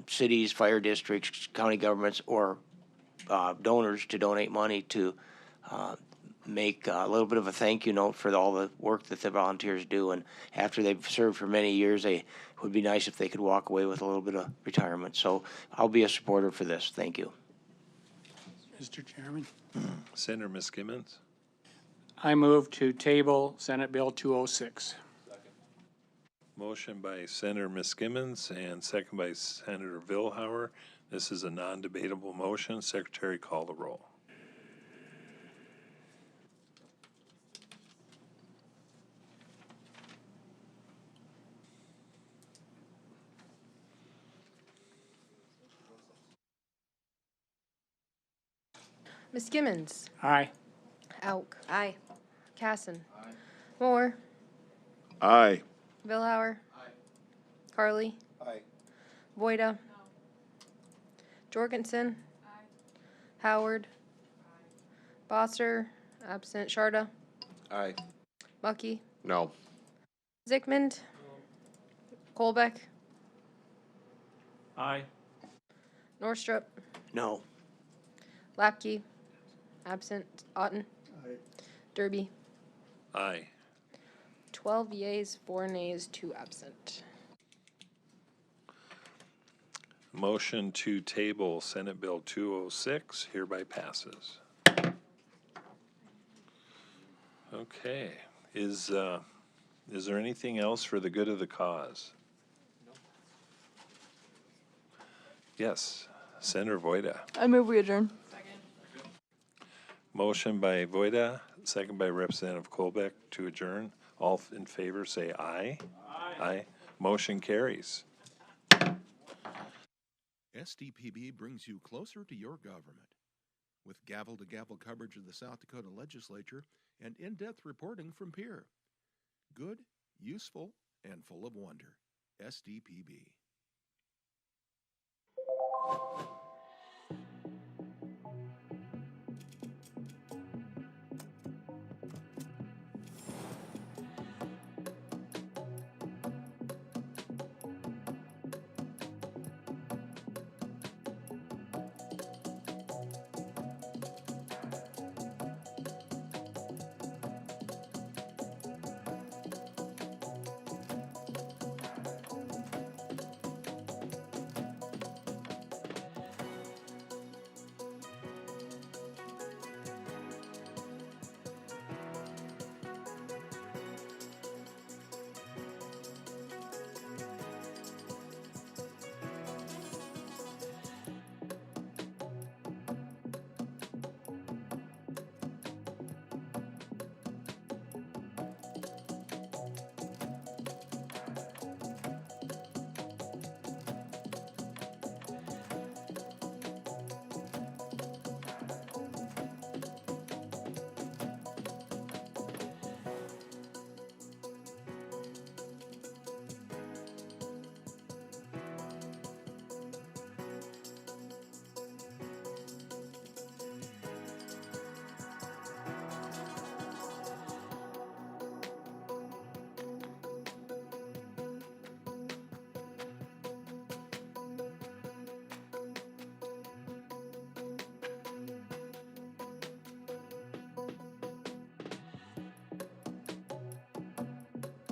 Speaker 18: cities, fire districts, county governments, or donors to donate money to make a little bit of a thank you note for all the work that the volunteers do. And after they've served for many years, it would be nice if they could walk away with a little bit of retirement. So I'll be a supporter for this. Thank you.
Speaker 22: Mr. Chairman,
Speaker 2: Senator Miskimmons?
Speaker 22: I move to table Senate Bill 206.
Speaker 2: Motion by Senator Miskimmons and second by Senator Vilhauer. This is a non-debatable motion. Secretary, call the roll.
Speaker 4: Miskimmons.
Speaker 22: Aye.
Speaker 4: Auk. Aye. Casson. Aye. Moore.
Speaker 20: Aye.
Speaker 4: Vilhauer. Aye. Carly.
Speaker 8: Aye.
Speaker 4: Voida. Jorgensen. Aye. Howard. Aye. Bosser. Absent. Sharda.
Speaker 5: Aye.
Speaker 4: Mucky.
Speaker 5: No.
Speaker 4: Zickmund. Colbeck.
Speaker 6: Aye.
Speaker 4: Norstrup.
Speaker 18: No.
Speaker 4: Lapke. Absent. Otten.
Speaker 9: Aye.
Speaker 4: Derby.
Speaker 2: Aye.
Speaker 4: 12 yeas, 4 nays, 2 absent.
Speaker 2: Motion to table Senate Bill 206 hereby passes. Okay. Is there anything else for the good of the cause? Yes. Senator Voida.
Speaker 19: I move we adjourn.
Speaker 2: Motion by Voida, second by Representative Colbeck to adjourn. All in favor say aye. Aye. Aye. Motion carries.
Speaker 7: SDPB brings you closer to your government. With gavel-to-gavel coverage of the South Dakota legislature and in-depth reporting from Pierre. Good, useful, and full of wonder. SDPB.